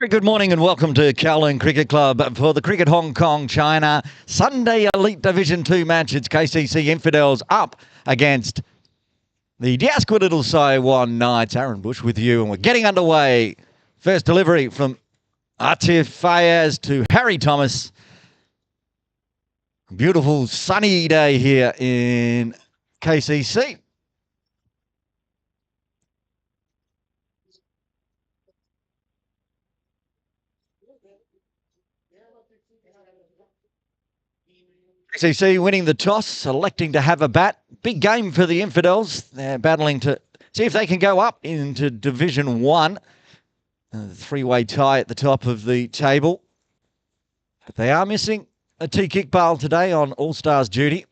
Very good morning and welcome to Kowloon Cricket Club for the Cricket Hong Kong China Sunday Elite Division 2 match. It's KCC Infidels up against the Diasqua Little Saiwan Knights. Aaron Bush with you, and we're getting underway. First delivery from Atif Fayez to Harry Thomas. Beautiful sunny day here in KCC. KCC winning the toss, selecting to have a bat. Big game for the Infidels. They're battling to see if they can go up into Division 1. Three-way tie at the top of the table. But they are missing a T. Kickball today on All-Stars duty.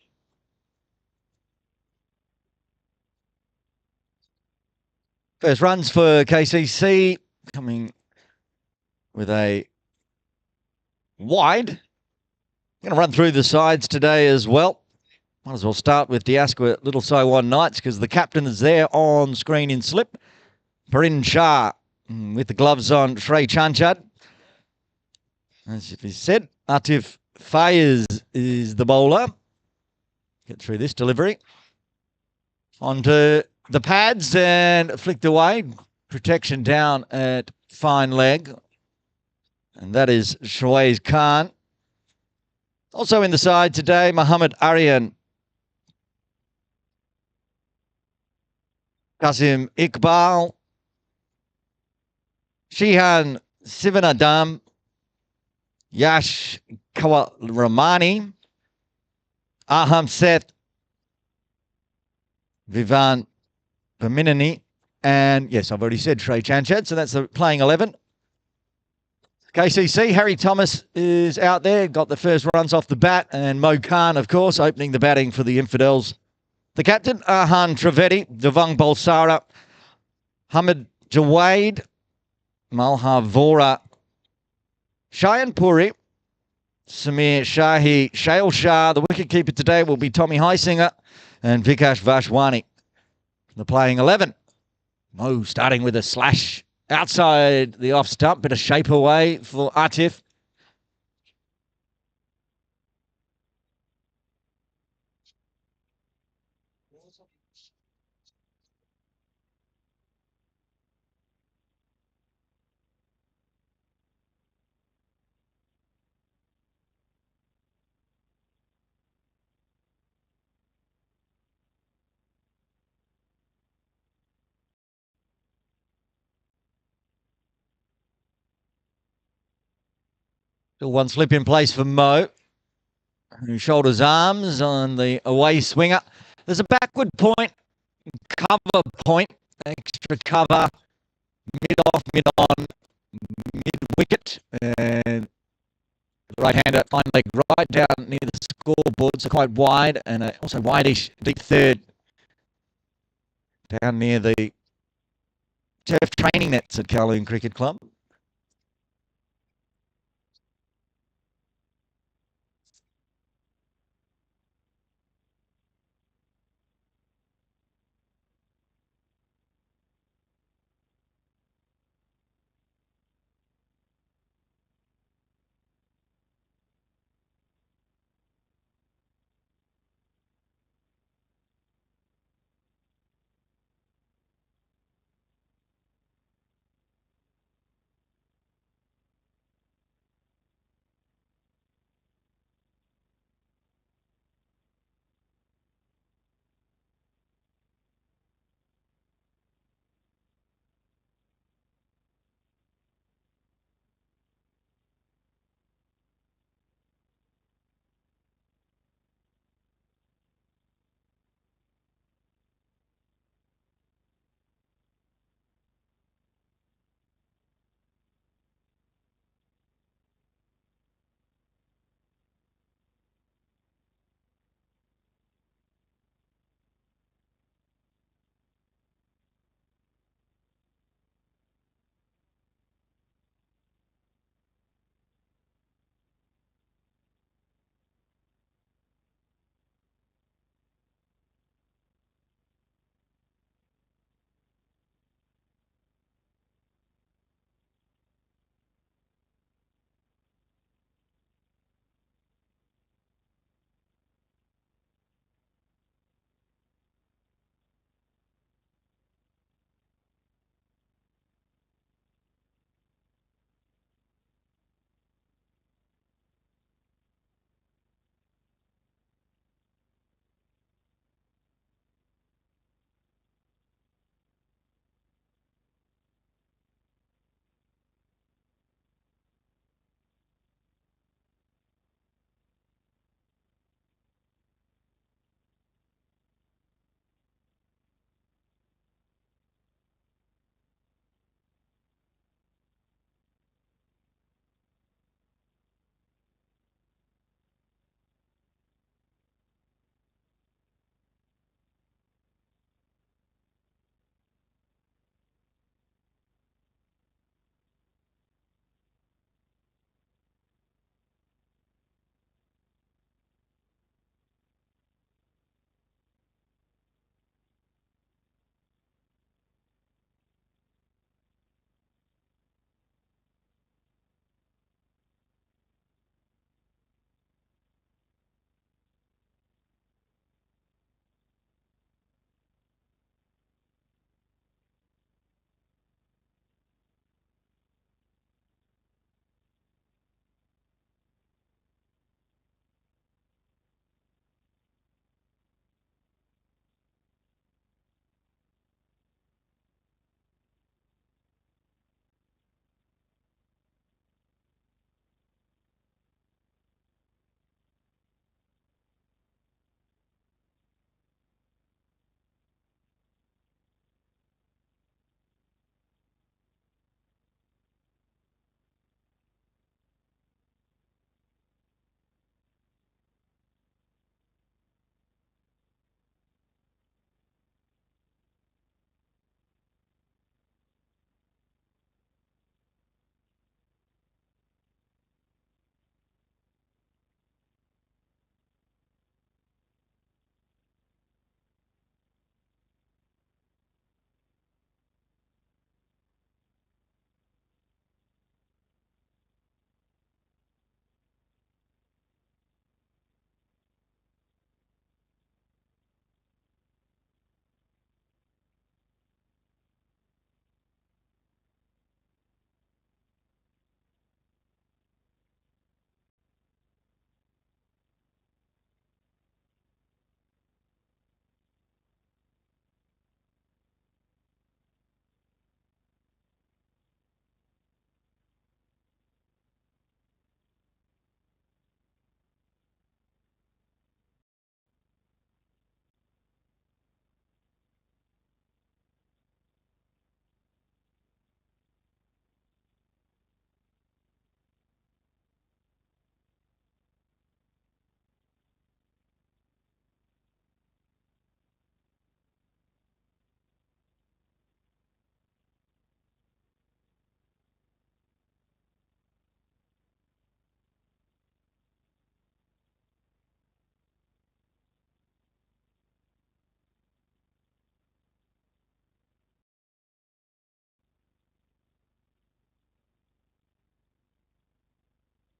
First runs for KCC, coming with a wide. Going to run through the sides today as well. Might as well start with Diasqua Little Saiwan Knights because the captain is there on screen in slip. Parin Shah with the gloves on, Shrey Chanchad. As if he said, Atif Fayez is the bowler. Get through this delivery. Onto the pads and flicked away. Protection down at fine leg. And that is Shawaiz Khan. Also in the side today, Muhammad Aryan. Qasim Iqbal. Shihan Sivanadam. Yash Kawaramani. Aham Seth. Vivan Paminani. And yes, I've already said Shrey Chanchad, so that's the playing 11. KCC, Harry Thomas is out there, got the first runs off the bat, and Mo Khan, of course, opening the batting for the Infidels. The captain, Arhan Trivedi, Devang Balsara, Hamid Jawade, Malhar Vora, Shayan Puri, Samir Shahi, Shail Shah. The wicketkeeper today will be Tommy Heisinger and Vikash Vashwani. The playing 11. Mo starting with a slash outside the off stump, bit of shape away for Atif. Still one slip in place for Mo, who shoulders arms on the away swinger. There's a backward point, cover point, extra cover, mid off, mid on, mid wicket, and right-hander fine leg right down near the scoreboard, so quite wide, and also wideish deep third down near the turf training nets at Kowloon Cricket Club.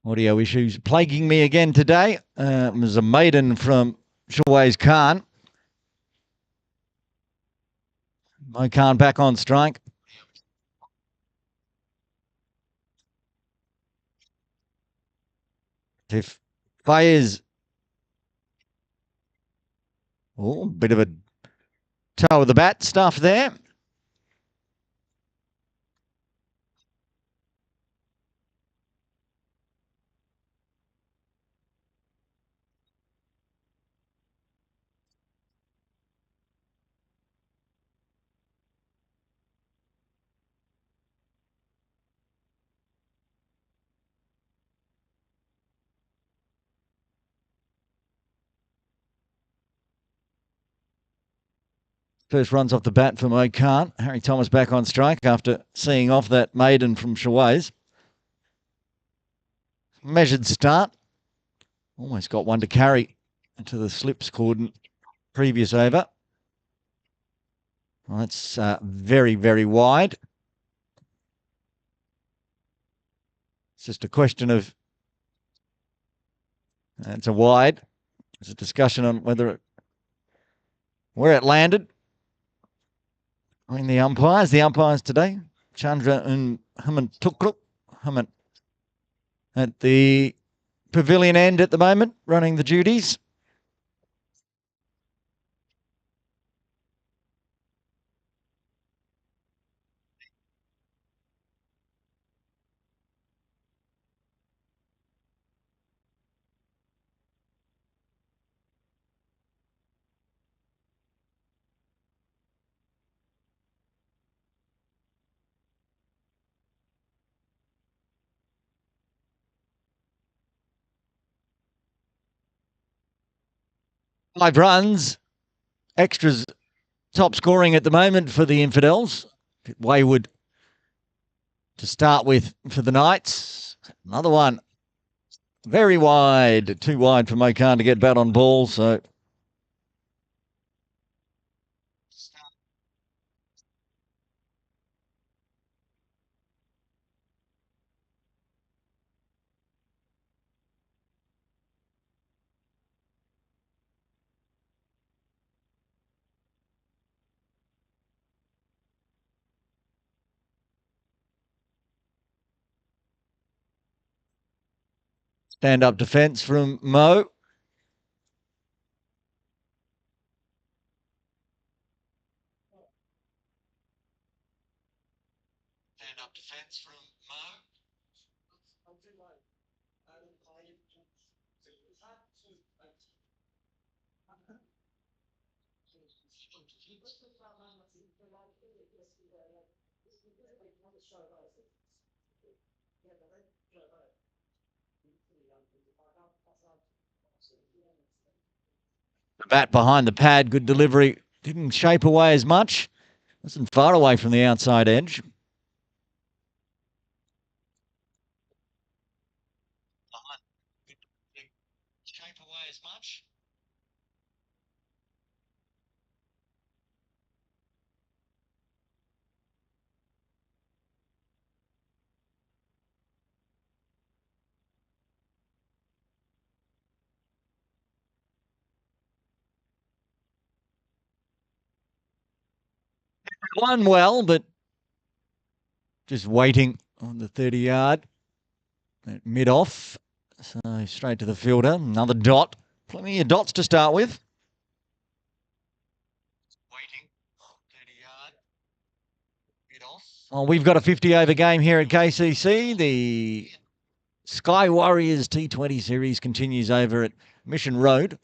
Audio issues plaguing me again today. It was a maiden from Shaway's Khan. Mo Khan back on strike. If Fayez, oh, bit of a toe of the bat stuff there. First runs off the bat for Mo Khan. Harry Thomas back on strike after seeing off that maiden from Shaway's. Measured start. Almost got one to carry into the slips cordon previous over. Well, that's very, very wide. It's just a question of, it's a wide. There's a discussion on where it landed. I mean, the umpires today, Chandra and Haman Tukruk. Haman at the pavilion end at the moment, running the duties. Five runs, extras top scoring at the moment for the Infidels. Wayward to start with for the Knights. Another one very wide, too wide for Mo Khan to get bat on ball. So stand-up defence from Mo. Stand-up defence from Mo. The bat behind the pad, good delivery. Didn't shape away as much. Wasn't far away from the outside edge. Shape away as much. Won well, but just waiting on the 30-yard. Mid-off. So straight to the fielder. Another dot. Plenty of dots to start with. Waiting. 30-yard. Mid-off. Well, we've got a 50-over game here at KCC. The Sky Warriors T20 series continues over at Mission Road.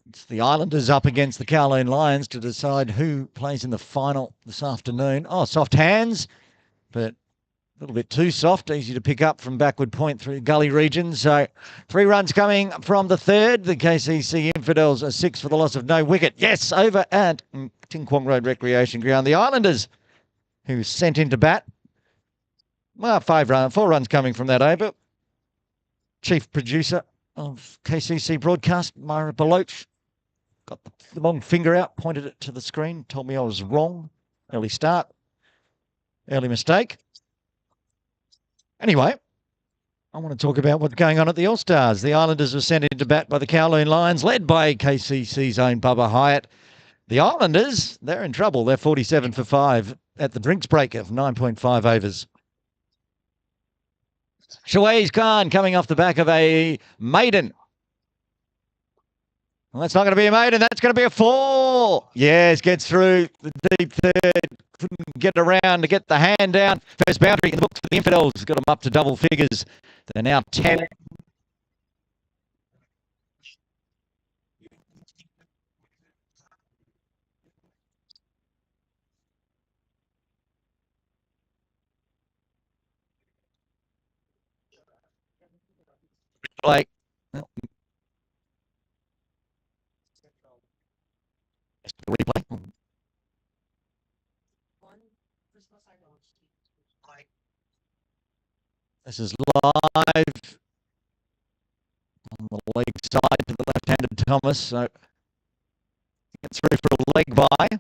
It's the Islanders up against the Kowloon Lions to decide who plays in the final this afternoon. Oh, soft hands, but a little bit too soft. Easy to pick up from backward point through gully region. So 3 runs coming from the third. The KCC Infidels are 6 for the loss of no wicket. Yes, over at Ting Kwong Road Recreation Ground. The Islanders, who sent into bat. Well, 4 runs coming from that over. Chief producer of KCC broadcast, Myra Baloch, got the long finger out, pointed it to the screen, told me I was wrong. Early start, early mistake. Anyway, I want to talk about what's going on at the All-Stars. The Islanders were sent into bat by the Kowloon Lions, led by KCC's own Bubba Hyatt. The Islanders, they're in trouble. They're 47 for 5 at the drinks break of 9.5 overs. Shawaiz Khan coming off the back of a maiden. Well, that's not going to be a maiden. That's going to be a 4. Yes, gets through the deep third. Couldn't get around to get the hand down. First boundary in the books for the Infidels. Got them up to double figures. They're now 10. Like, replay. This is live on the leg side to the left-handed Thomas. So gets through for a leg by.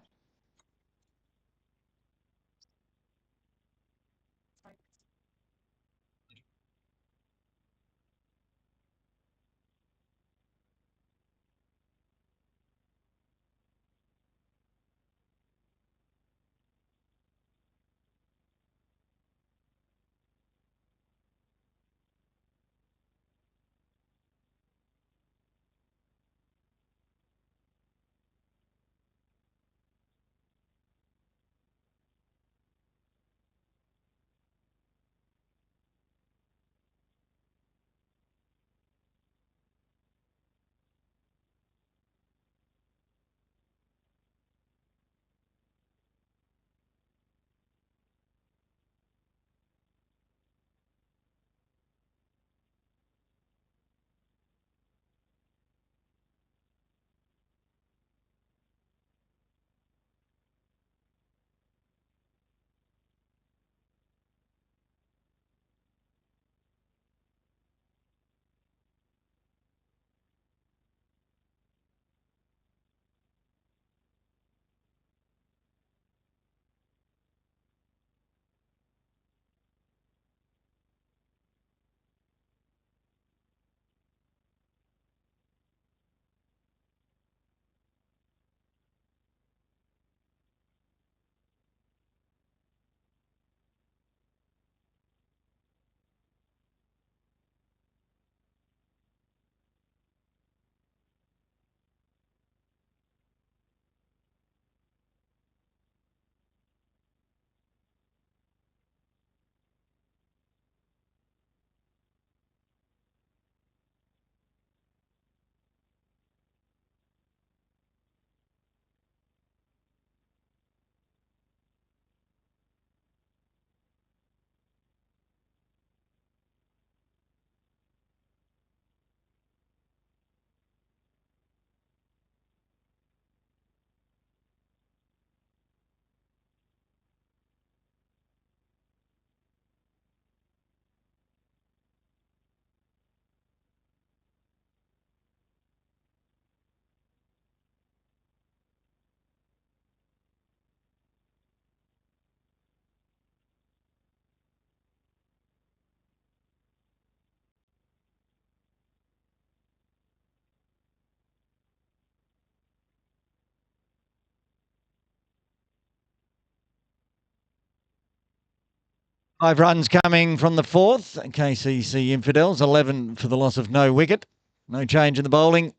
Five runs coming from the fourth. KCC Infidels, 11 for the loss of no wicket. No change in the bowling.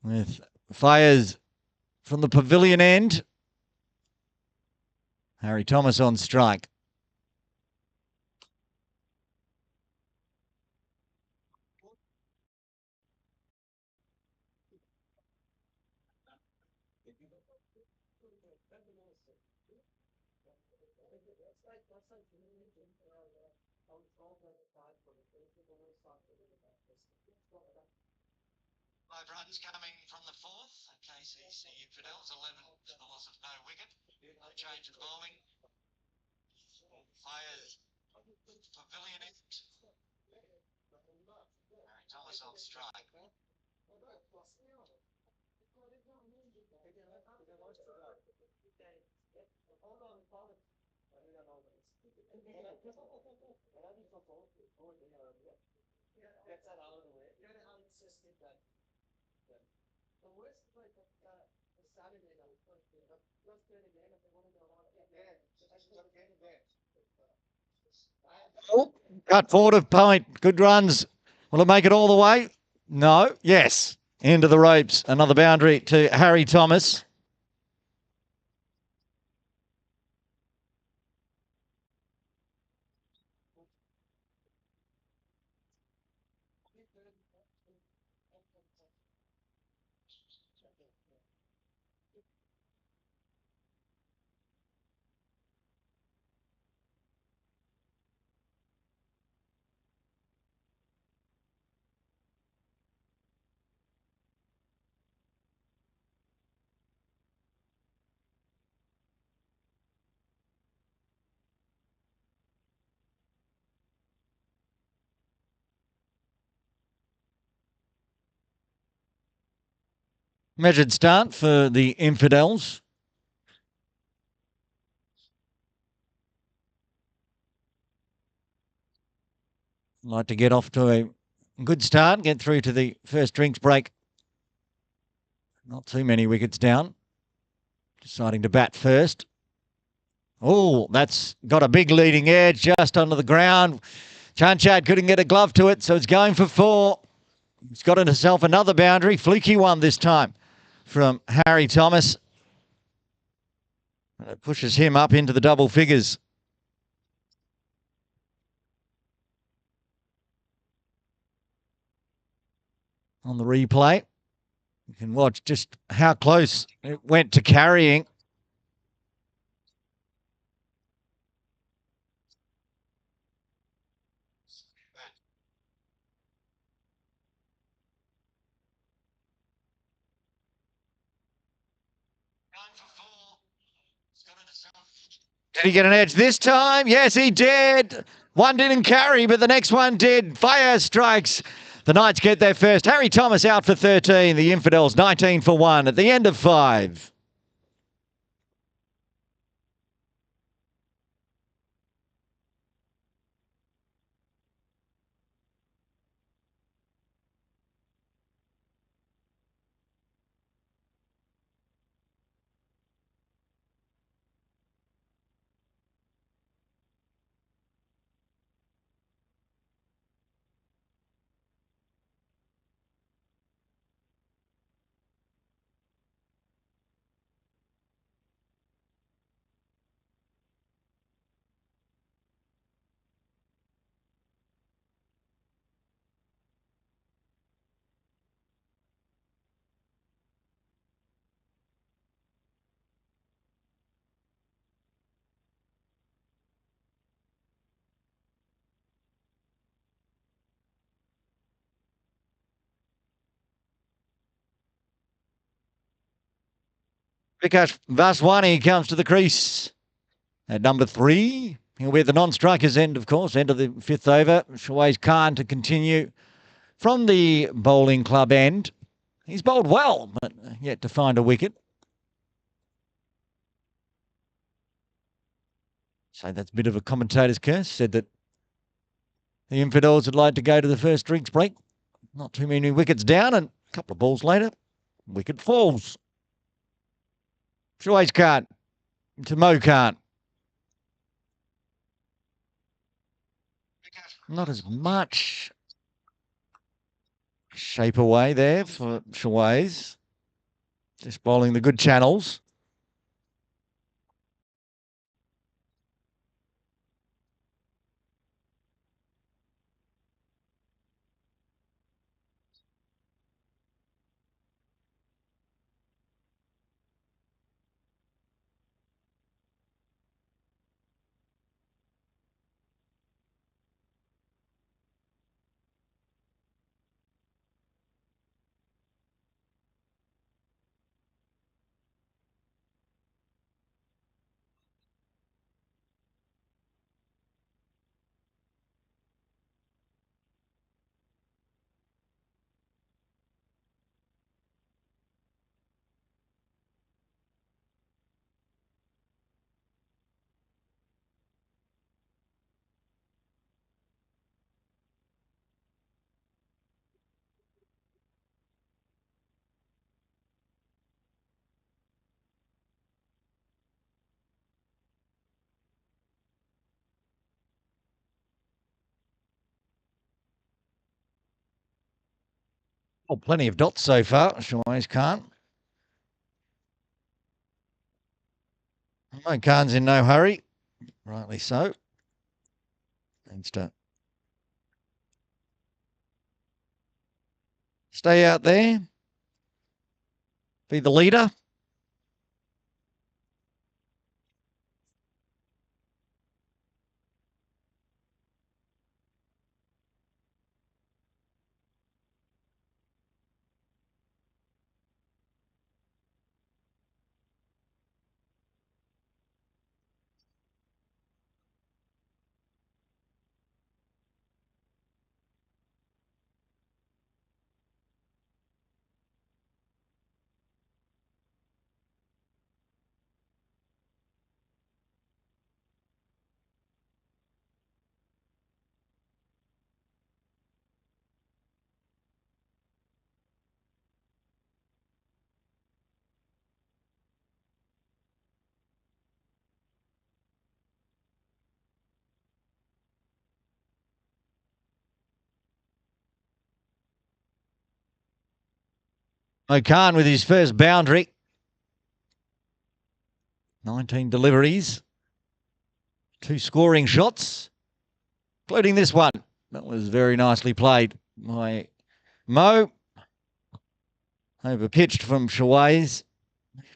With fires from the pavilion end. Harry Thomas on strike. Five runs coming from the fourth. KCC Infidels, 11 for the loss of no wicket. No change in the bowling. Fires pavilion end. Harry Thomas on strike. Oh, cut forward of point. Good runs. Will it make it all the way? No. Yes. Into the ropes. Another boundary to Harry Thomas. Measured start for the Infidels. Like to get off to a good start, get through to the first drinks break. Not too many wickets down. Deciding to bat first. Oh, that's got a big leading edge just under the ground. Chanchad couldn't get a glove to it, so it's going for 4. He's got himself another boundary. Fleeky one this time from Harry Thomas. It pushes him up into the double figures. On the replay, you can watch just how close it went to carrying. Did he get an edge this time? Yes, he did. One didn't carry, but the next one did. Fire strikes. The Knights get there first. Harry Thomas out for 13. The Infidels 19 for 1 at the end of 5. Vikash Vaswani comes to the crease at number 3. He'll be at the non-strikers end, of course, end of the 5th over. Shawaiz Khan to continue from the bowling club end. He's bowled well, but yet to find a wicket. So that's a bit of a commentator's curse. Said that the Infidels would like to go to the first drinks break. Not too many wickets down, and a couple of balls later, wicket falls. Shawaiz Khan to Mo Khan. Not as much shape away there for Shawaiz. Just bowling the good channels. Oh, plenty of dots so far. Always can't. No, Khan's in no hurry. Rightly so. Needs to stay out there. Be the leader. Khan with his first boundary. 19 deliveries. 2 scoring shots, including this one. That was very nicely played by Mo. Over pitched from Shaways.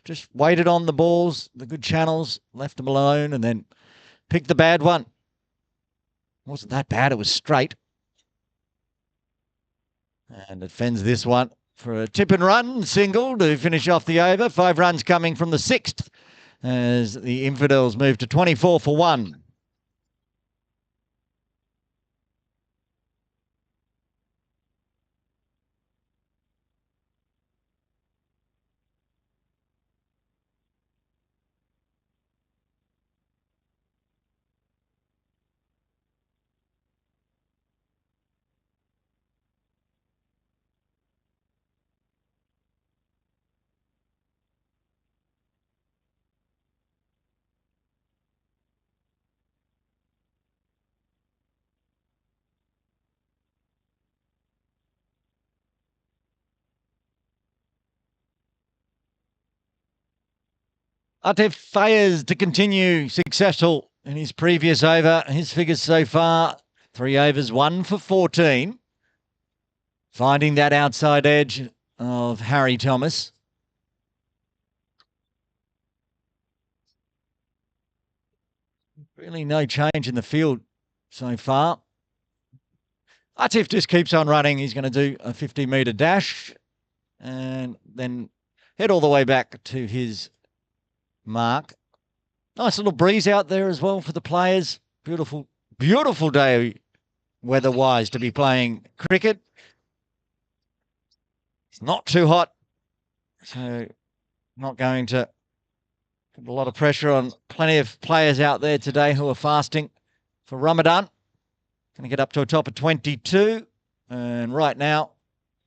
Just waited on the balls, the good channels, left them alone, and then picked the bad one. Wasn't that bad, it was straight. And it fends this one for a tip and run single to finish off the over. 5 runs coming from the 6th as the Infidels move to 24 for 1. Atif Fayez to continue successful in his previous over. His figures so far, 3 overs, 1 for 14. Finding that outside edge of Harry Thomas. Really no change in the field so far. Atif just keeps on running. He's going to do a 50-metre dash and then head all the way back to his mark. Nice little breeze out there as well for the players. Beautiful, beautiful day weather-wise to be playing cricket. It's not too hot, so not going to put a lot of pressure on plenty of players out there today who are fasting for Ramadan. Going to get up to a top of 22. And right now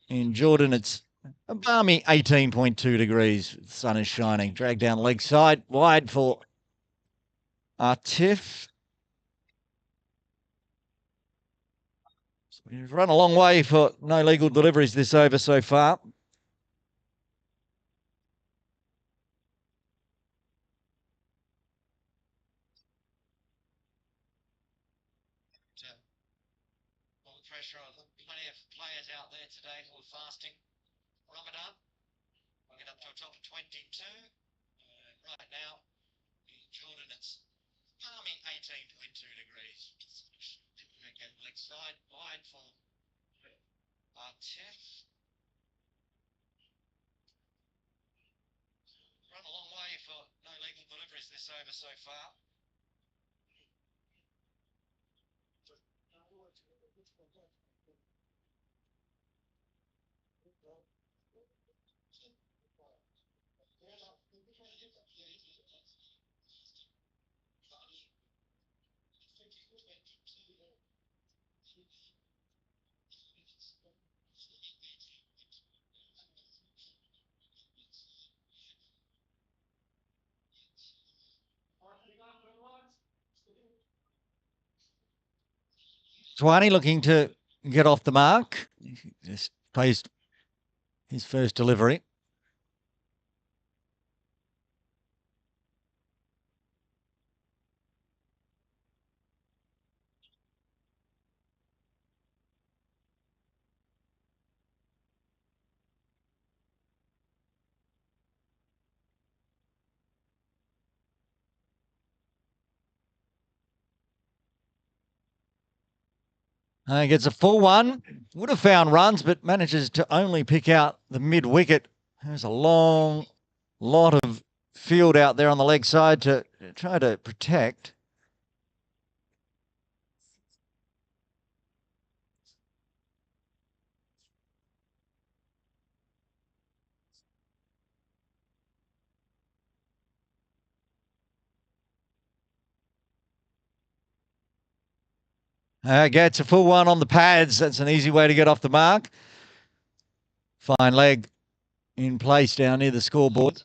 in Jordan, it's a balmy 18.2 degrees. The sun is shining. Drag down leg side, wide for Atif. So he's run a long way for no legal deliveries this over so far. All the pressure on plenty of players out there today who are fasting Ramadan. We'll get up to a top of 22. Right now in Jordan, it's balmy 18.2 degrees. Again, leg side wide for Atif. Run a long way for no legal deliveries this over so far. Swanee looking to get off the mark. Just plays his first delivery. Gets a full one. Would have found runs, but manages to only pick out the mid wicket. There's a long lot of field out there on the leg side to try to protect. Gets a full one on the pads. That's an easy way to get off the mark. Fine leg in place down near the scoreboard.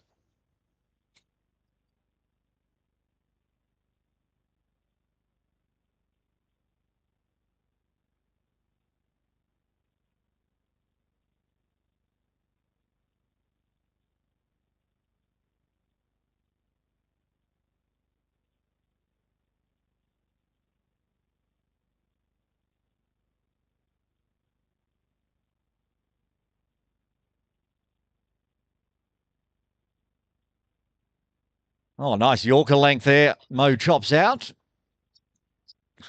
Oh, nice Yorker length there. Mo chops out.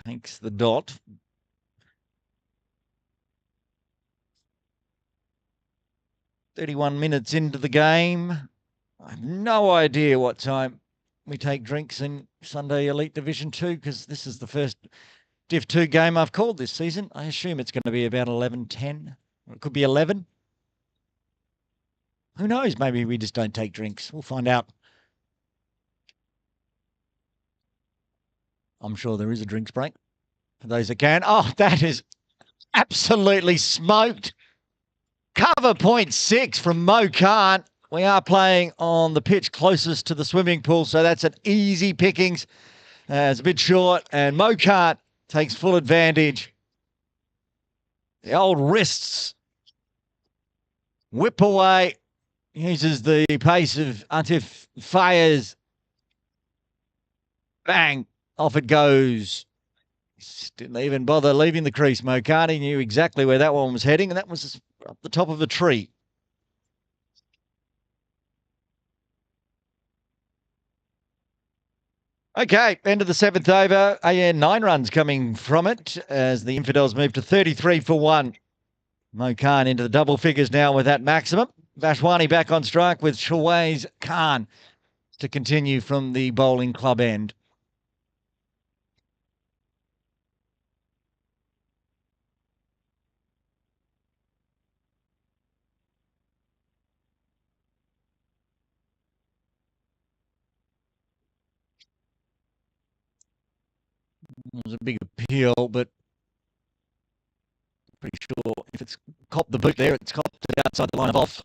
Takes the dot. "31 minutes into the game. I have no idea what time we take drinks in Sunday Elite Division 2 because this is the first Div 2 game I've called this season. I assume it's going to be about 11:10. Or it could be 11. Who knows? Maybe we just don't take drinks. We'll find out. I'm sure there is a drinks break for those that can. Oh, that is absolutely smoked. Cover .6 from Mo Khan. We are playing on the pitch closest to the swimming pool, so that's an easy pickings. It's a bit short, and Mo Khan takes full advantage. The old wrists whip away. Uses the pace of Antif Fires. Bang. Off it goes. Didn't even bother leaving the crease. Mo Khan, he knew exactly where that one was heading, and that was up the top of a tree. Okay, end of the 7th over. AN 9 runs coming from it as the Infidels move to 33 for 1. Mo Khan into the double figures now with that maximum. Vashwani back on strike with Shawaiz Khan to continue from the bowling club end. It was a big appeal, but pretty sure if it's copped the boot there, it's copped it outside the line of off.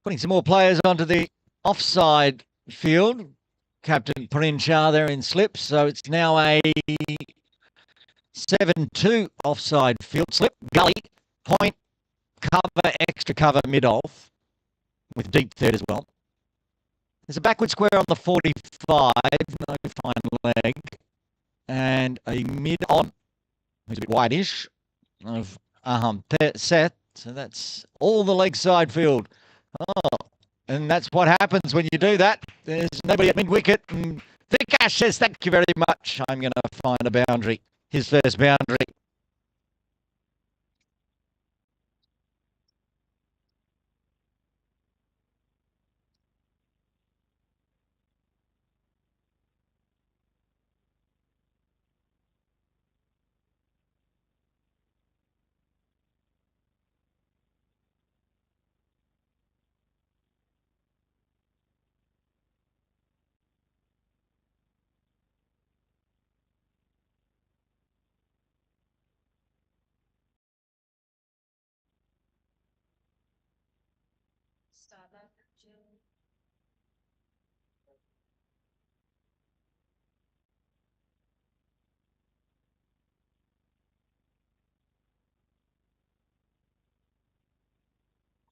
Putting some more players onto the offside field. Captain Parin Shah there in slips, so it's now a 7-2 offside field slip. Gully, point, cover, extra cover, mid-off, with deep third as well. There's a backward square on the 45, no fine leg, and a mid-on, who's a bit wide-ish, of Seth. So that's all the leg side field. Oh, and that's what happens when you do that. There's nobody at mid-wicket, and Vikash says, "Thank you very much. I'm going to find a boundary." His first boundary.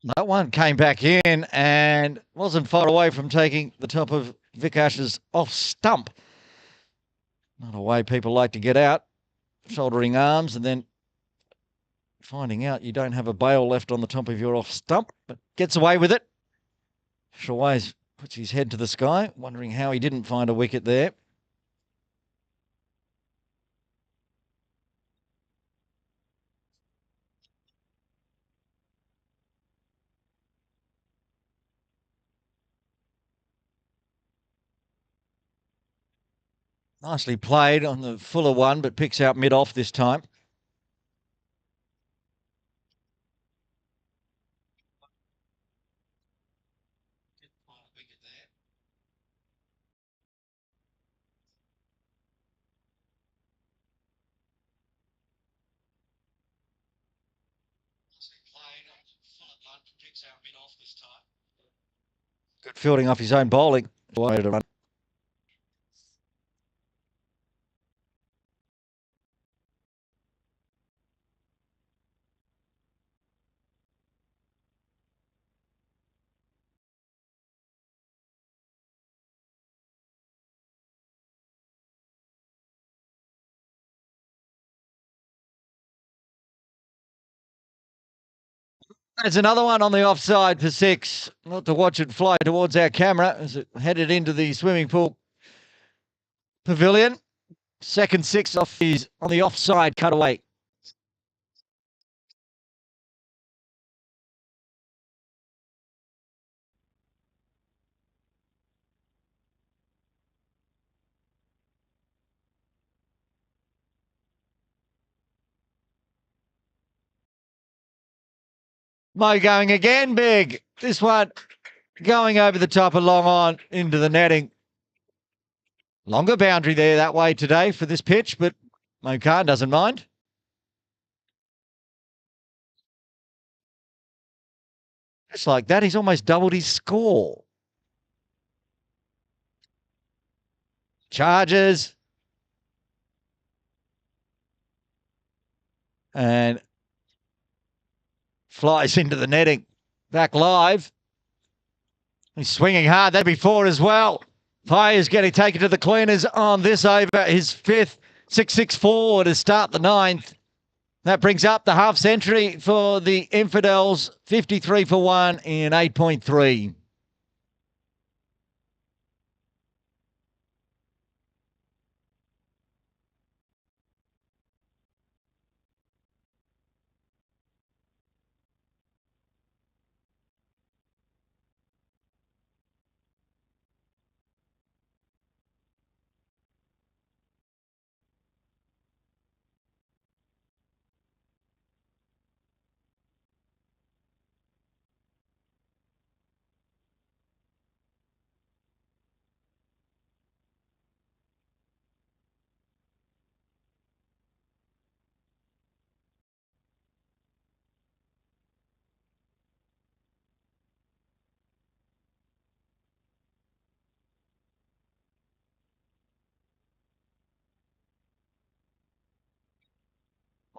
That one came back in and wasn't far away from taking the top of Vic Ash's off stump. Not a way people like to get out, shouldering arms and then finding out you don't have a bail left on the top of your off stump, but gets away with it. Shaways puts his head to the sky, wondering how he didn't find a wicket there. Nicely played on the fuller one, but picks out mid-off this time. Good fielding off his own bowling. Way to run. There's another one on the offside for 6. Not to watch it fly towards our camera as it headed into the swimming pool pavilion. Second 6 off his on the offside cutaway. Mo going again, big. This one going over the top of long on into the netting. Longer boundary there that way today for this pitch, but Mo Khan doesn't mind. Just like that, he's almost doubled his score. Charges. And flies into the netting. Back live. He's swinging hard. That'd be 4 as well. Pye is getting taken to the cleaners on this over. His 5th, 6-6-4 to start the 9th. That brings up the half century for the Infidels, 53 for 1 in 8.3.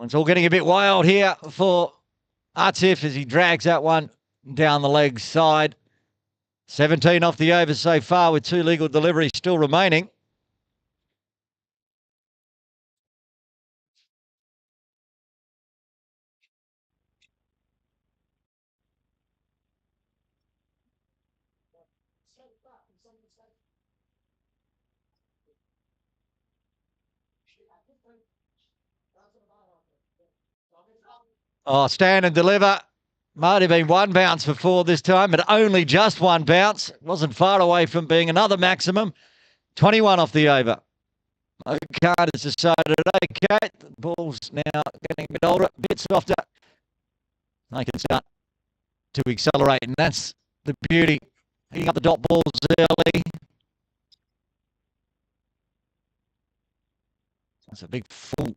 It's all getting a bit wild here for Atif as he drags that one down the leg side. 17 off the over so far with 2 legal deliveries still remaining. Oh, stand and deliver. Might have been 1 bounce for 4 this time, but only just 1 bounce. Wasn't far away from being another maximum. 21 off the over. O'Card has decided, okay, the ball's now getting a bit older, a bit softer. They can start to accelerate, and that's the beauty. Hitting up the dot balls early. That's a big full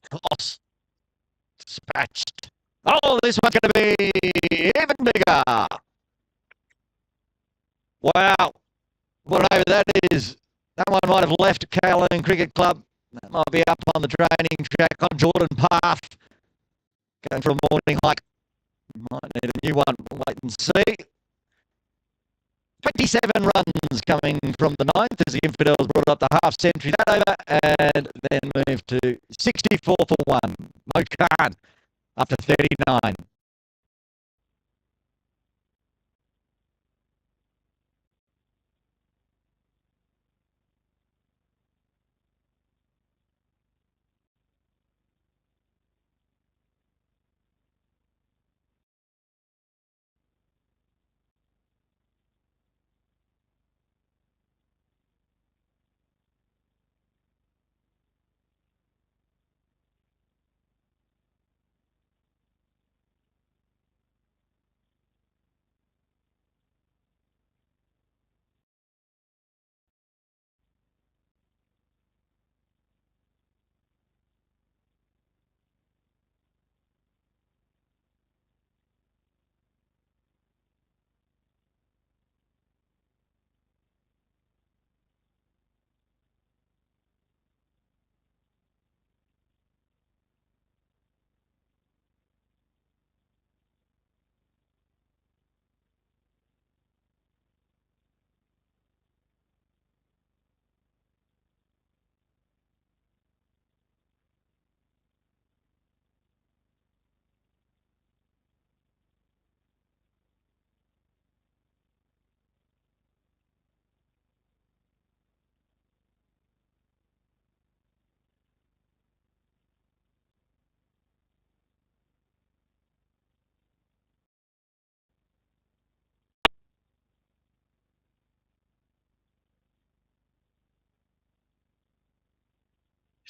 toss. Dispatched. Oh, this one's going to be even bigger. Wow. What over that is. That one might have left Calhoun Cricket Club. That might be up on the training track on Jordan Path. going for a morning hike. Might need a new one. Wait and see. 27 runs coming from the ninth as the Infidels brought up the half century that over and then moved to 64 for 1. Mo Khan after 39.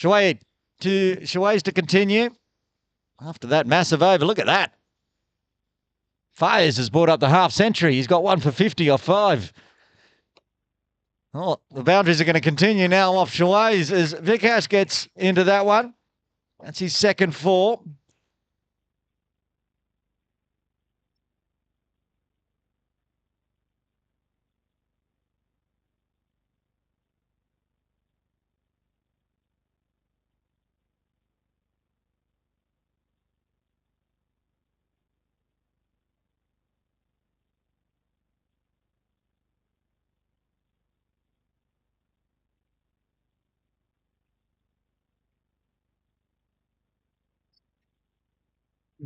Shuai's to continue. After that massive over, look at that. Fires has brought up the half century. He's got 1 for 50 off 5. Oh, the boundaries are going to continue now off Shuai's as Vikash gets into that one. That's his second 4.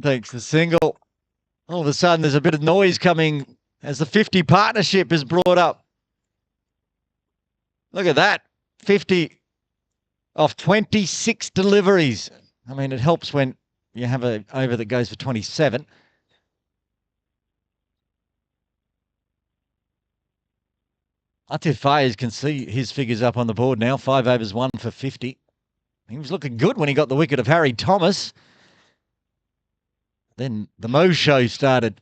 Takes the single. All of a sudden, there's a bit of noise coming as the 50 partnership is brought up. Look at that. 50 off 26 deliveries. I mean, it helps when you have an over that goes for 27. Atif Fayez can see his figures up on the board now. 5 overs, 1 for 50. He was looking good when he got the wicket of Harry Thomas. Then the Mo show started.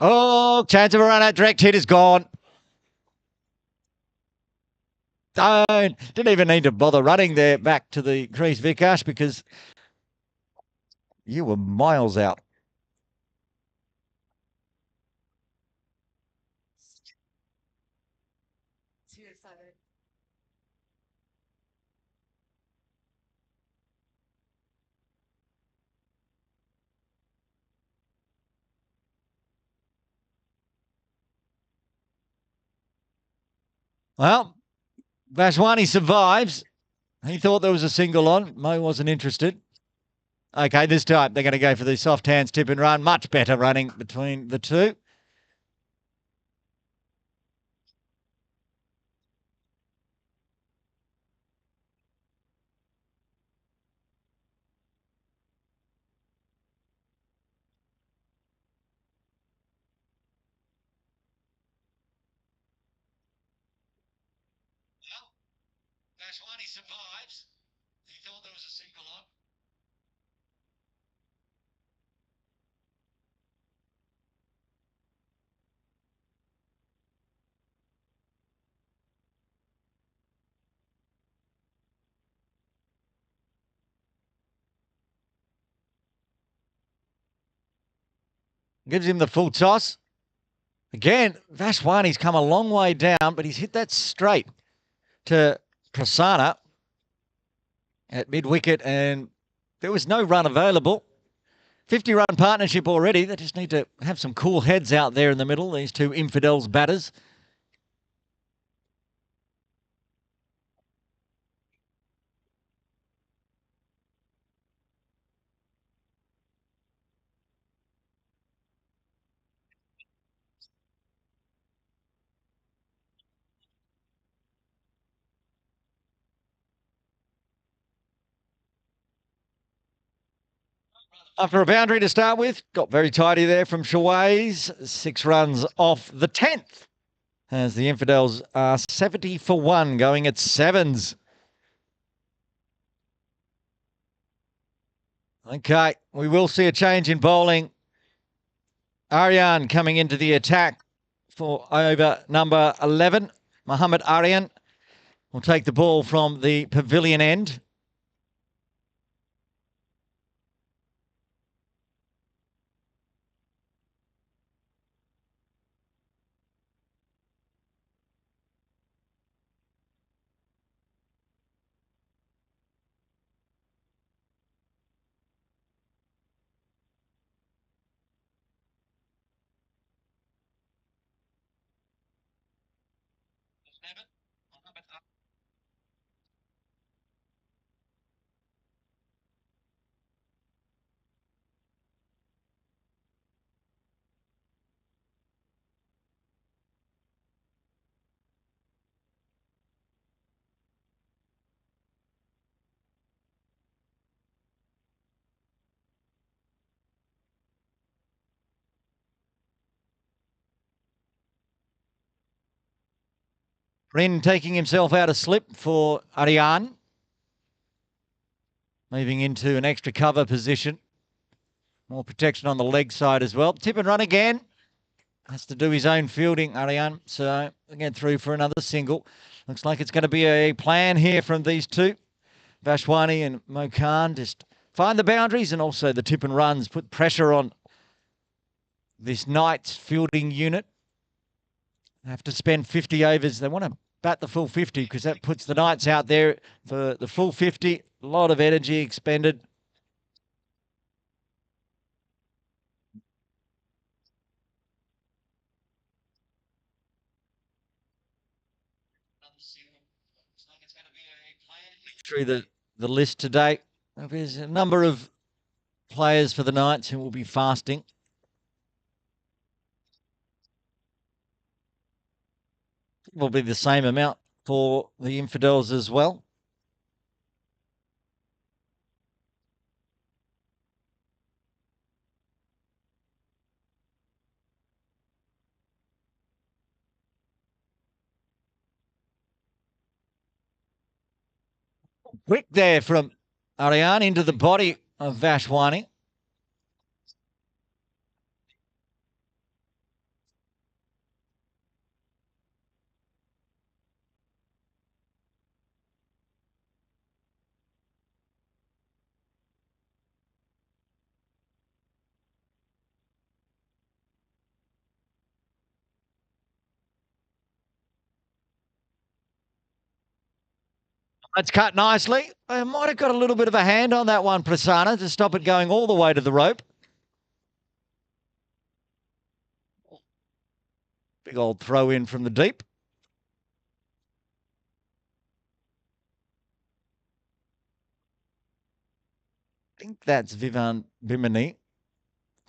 Oh, chance of a run out. Direct hit is gone. Didn't even need to bother running there back to the crease, Vikash, because you were miles out. Well, Vashwani survives. He thought there was a single on. Mo wasn't interested. Okay, this time they're going to go for the soft hands tip and run. Much better running between the two. Vashwani survives. He thought there was a single on. Gives him the full toss. Again, Vashwani's come a long way down, but he's hit that straight to Prasanna at mid-wicket, and There was no run available. 50-run partnership already. They just need to have some cool heads out there in the middle, these two Infidels batters. After a boundary to start with, got very tidy there from Shaways. 6 runs off the 10th. As the Infidels are 70 for 1, going at 7s. Okay, we will see a change in bowling. Aryan coming into the attack for over number 11. Muhammad Aryan will take the ball from the pavilion end. Rin taking himself out of slip for Aryan. Moving into an extra cover position. More protection on the leg side as well. Tip and run again. Has to do his own fielding, Aryan. So again through for another single. Looks like it's going to be a plan here from these two. Vashwani and Mokan just find the boundaries and also the tip and runs. Put pressure on this Knights fielding unit. They have to spend 50 overs. They want to bat the full 50 because that puts the Knights out there for the full 50. A lot of energy expended. Through the list today, there's a number of players for the Knights who will be fasting. Will be the same amount for the Infidels as well. Quick there from Aryan into the body of Vashwani. It's cut nicely. I might have got a little bit of a hand on that one, Prasanna, to stop it going all the way to the rope. Big old throw in from the deep. I think that's Vivan Bimini,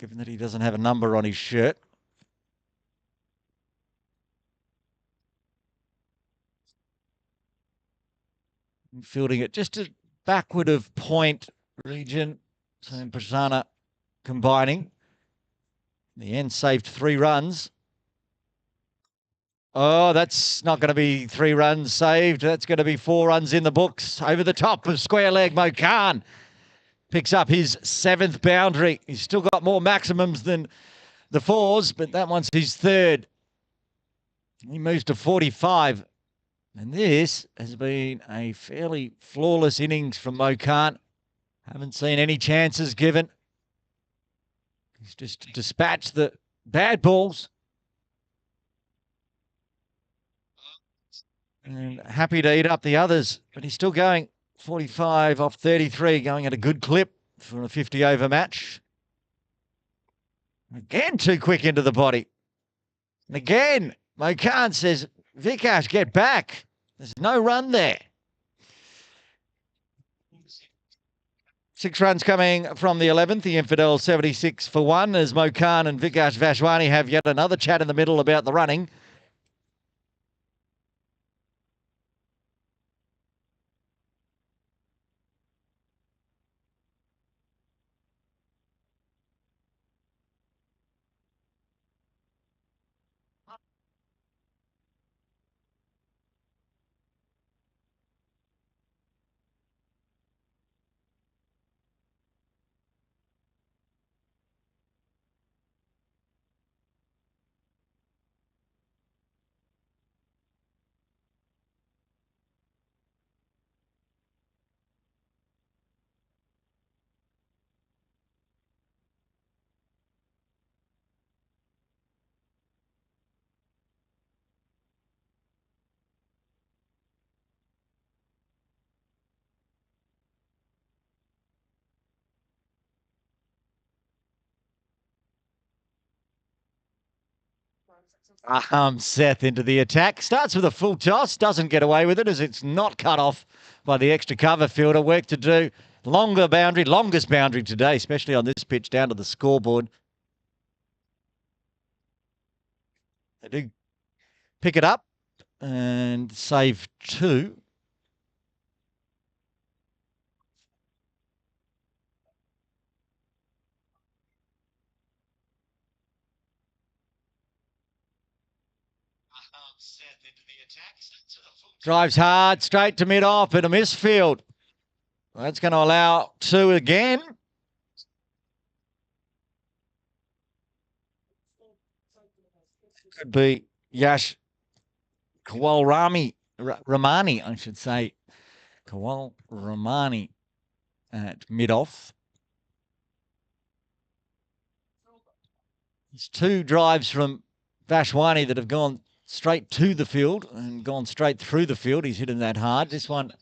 given that he doesn't have a number on his shirt. Fielding it just a backward of point region. So Prasanna combining. In the end saved 3 runs. Oh, that's not going to be 3 runs saved. That's going to be 4 runs in the books. Over the top of square leg, Mokan picks up his 7th boundary. He's still got more maximums than the 4s, but that one's his 3rd. He moves to 45. And this has been a fairly flawless innings from Mokan. Haven't seen any chances given. He's just dispatched the bad balls. And happy to eat up the others, but he's still going 45 off 33, going at a good clip. for a 50 over match. Again, too quick into the body. And again, Mokan says, Vikash, get back. There's no run there. 6 runs coming from the 11th. The Infidels 76 for 1 as Mokan and Vikash Vashwani have yet another chat in the middle about the running. Seth into the attack. Starts with a full toss. Doesn't get away with it as it's not cut off by the extra cover fielder. Work to do. Longest boundary today, especially on this pitch down to the scoreboard. They do pick it up and save 2. Drives hard, straight to mid-off, and a misfield. That's going to allow 2 again. Could be Yash Kawal Ramani, I should say. Kawal Ramani at mid-off. There's 2 drives from Vashwani that have gone straight to the field and gone straight through the field. He's hitting that hard. This one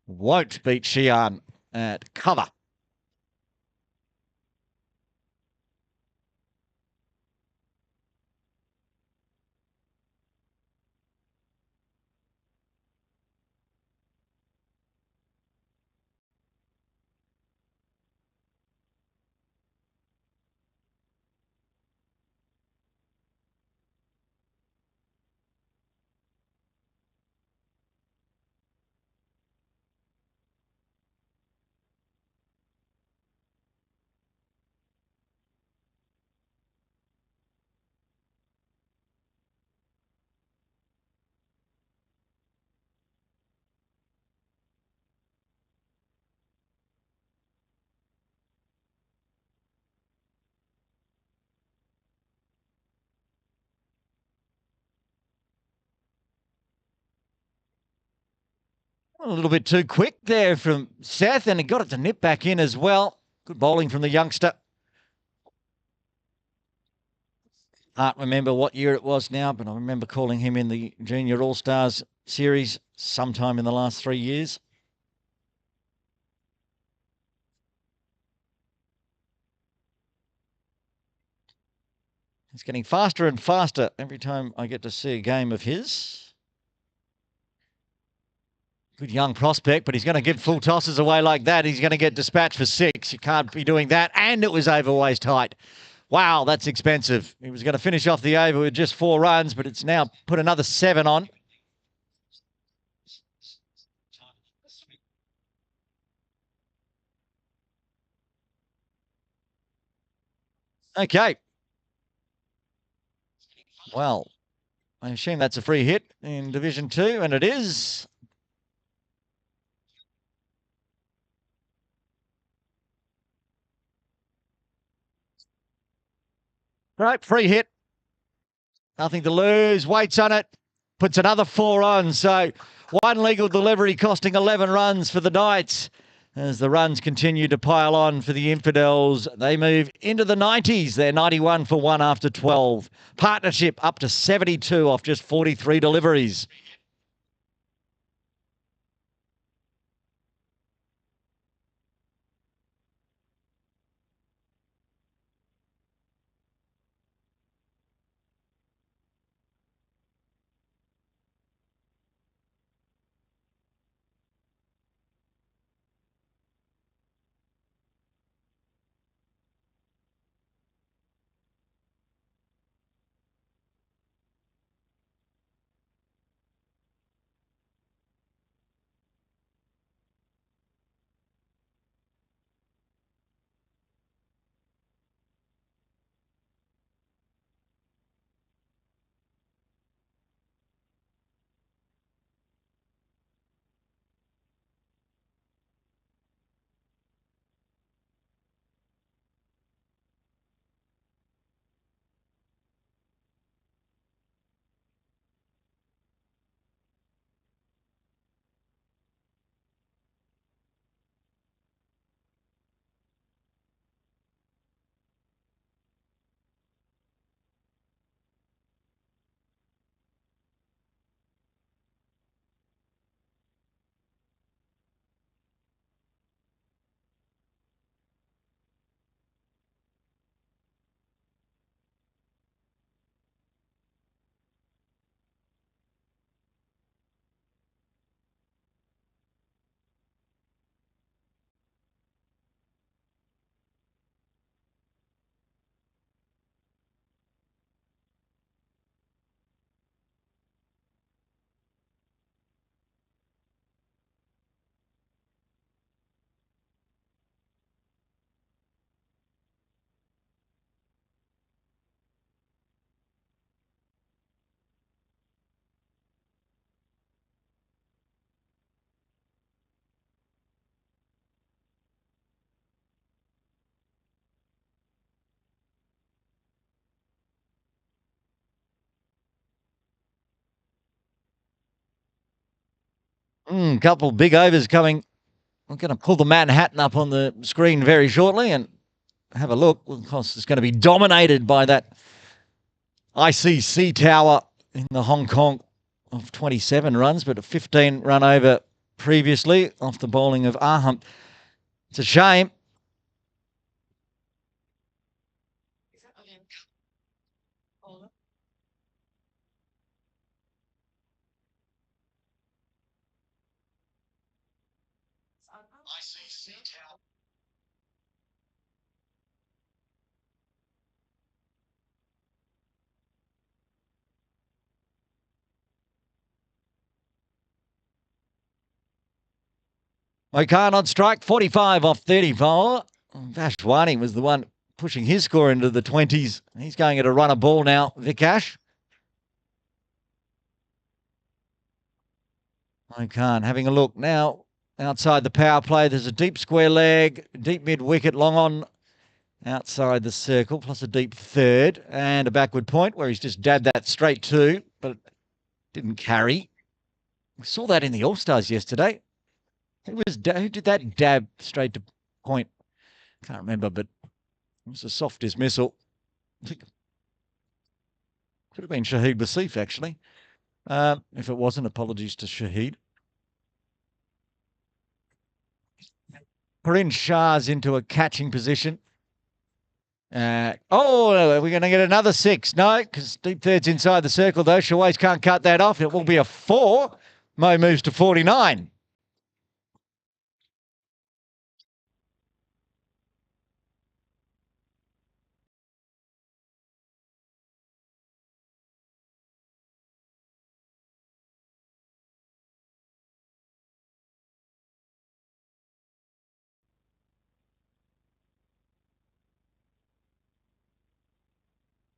won't beat Xi'an at cover. A little bit too quick there from Seth, and he got it to nip back in as well. Good bowling from the youngster. Can't remember what year it was now, but I remember calling him in the Junior All-Stars series sometime in the last 3 years. It's getting faster and faster every time I get to see a game of his. Good young prospect, but he's going to give full tosses away like that. He's going to get dispatched for 6. You can't be doing that. And it was over waist height. Wow, that's expensive. He was going to finish off the over with just 4 runs, but it's now put another 7 on. Okay. Well, I assume that's a free hit in Division 2, and it is. Right, free hit. Nothing to lose. Waits on it. Puts another 4 on. So 1 legal delivery costing 11 runs for the Knights. As the runs continue to pile on for the Infidels, they move into the 90s. They're 91 for 1 after 12. Partnership up to 72 off just 43 deliveries. Couple big overs coming. I'm going to pull the Manhattan up on the screen very shortly and have a look. Of course, it's going to be dominated by that ICC tower in the Hong Kong of 27 runs, but a 15 run over previously off the bowling of Aham. It's a shame. Okan on strike, 45 off 34. Vashwani was the one pushing his score into the 20s. He's going at a run of ball now, Vikash. Okan having a look now. Outside the power play, there's a deep square leg, deep mid wicket, long on outside the circle, plus a deep third and a backward point where he's just dabbed that straight to, but didn't carry. We saw that in the All-Stars yesterday. Who did that dab straight to point? Can't remember, but it was a soft dismissal. I think could have been Shahid Wasif, actually. If it wasn't, apologies to Shahid. Parin Shah's into a catching position. We're going to get another 6. No, because deep third's inside the circle, though. Shawais can't cut that off. It will be a 4. Mo moves to 49.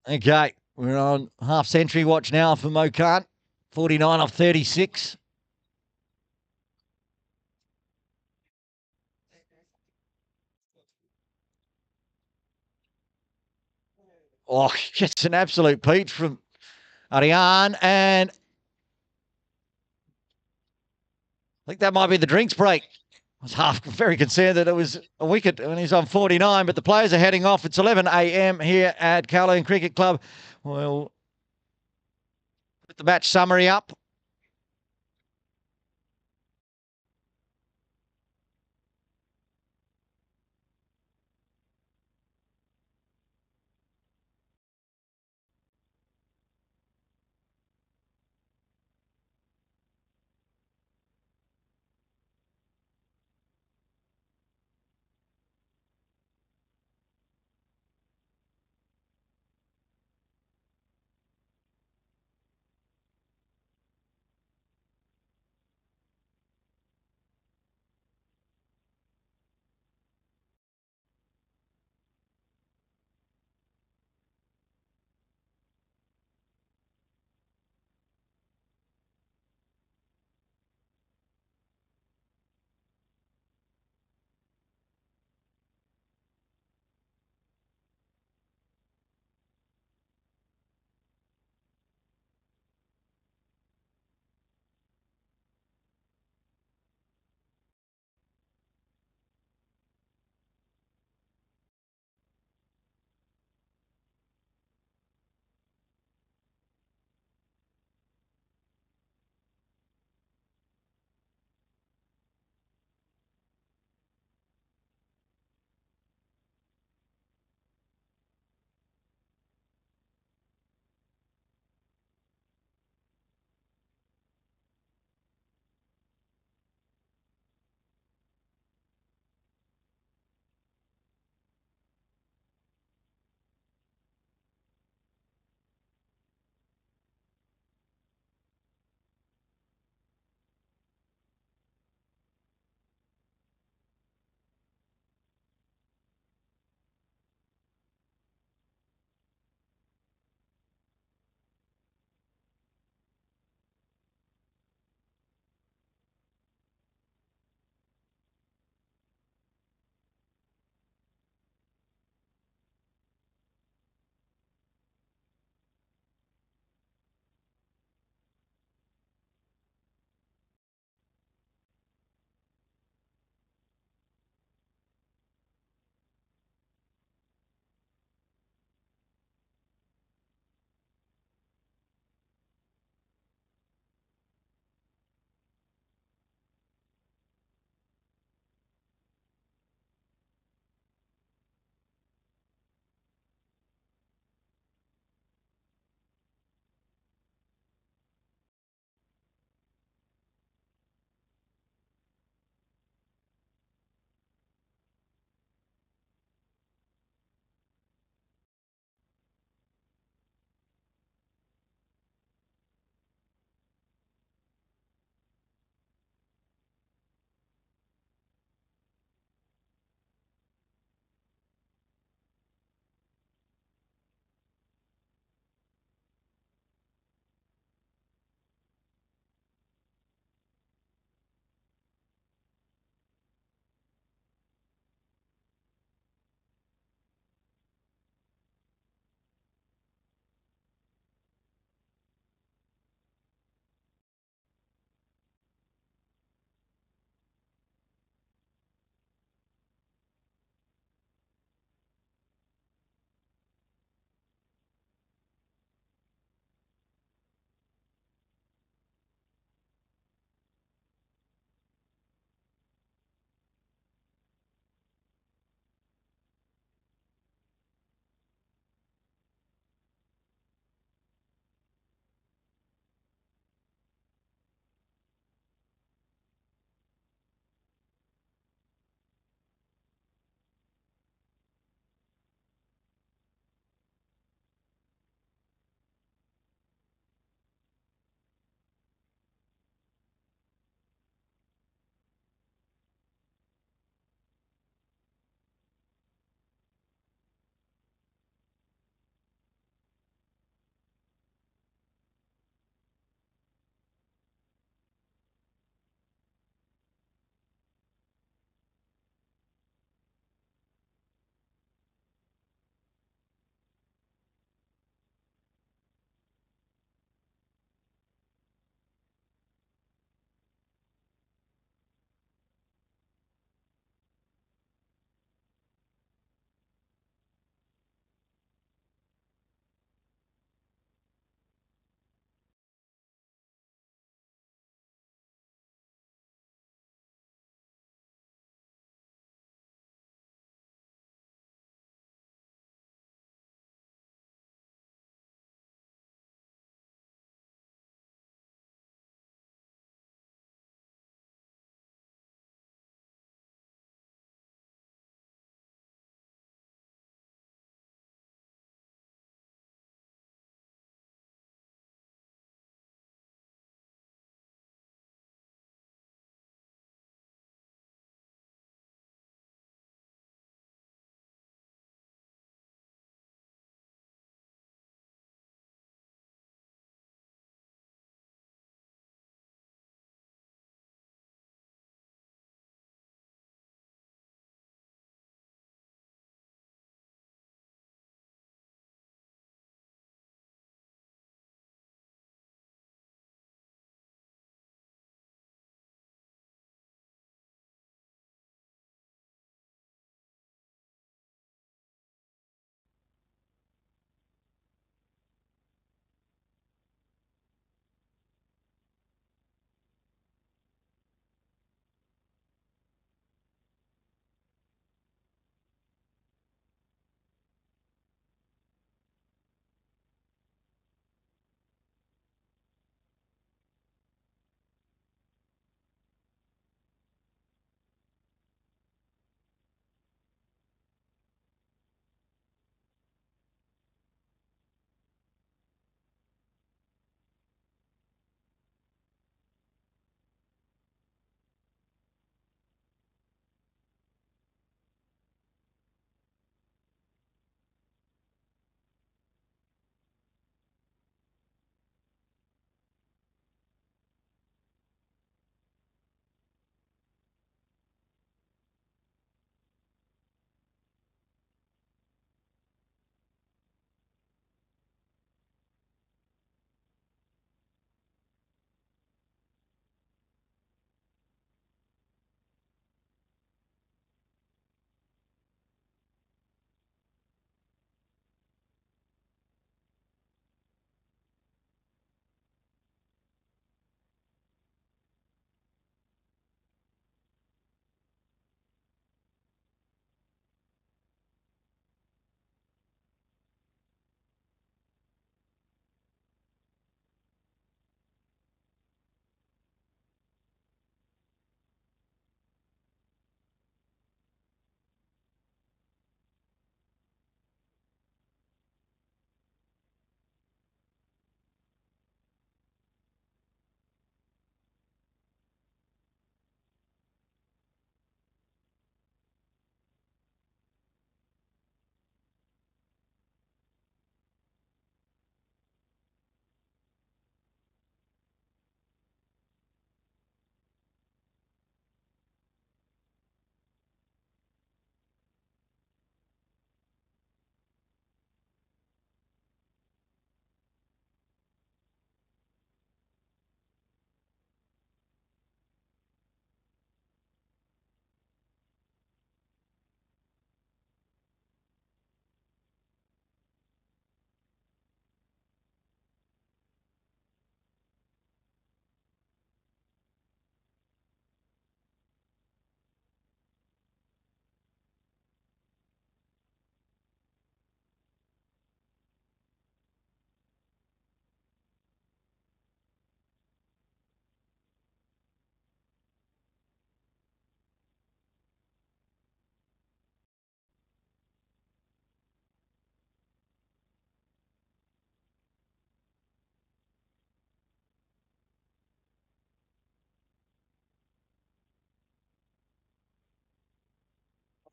Okay, we're on half-century watch now for Mo Khan. 49 off 36. Oh, gets an absolute peach from Ariane, and I think that might be the drinks break. I was very concerned that it was a wicket when he's on 49, but the players are heading off. It's 11 a.m. here at Kowloon Cricket Club. We'll put the match summary up.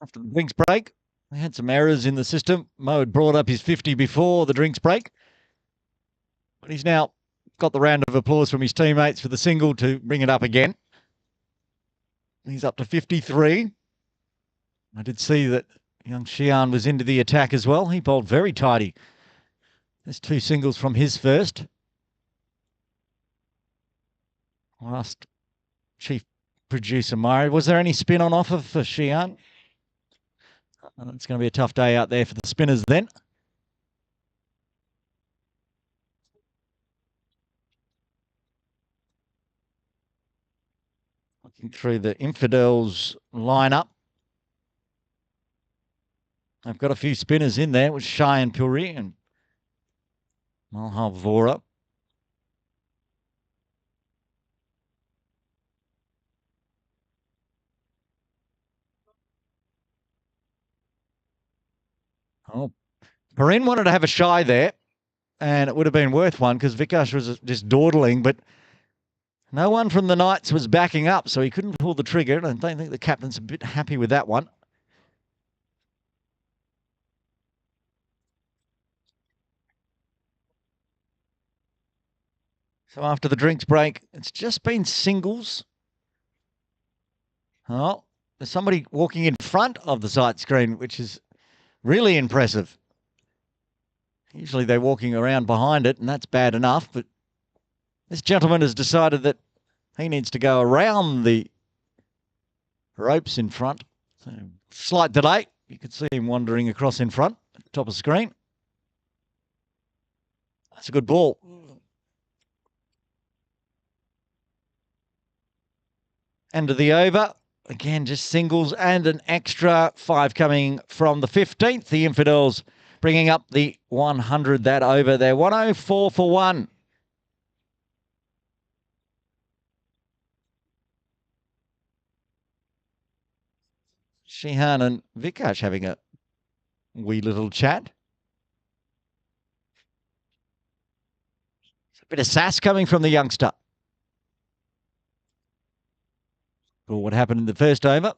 After the drinks break, they had some errors in the system. Mo had brought up his 50 before the drinks break, but he's now got the round of applause from his teammates for the single to bring it up again. He's up to 53. I did see that young Xian was into the attack as well. He bowled very tidy. There's 2 singles from his first. I asked Chief Producer Murray, was there any spin on offer for Xian? It's going to be a tough day out there for the spinners then. Looking through the Infidels lineup. I've got a few spinners in there with Cheyenne Puri and Malhar Vora. Oh, Perrin wanted to have a shy there, and it would have been worth one because Vikash was just dawdling, but no one from the Knights was backing up, so he couldn't pull the trigger. And I don't think the captain's a bit happy with that one. So after the drinks break, it's just been singles. Oh, there's somebody walking in front of the sight screen, which is really impressive. Usually they're walking around behind it, and that's bad enough. But this gentleman has decided that he needs to go around the ropes in front. So slight delay. You could see him wandering across in front, at the top of the screen. That's a good ball. End of the over. Again, just singles and an extra 5 coming from the 15th. The Infidels bringing up the 100 that over there. 104 for 1. Sheehan and Vikash having a wee little chat. A bit of sass coming from the youngster. For what happened in the first over.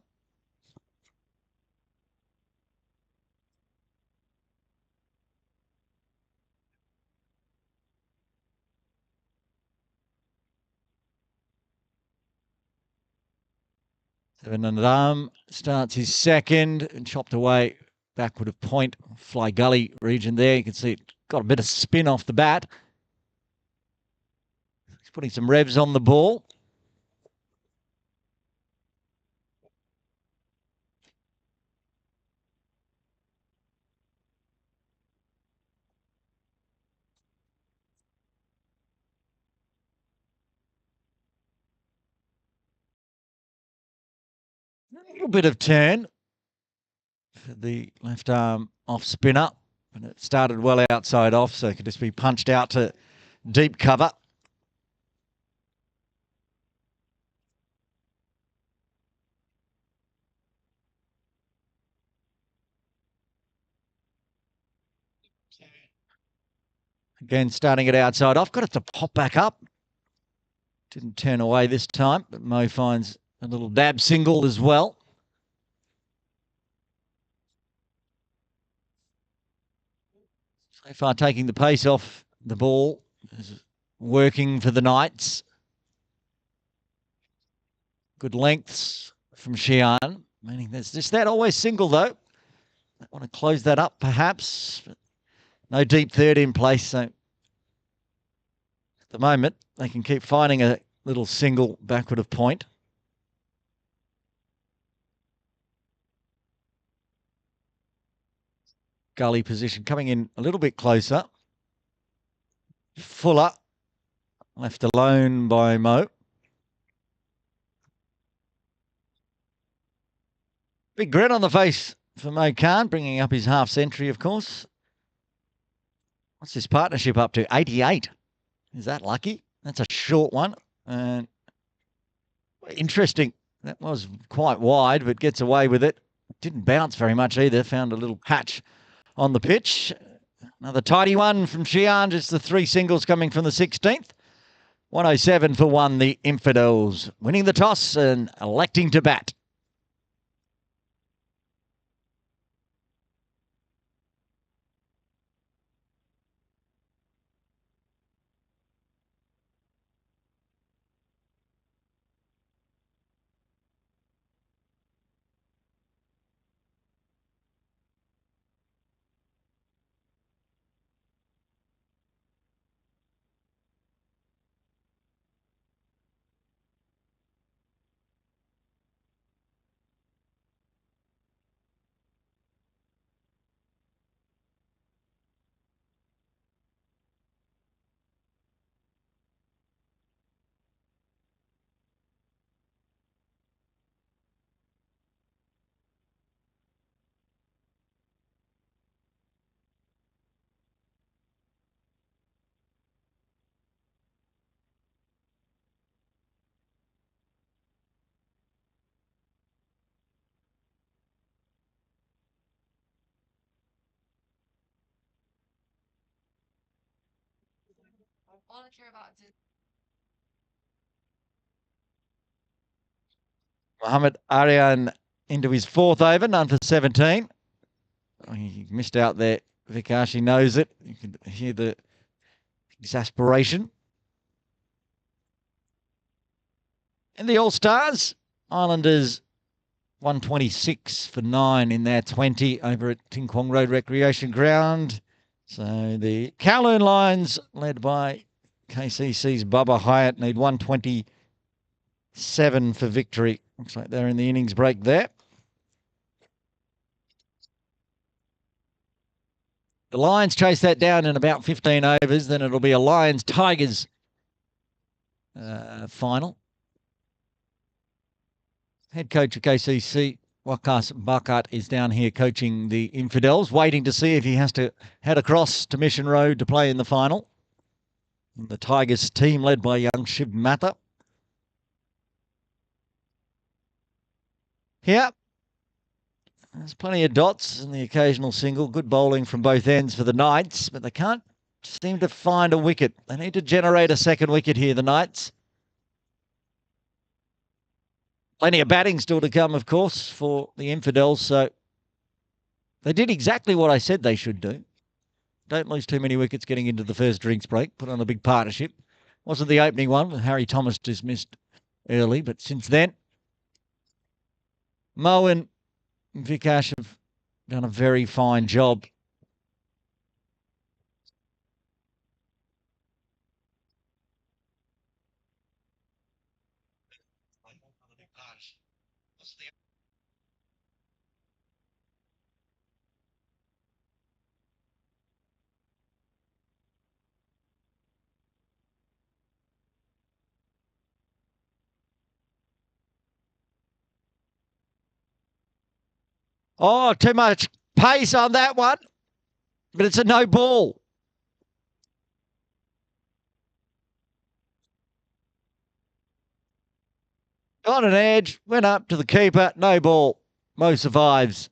Seven and arm starts his second and chopped away backward of point, Fly Gully region there. You can see it got a bit of spin off the bat. He's putting some revs on the ball. A little bit of turn for the left arm off spinner. And it started well outside off, so it could just be punched out to deep cover. Again, starting it outside off. Got it to pop back up. Didn't turn away this time, but Mo finds a little dab single as well. So far, taking the pace off the ball is working for the Knights. Good lengths from Xian. Meaning there's just that always single though. I want to close that up perhaps. But no deep third in place, so at the moment they can keep finding a little single backward of point. Gully position coming in a little bit closer. Fuller left alone by Mo. Big grin on the face for Mo Khan, bringing up his half century, of course. What's this partnership up to? 88. Is that lucky? That's a short one. And interesting. That was quite wide, but gets away with it. Didn't bounce very much either. Found a little patch on the pitch. Another tidy one from Xian. Just the 3 singles coming from the 16th. 107 for 1, the Infidels. Winning the toss and electing to bat. Mohammed Aryan into his fourth over, none for 17. He missed out there. Vikash knows it. You can hear the exasperation. And the All-Stars, Islanders 126 for 9 in their 20 over at Ting Kwong Road Recreation Ground. So the Kowloon Lions, led by KCC's Bubba Hyatt, need 127 for victory. Looks like they're in the innings break there. The Lions chase that down in about 15 overs. Then it'll be a Lions-Tigers final. Head coach of KCC, Wakas Bakat, is down here coaching the Infidels, waiting to see if he has to head across to Mission Road to play in the final. And the Tigers team led by young Shiv Matha. Here, there's plenty of dots and the occasional single. Good bowling from both ends for the Knights, but they can't seem to find a wicket. They need to generate a second wicket here, the Knights. Plenty of batting still to come, of course, for the Infidels. So they did exactly what I said they should do. Don't lose too many wickets getting into the first drinks break. Put on a big partnership. Wasn't the opening one. Harry Thomas dismissed early, but since then, Mo and Vikash have done a very fine job. Oh, too much pace on that one, but it's a no ball. On an edge, went up to the keeper, no ball. Mo survives.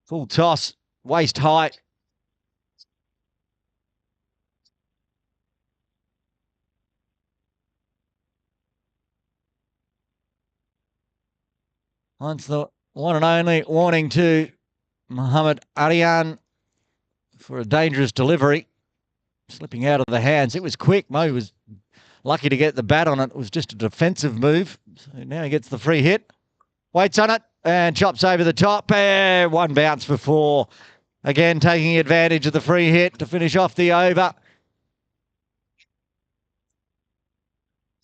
Full toss, waist high. Once the one and only warning to Mohammed Aryan for a dangerous delivery. Slipping out of the hands. It was quick. Mo was lucky to get the bat on it. It was just a defensive move. So now he gets the free hit. Waits on it and chops over the top. One bounce for 4. Again, taking advantage of the free hit to finish off the over.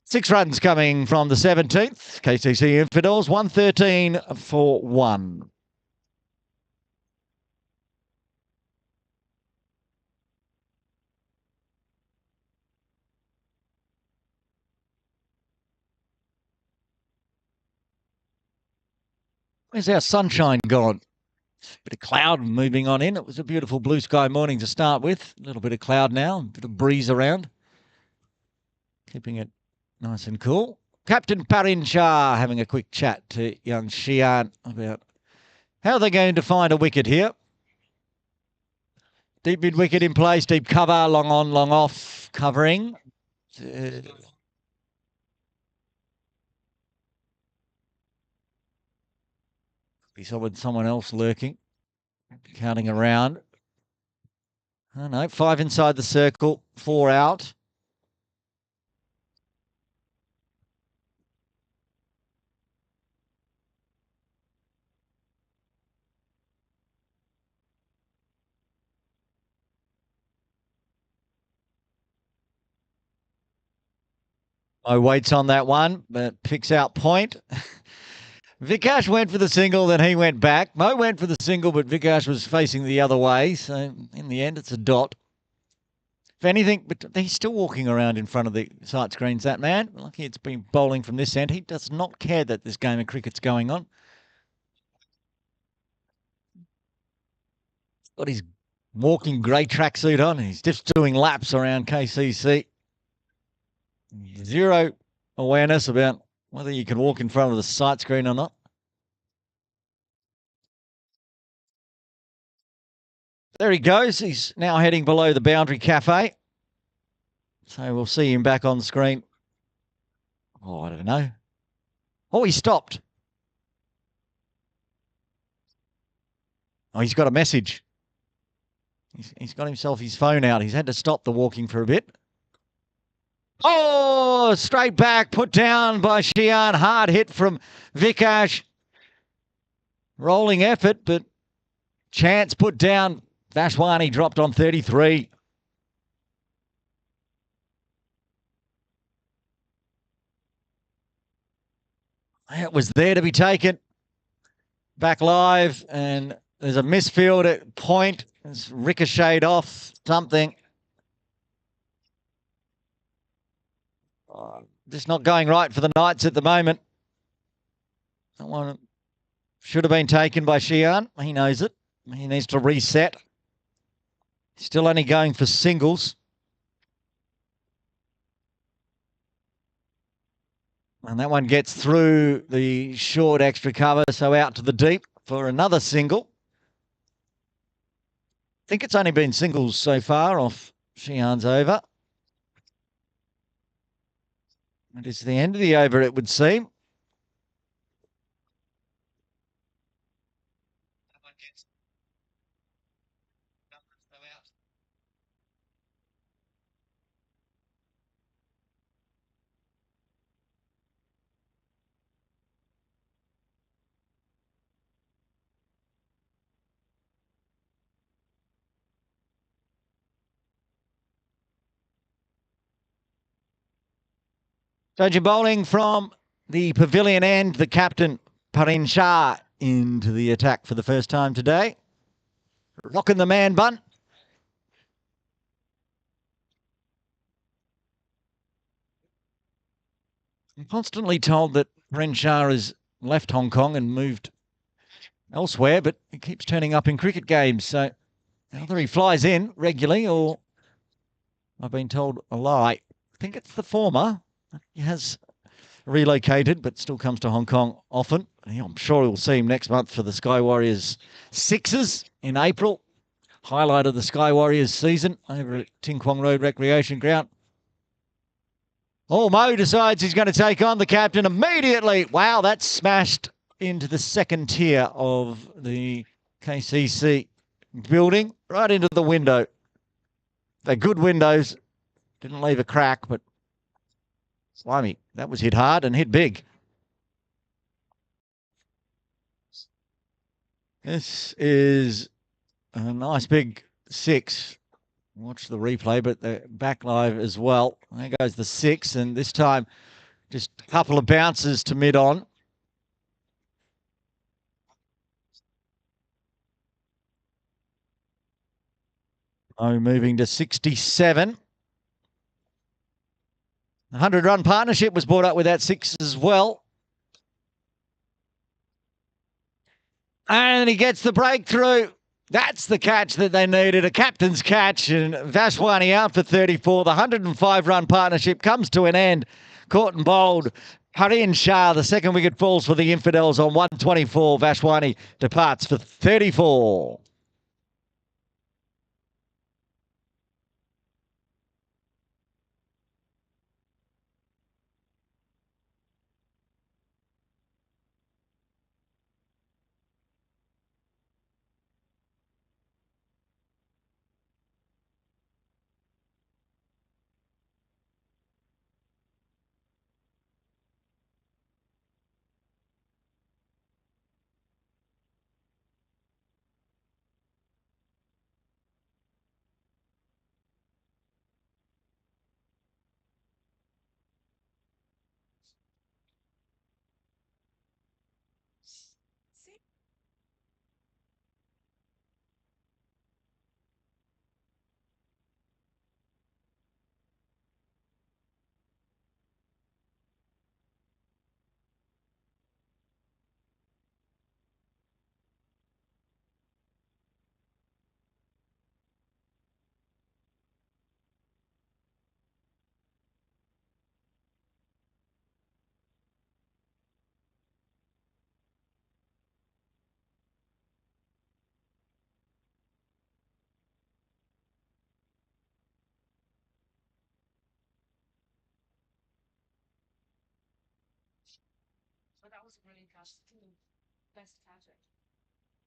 6 runs coming from the 17th. KCC Infidels, 113 for 1. Where's our sunshine gone? Bit of cloud moving on in. It was a beautiful blue sky morning to start with. A little bit of cloud now, a bit of breeze around. Keeping it nice and cool. Captain Parin Shah having a quick chat to young Shian about how they're going to find a wicket here. Deep mid wicket in place, deep cover, long on, long off, covering. Be someone else lurking, counting around. Oh no, 5 inside the circle, 4 out. Mo waits on that one, but picks out point. Vikash went for the single, then he went back. Mo went for the single, but Vikash was facing the other way. So in the end, it's a dot. If anything, but he's still walking around in front of the sight screens, that man. Lucky it's been bowling from this end. He does not care that this game of cricket's going on. Got his walking grey tracksuit on. He's just doing laps around KCC. Zero awareness about whether you can walk in front of the sight screen or not. There he goes. He's now heading below the Boundary Cafe. So we'll see him back on screen. Oh, I don't know. Oh, he stopped. Oh, he's got a message. He's got himself his phone out. He's had to stop the walking for a bit. Oh, straight back, put down by Xi'an. Hard hit from Vikash. Rolling effort, but chance put down. Vashwani dropped on 33. It was there to be taken. Back live, and there's a misfield at point. It's ricocheted off something. Just not going right for the Knights at the moment. That one should have been taken by Xi'an. He knows it. He needs to reset. Still only going for singles. And that one gets through the short extra cover, so out to the deep for another single. I think it's only been singles so far off Xi'an's over. It is the end of the over, it would seem. Judging bowling from the pavilion end, the captain, Parin Shah, into the attack for the first time today. Rocking the man bun. I'm constantly told that Parin Shah has left Hong Kong and moved elsewhere, but he keeps turning up in cricket games. So either he flies in regularly or I've been told a lie. I think it's the former. He has relocated, but still comes to Hong Kong often. I'm sure we'll see him next month for the Sky Warriors Sixers in April. Highlight of the Sky Warriors season over at Ting Kwong Road Recreation Ground. Oh, Mo decides he's going to take on the captain immediately. Wow, that's smashed into the second tier of the KCC building, right into the window. They're good windows. Didn't leave a crack, but slimy. That was hit hard and hit big. This is a nice big six. Watch the replay, but they're back live as well. There goes the six, and this time just a couple of bounces to mid-on. Oh, moving to 67. The 100-run partnership was brought up with that six as well. And he gets the breakthrough. That's the catch that they needed, a captain's catch, and Vashwani out for 34. The 105-run partnership comes to an end. Caught and bowled. Harin Shah, the second wicket falls for the Infidels on 124. Vashwani departs for 34.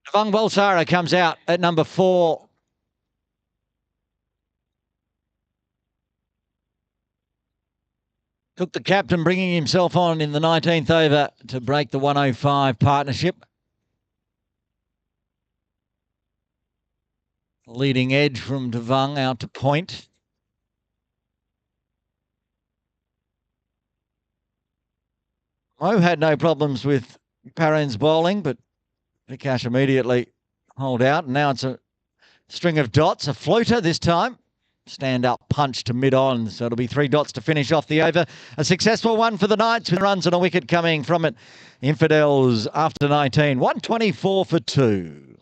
Devang Balsara comes out at number 4. Took the captain, bringing himself on in the 19th over to break the 105 partnership. Leading edge from Devang out to point. Mo had no problems with Perrin's bowling, but Vikash immediately hold out. And now it's a string of dots, a floater this time. Stand up punch to mid-on, so it'll be 3 dots to finish off the over. A successful one for the Knights with runs and a wicket coming from it. Infidels after 19, 124 for 2.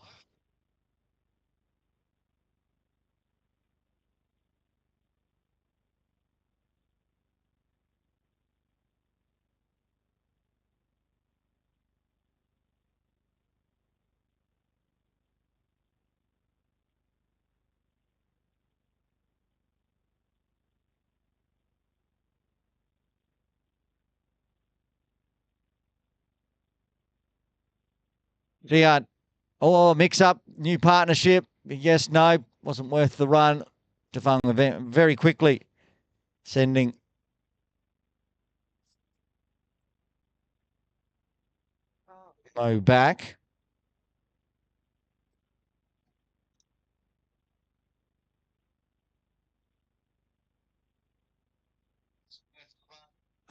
Giat, mix up, new partnership. Yes, no, wasn't worth the run. Devang very quickly sending Mo back.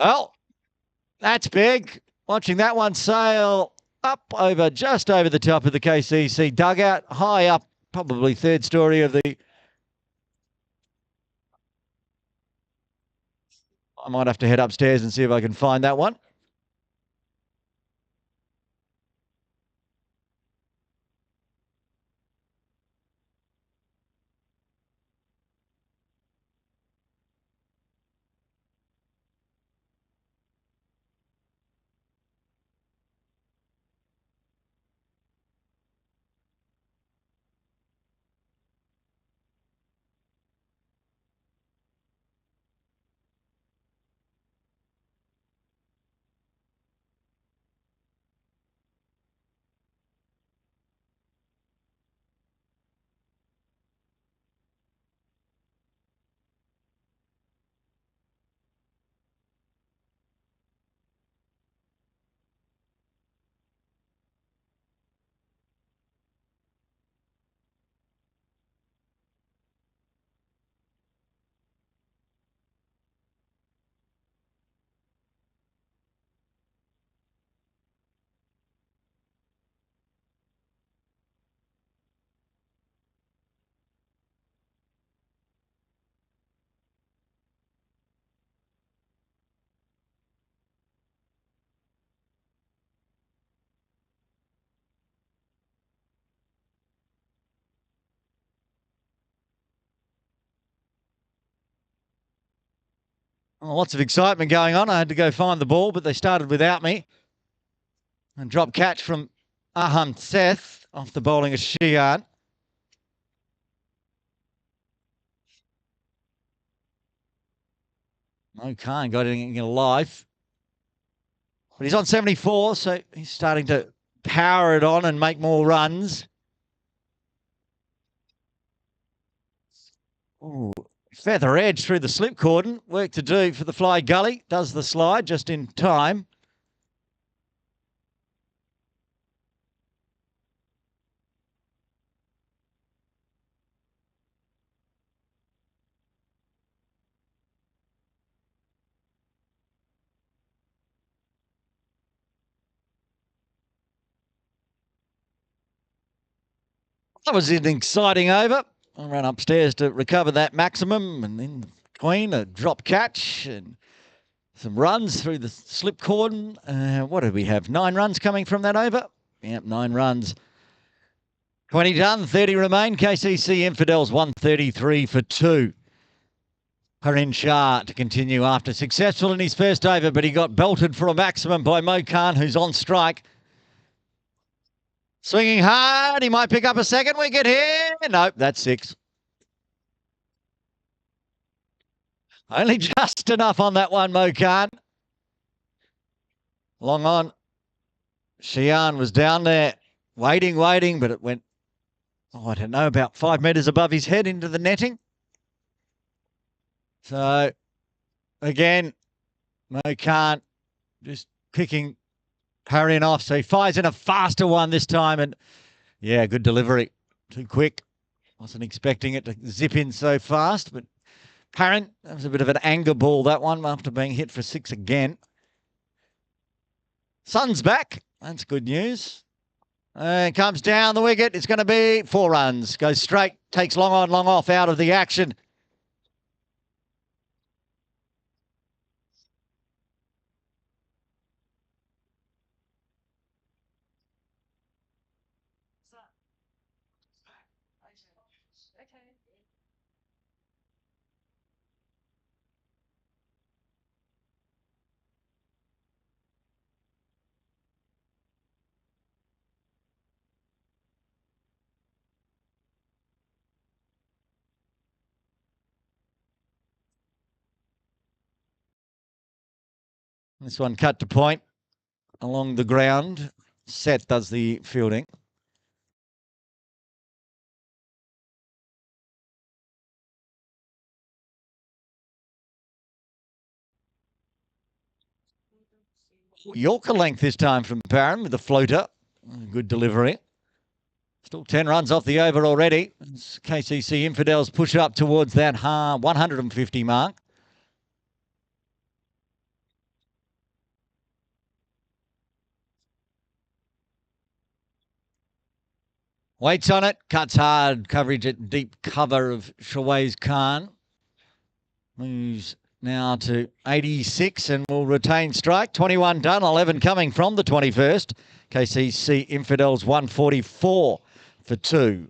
Oh, that's big. Watching that one sail up over, just over the top of the KCC dugout, high up, probably 3rd story of the... I might have to head upstairs and see if I can find that one. Oh, lots of excitement going on. I had to go find the ball, but they started without me. And drop catch from Aham Seth off the bowling of Shian. No Khan got anything alive. But he's on 74, so he's starting to power it on and make more runs. Ooh, feather edge through the slip cordon. Work to do for the fly gully. Does the slide just in time. That was an exciting over. I ran upstairs to recover that maximum, and then Queen, a drop catch and some runs through the slip cordon. What did we have? 9 runs coming from that over? Yep, 9 runs. 20 done, 30 remain. KCC Infidels 133 for 2. Harin Shah to continue after successful in his first over, but he got belted for a maximum by Mo Khan, who's on strike. Swinging hard, he might pick up a second wicket here. Nope, that's 6. Only just enough on that one, Mo Khan. Long on. Xi'an was down there waiting, but it went, I don't know, about 5 metres above his head into the netting. So, again, Mo Khan just picking Parin off. So he fires in a faster one this time. And, yeah, good delivery. Too quick. Wasn't expecting it to zip in so fast. But Parin, that was a bit of an anger ball, that one, after being hit for 6 again. Sun's back. That's good news. And comes down the wicket. It's going to be 4 runs. Goes straight. Takes long on, long off out of the action. This one cut to point along the ground. Seth does the fielding. Yorker length this time from Parin with the floater. Good delivery. Still 10 runs off the over already. KCC Infidels push up towards that 150 mark. Waits on it. Cuts hard. Coverage at deep cover of Shawaiz Khan. Moves now to 86 and will retain strike. 21 done. 11 coming from the 21st. KCC Infidels 144 for 2.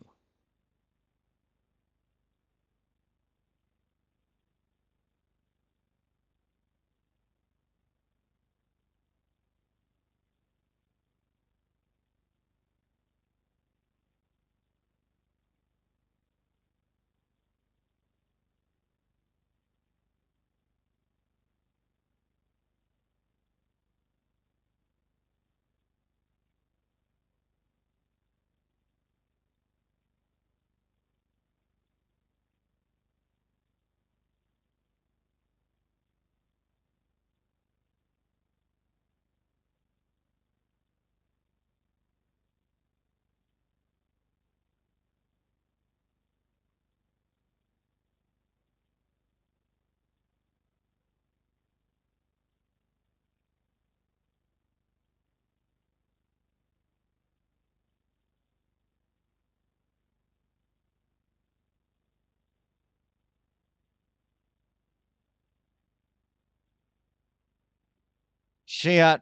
Shiat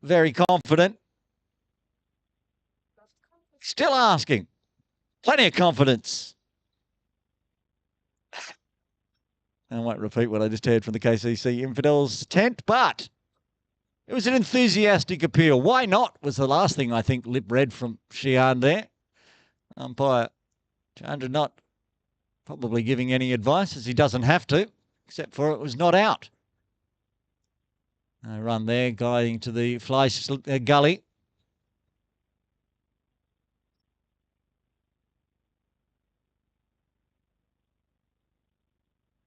very confident. Still asking. Plenty of confidence. I won't repeat what I just heard from the KCC Infidels tent, but it was an enthusiastic appeal. Why not was the last thing I think lip read from Xi'an there. Umpire Chandra not probably giving any advice, as he doesn't have to, except for it was not out. No run there, guiding to the fly gully.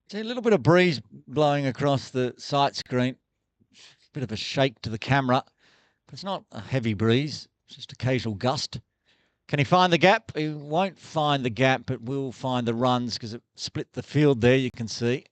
See a little bit of breeze blowing across the sight screen. Bit of a shake to the camera. But it's not a heavy breeze. It's just occasional gust. Can he find the gap? He won't find the gap, but will find the runs because it split the field there, you can see.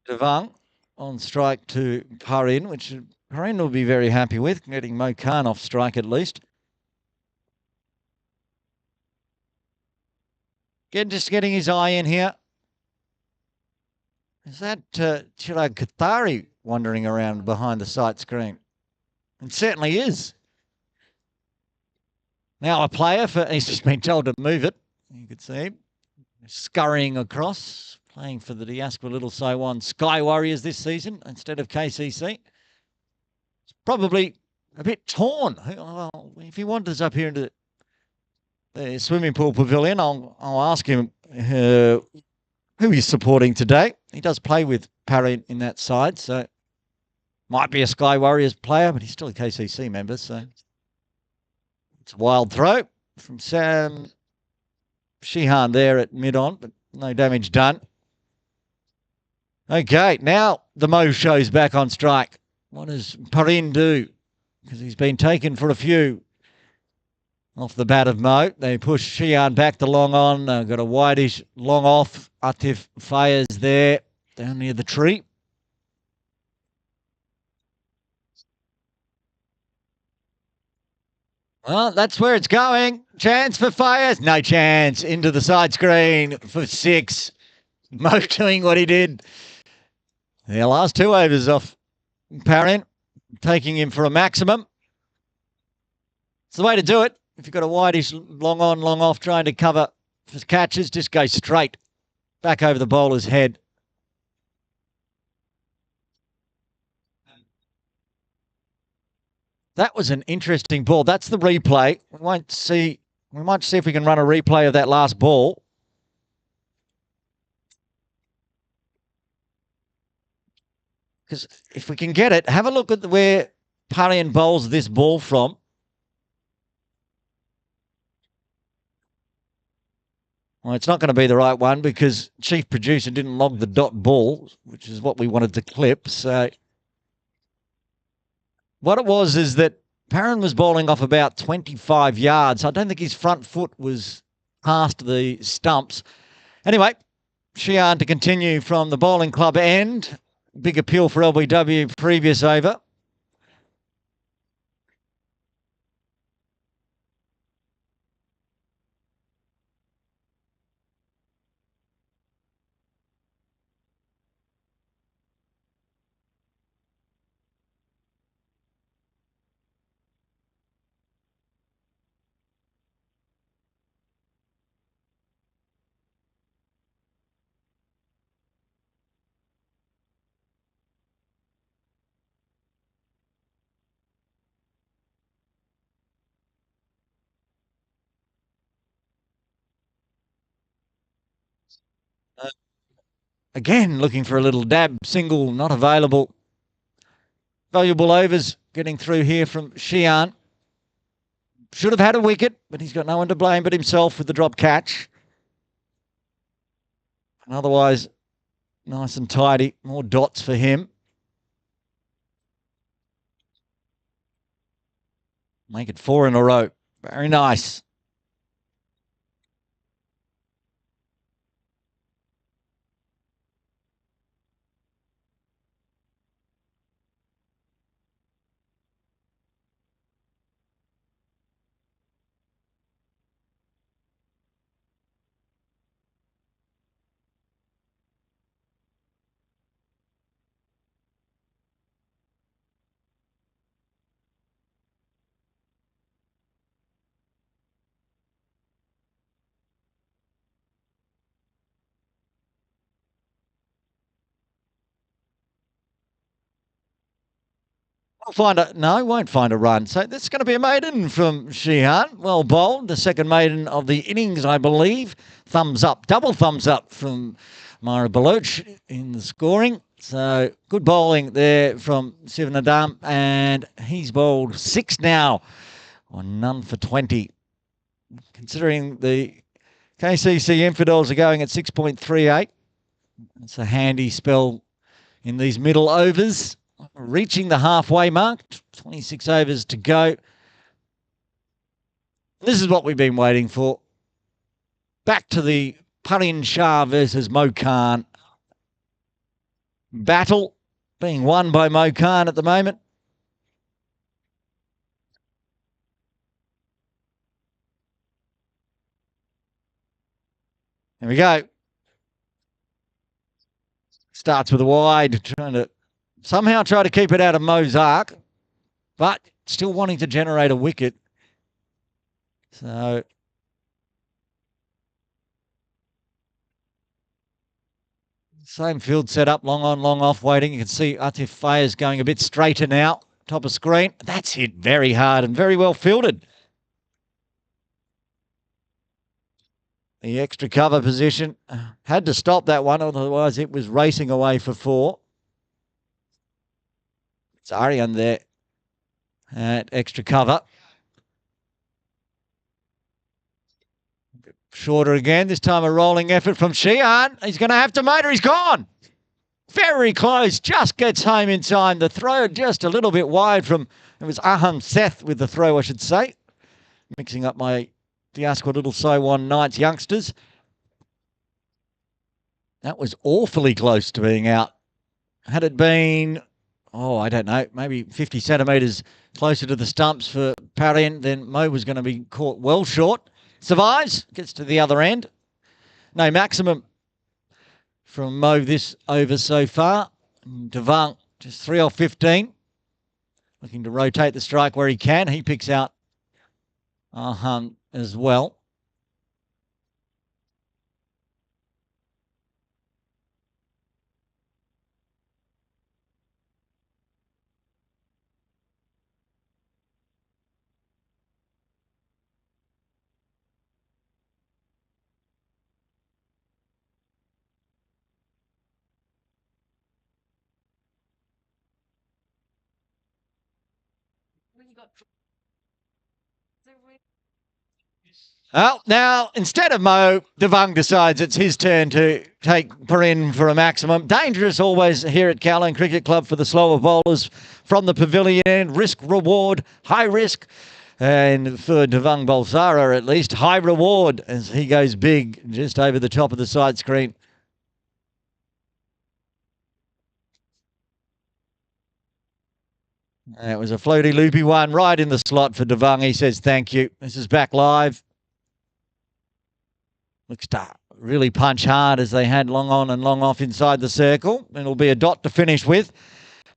Devang on strike to Parin, which Parin will be very happy with, getting Mo Khan off strike at least. Just getting his eye in here. Is that Chirag Kathari wandering around behind the sight screen? It certainly is. Now a player, he's just been told to move it. You could see him scurrying across, playing for the Diaspora Little Saiwan Sky Warriors this season instead of KCC. It's probably a bit torn. Well, if he wanders up here into the swimming pool pavilion, I'll ask him who he's supporting today. He does play with Parry in that side, so might be a Sky Warriors player, but he's still a KCC member, so it's a wild throw from Sam Sheehan there at mid-on, but no damage done. Okay, now the Mo show's back on strike. What does Parin do? Because he's been taken for a few off the bat of Mo. They push Sheehan back to long on. Got a wideish long off. Atif Fayez there down near the tree. Well, that's where it's going. Chance for Fayez. No chance. Into the side screen for 6. Mo doing what he did. The last 2 overs off Parin, taking him for a maximum. It's the way to do it. If you've got a wideish long on, long off trying to cover for catches, just go straight back over the bowler's head. That was an interesting ball. That's the replay. We might see if we can run a replay of that last ball. Because if we can get it, have a look at where Parian bowls this ball from. Well, it's not going to be the right one because Chief Producer didn't log the dot ball, which is what we wanted to clip. So what it was is that Parran was bowling off about 25 yards. I don't think his front foot was past the stumps. Anyway, Sheehan to continue from the bowling club end. Big appeal for LBW previous over. Again, looking for a little dab. Single, not available. Valuable overs getting through here from Sheehan. Should have had a wicket, but he's got no one to blame but himself with the drop catch. And otherwise, nice and tidy. More dots for him. Make it 4 in a row. Very nice. Won't find a run. So this is going to be a maiden from Sheehan. Well bowled. The second maiden of the innings, I believe. Thumbs up. Double thumbs up from Myra Baluch in the scoring. So good bowling there from Sivanadam. And he's bowled 6 now on none for 20. Considering the KCC Infidels are going at 6.38. It's a handy spell in these middle overs. Reaching the halfway mark, 26 overs to go. This is what we've been waiting for. Back to the Parin Shah versus Mo Khan battle, being won by Mo Khan at the moment. Here we go. Starts with a wide, trying to somehow try to keep it out of Mo's arc, but still wanting to generate a wicket. So same field setup, long on, long off waiting. You can see Atif Fayez going a bit straighter now. Top of screen. That's hit very hard and very well fielded. The extra cover position. Had to stop that one, otherwise it was racing away for 4. It's Aryan there at extra cover. Shorter again, this time a rolling effort from Sheehan. He's going to have to motor. He's gone. Very close, just gets home in time. The throw just a little bit wide from, it was Aham Seth with the throw, I should say. Mixing up my Diasqua Little Saiwan Knights youngsters. That was awfully close to being out. Had it been, I don't know, maybe 50 centimetres closer to the stumps for Parin, then Mo was going to be caught well short. Survives, gets to the other end. No maximum from Mo this over so far. Devang just 3 off 15. Looking to rotate the strike where he can. He picks out Aham as well. Well, now, instead of Mo, Devang decides it's his turn to take Parin for a maximum. Dangerous always here at Cowland Cricket Club for the slower bowlers from the pavilion end. Risk, reward, high risk. And for Devang Balsara, at least, high reward as he goes big just over the top of the side screen. That was a floaty loopy one right in the slot for Devang. He says thank you. This is back live. Looks to really punch hard as they had long on and long off inside the circle. It'll be a dot to finish with.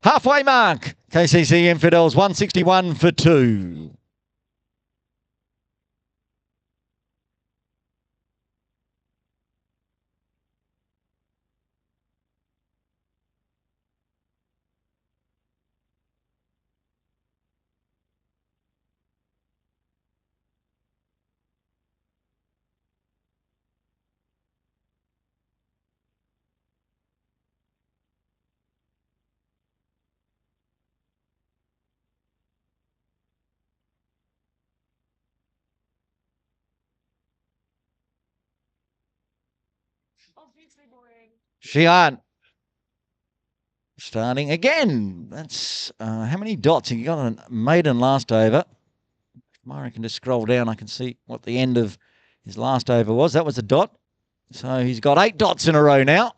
Halfway mark. KCC Infidels 161 for 2. Xian starting again. That's how many dots? He got a maiden last over. I can just scroll down. I can see what the end of his last over was. That was a dot. So he's got 8 dots in a row now.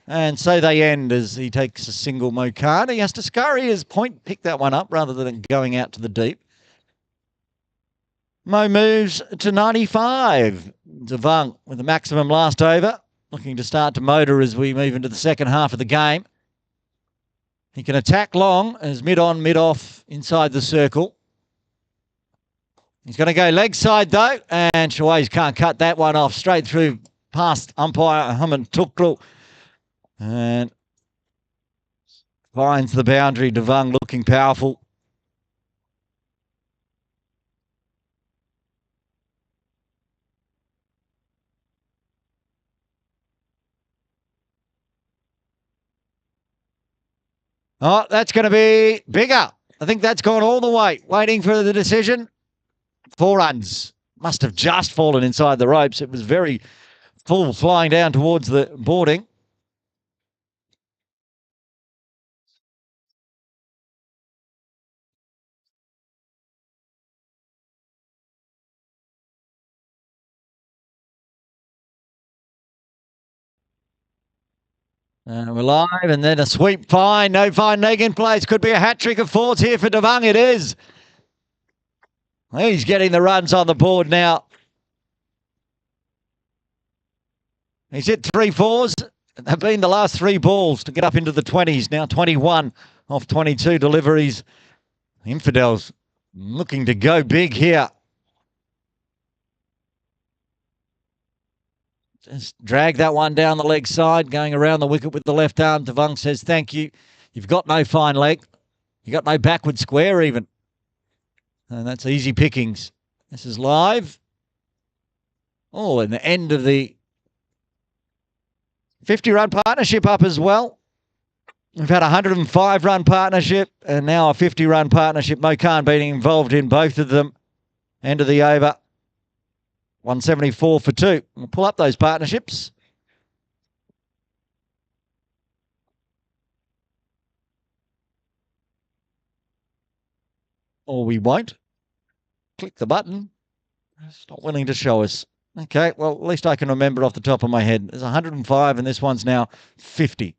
And so they end as he takes a single Mo Khan. He has to scurry his point, pick that one up rather than going out to the deep. Mo moves to 95. Devang with the maximum last over. Looking to start to motor as we move into the second half of the game. He can attack long as mid-on, mid-off inside the circle. He's going to go leg side though, and Shawaiz can't cut that one off. Straight through past umpire Ahmed Tukru. And Finds the boundary. Devang looking powerful. Oh, that's going to be bigger. I think that's gone all the way. Waiting for the decision. 4 runs. Must have just fallen inside the ropes. It was very full, flying down towards the boarding. We're live, and then a sweep fine. No fine leg in place. Could be a hat trick of 4s here for Devang. It is. He's getting the runs on the board now. He's hit 3 4s. They've been the last 3 balls to get up into the 20s. Now 21 off 22 deliveries. Infidels looking to go big here. Just drag that one down the leg side, going around the wicket with the left arm. Devang says, thank you. You've got no fine leg. You got no backward square even. And that's easy pickings. This is live. Oh, and the end of the 50-run partnership up as well. We've had a 105-run partnership and now a 50-run partnership. Mo Khan being involved in both of them. End of the over. 174 for 2. We'll pull up those partnerships. Or we won't. Click the button. It's not willing to show us. Okay, well, at least I can remember off the top of my head. There's 105 and this one's now 50.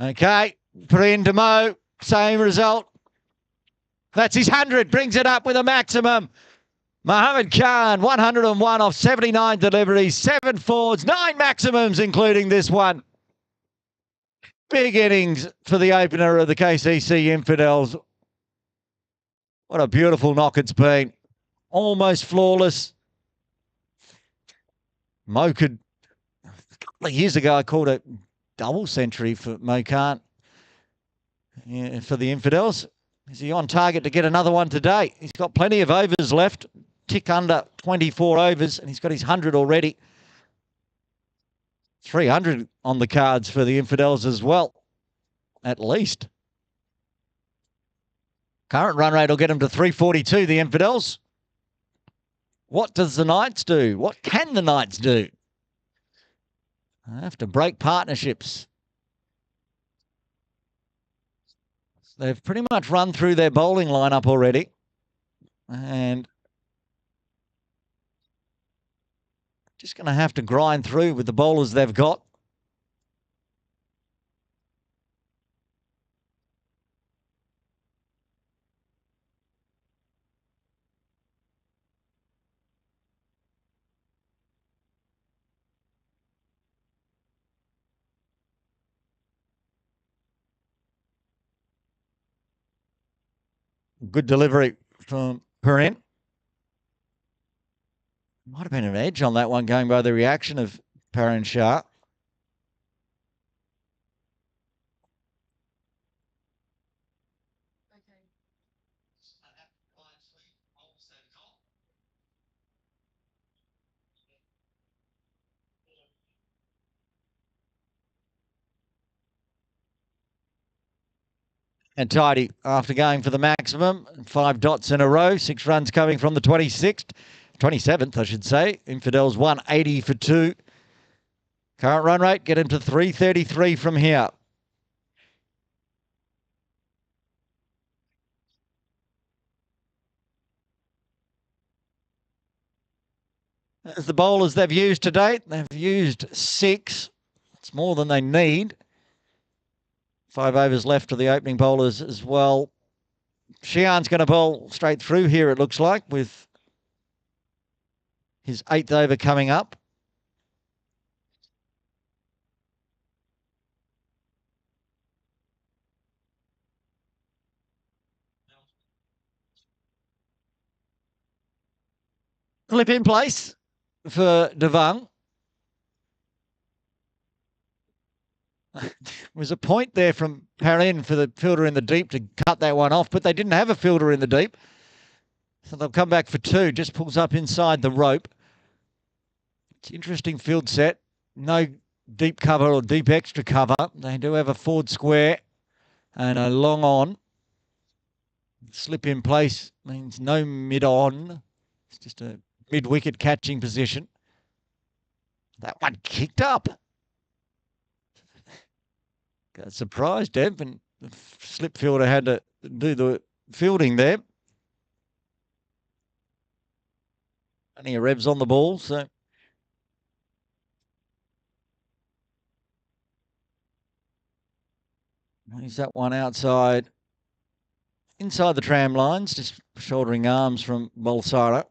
Okay, put into Mo. Same result. That's his 100. Brings it up with a maximum. Mohammed Khan, 101 off 79 deliveries, 7 4s, 9 maximums, including this one. Big innings for the opener of the KCC Infidels. What a beautiful knock it's been. Almost flawless. Mo could, a couple of years ago, I called it double century for Mo Khan for the Infidels. Is he on target to get another one today? He's got plenty of overs left. Tick under 24 overs, and he's got his 100 already. 300 on the cards for the Infidels as well, at least. Current run rate will get him to 342, the Infidels. What does the Knights do? What can the Knights do? I have to break partnerships. They've pretty much run through their bowling lineup already. And just going to have to grind through with the bowlers they've got. Good delivery from Perrin. Might have been an edge on that one going by the reaction of Perrin Shah. And tidy after going for the maximum. 5 dots in a row. 6 runs coming from the 26th. 27th, I should say. Infidels 180 for 2. Current run rate, get him to 333 from here. As the bowlers they've used to date, they've used 6. It's more than they need. 5 overs left to the opening bowlers as well. Shian's going to bowl straight through here, it looks like, with his 8th over coming up. Flip in place for Devang. Was a point there from Perrin for the fielder in the deep to cut that one off, but they didn't have a fielder in the deep. So they'll come back for two. Just pulls up inside the rope. It's an interesting field set. No deep cover or deep extra cover. They do have a forward square and a long on. Slip in place means no mid on. It's just a mid wicket catching position. That one kicked up. Got surprised, Dev, and the slip fielder had to do the fielding there. Only a revs on the ball, so. He's that one outside. Inside the tram lines, just shouldering arms from Balsara.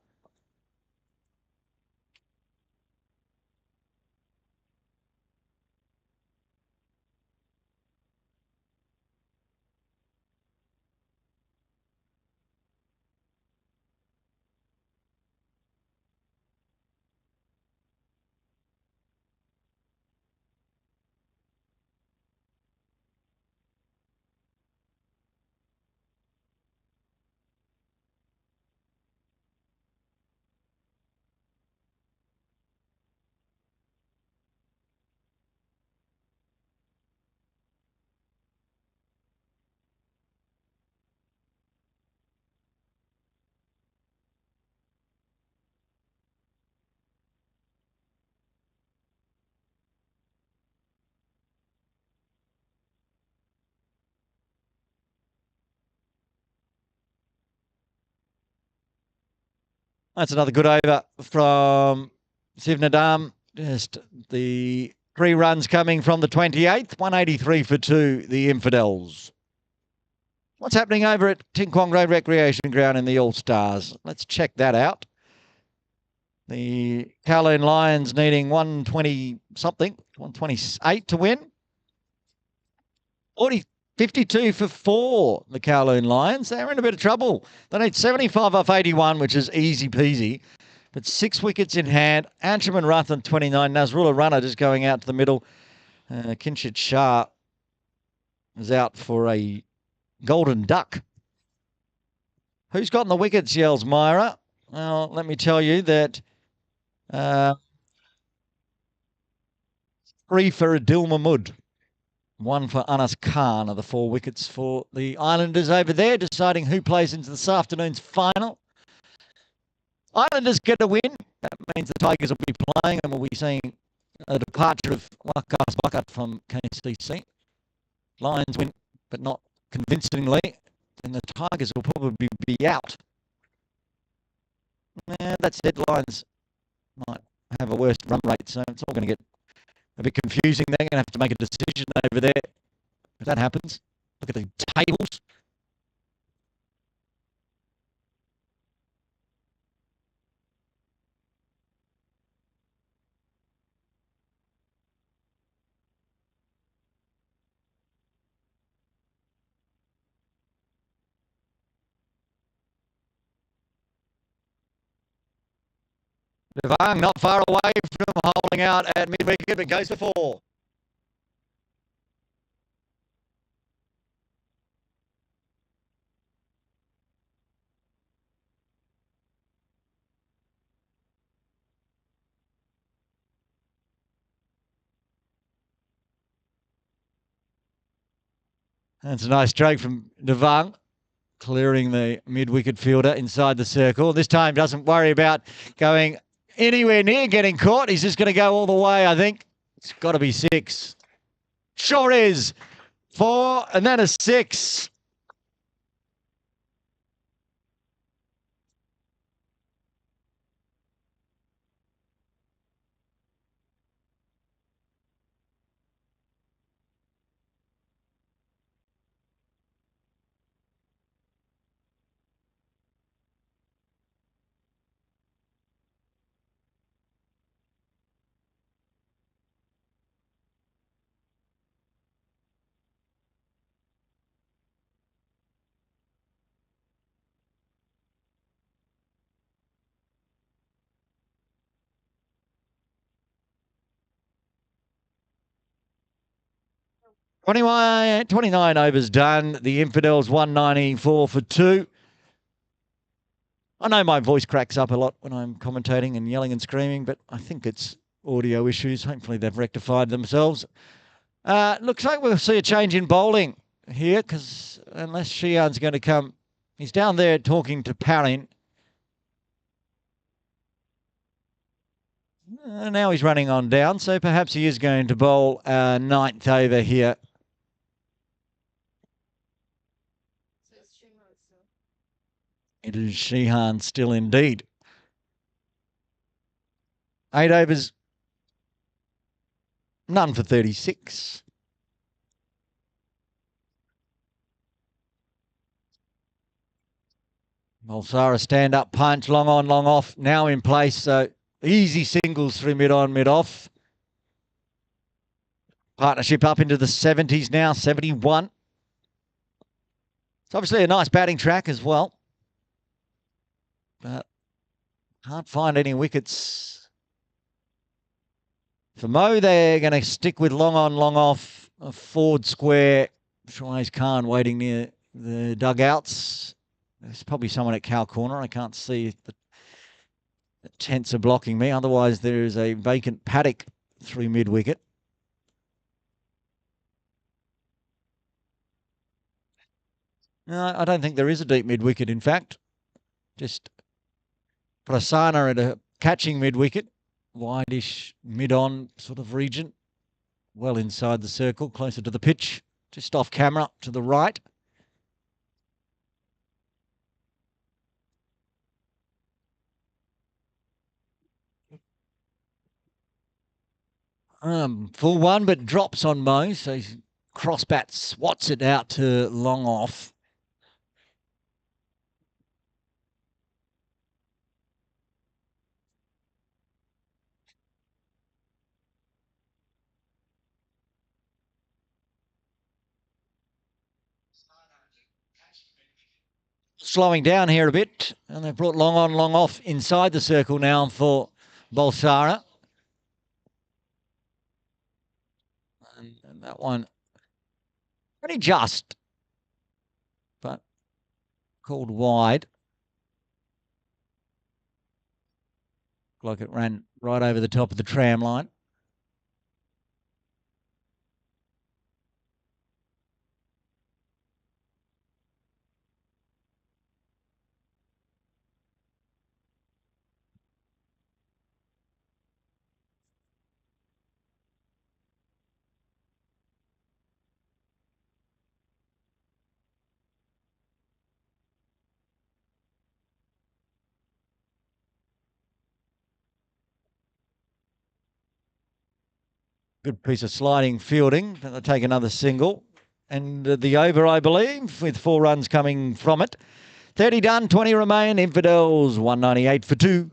That's another good over from Sivnadam. Just the 3 runs coming from the 28th. 183 for 2, the Infidels. What's happening over at Ting Kwong Road Recreation Ground in the All-Stars? Let's check that out. The Kowloon Lions needing 120-something, 128 to win. 52 for 4, the Kowloon Lions. They're in a bit of trouble. They need 75 off 81, which is easy peasy. But 6 wickets in hand. Anshuman Rathan, 29. Nazrullah Runner just going out to the middle. Kinshit Shah is out for a golden duck. Who's gotten the wickets, yells Myra. Well, let me tell you that 3 for Adil Mahmood. 1 for Anas Khan are the 4 wickets for the Islanders over there, deciding who plays into this afternoon's final. Islanders get a win. That means the Tigers will be playing and we'll be seeing a departure of Waqas Bakat from KCC. Lions win, but not convincingly. And the Tigers will probably be out. That said, Lions might have a worse run rate, so it's all going to get a bit confusing. They're going to have to make a decision over there. If that happens, look at the tables. Devang not far away from holding out at mid-wicket, but goes for 4. That's a nice stroke from Devang, clearing the mid-wicket fielder inside the circle. This time doesn't worry about going anywhere near getting caught. He's just going to go all the way, I think. It's got to be 6. Sure is. 4 and then a 6. 29 overs done. The Infidels 194 for 2. I know my voice cracks up a lot when I'm commentating and yelling and screaming, but I think it's audio issues. Hopefully they've rectified themselves. Looks like we'll see a change in bowling here, because unless Sheehan's going to come, he's down there talking to Parrin. Now he's running on down, so perhaps he is going to bowl ninth over here. It is Sheehan still indeed. 8 overs, none for 36. Mulsara stand-up punch, long on, long off, now in place. So easy singles through mid-on, mid-off. Partnership up into the 70s now, 71. It's obviously a nice batting track as well. But can't find any wickets. For Mo, they're going to stick with long on, long off, a forward square. Shawaiz Khan waiting near the dugouts. There's probably someone at cow corner. I can't see if the tents are blocking me. Otherwise, there is a vacant paddock through mid-wicket. No, I don't think there is a deep mid-wicket, in fact. Just Prasanna at a catching mid-wicket. Wide-ish mid-on sort of region. Well inside the circle, closer to the pitch. Just off camera to the right. Full one, but drops on Mo. So cross bat swats it out to long off. Slowing down here a bit, and they've brought long on, long off inside the circle now for Balsara. And that one pretty just, but called wide. Like it ran right over the top of the tram line. Good piece of sliding fielding. They'll take another single. And the over, I believe, with 4 runs coming from it. 30 done, 20 remain. Infidels, 198 for 2.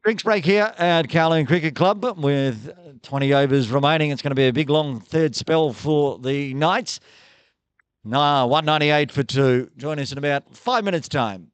Drinks break here at Kowloon Cricket Club with 20 overs remaining. It's going to be a big, long third spell for the Knights. 198 for 2. Join us in about 5 minutes' time.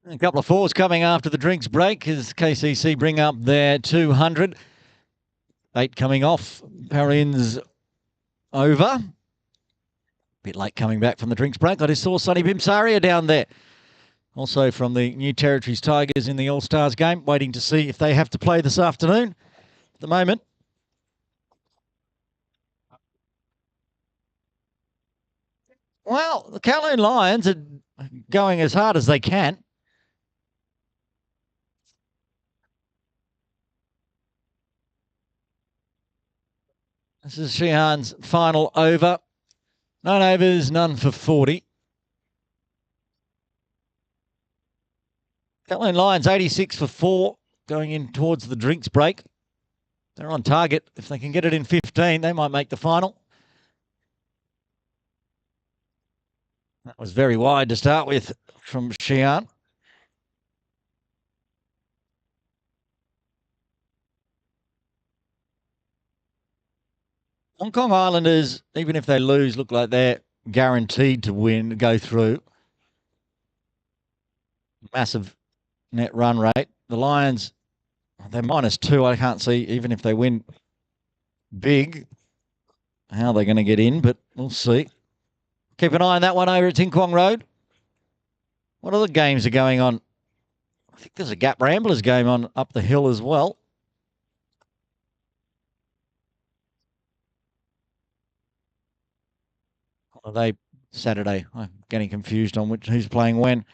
A couple of fours coming after the drinks break as KCC bring up their 200. 8 coming off. Perrin's over. Bit late coming back from the drinks break. I just saw Sonny Bimsaria down there. Also from the New Territories Tigers in the All-Stars game. Waiting to see if they have to play this afternoon. At the moment, well, the Kowloon Lions are going as hard as they can. This is Sheehan's final over. 9 overs, none for 40. Kowloon Lions 86 for 4, going in towards the drinks break. They're on target. If they can get it in 15, they might make the final. That was very wide to start with from Sheehan. Hong Kong Islanders, even if they lose, look like they're guaranteed to win, go through. Massive net run rate. The Lions, they're -2. I can't see, even if they win big, how they're going to get in, but we'll see. Keep an eye on that one over at Ting Kwong Road. What other games are going on? I think there's a Gap Ramblers game on up the hill as well. Are they Saturday? I'm getting confused on who's playing when.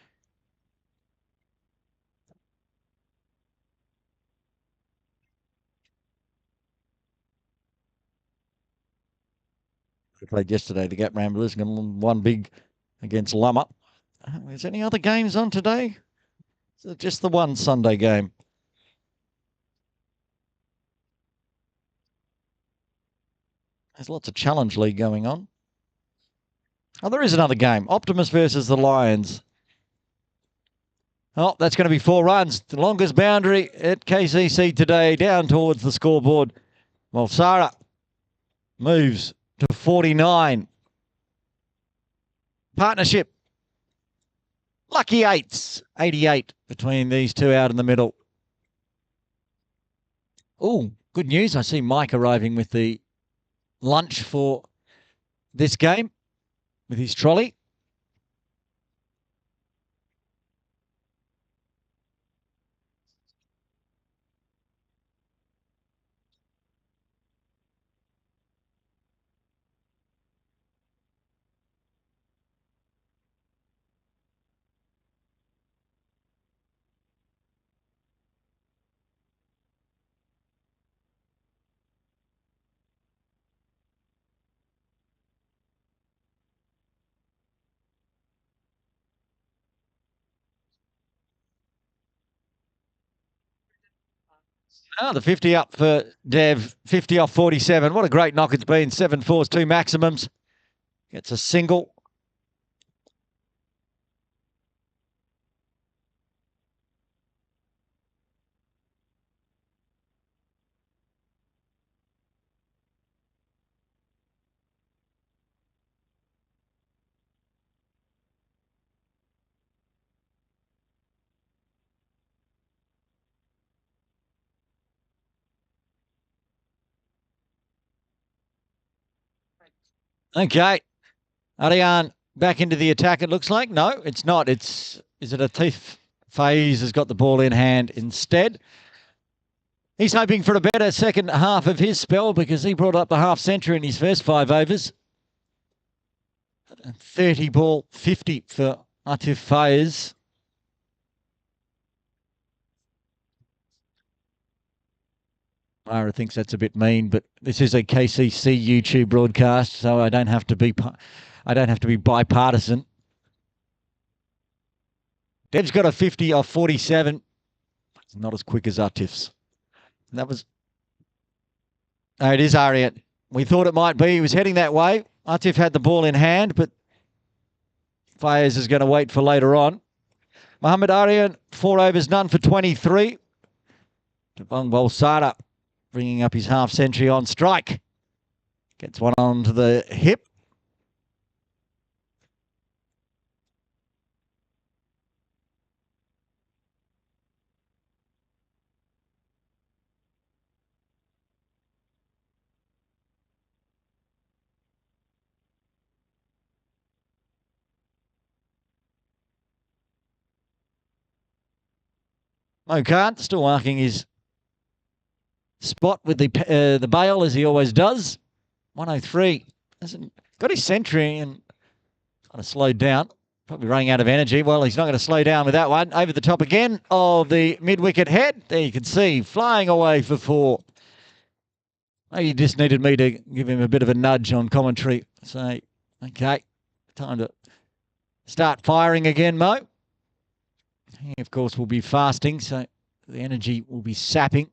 They played yesterday, the Gap Ramblers, and won big against Lummer. Is any other games on today? Is it just the one Sunday game? There's lots of Challenge League going on. Oh, there is another game. Optimus versus the Lions. Oh, that's going to be 4 runs. The longest boundary at KCC today, down towards the scoreboard. Well, Sarah moves to 49. Partnership. Lucky eights. 88 between these two out in the middle. Oh, good news. I see Mike arriving with the lunch for this game with his trolley. Oh, the 50 up for Dev. 50 off 47. What a great knock it's been. 7 fours, 2 maximums. Gets a single. Okay. Ariane back into the attack, it looks like. No, it's not. Is it a thief? Faze has got the ball in hand instead. He's hoping for a better second half of his spell because he brought up the half century in his first 5 overs. 30 ball, 50 for Atif Faze. Myra thinks that's a bit mean, but this is a KCC YouTube broadcast, so I don't have to be bipartisan. Dev's got a 50 off 47. It's not as quick as Atif's. That was. Oh, it is Ariat. We thought it might be. He was heading that way. Atif had the ball in hand, but Fayez is going to wait for later on. Mohammed Arian, 4 overs, none for 23. Devang Bolsada bringing up his half century on strike. Gets one onto the hip. Mokant still marking his spot with the bail as he always does. 103. Hasn't got his century and kind of slowed down. Probably running out of energy. Well, he's not going to slow down with that one. Over the top again of the mid-wicket head. There you can see, flying away for 4. Maybe he just needed me to give him a bit of a nudge on commentary. Say, okay, time to start firing again, Mo. He, of course, will be fasting, so the energy will be sapping.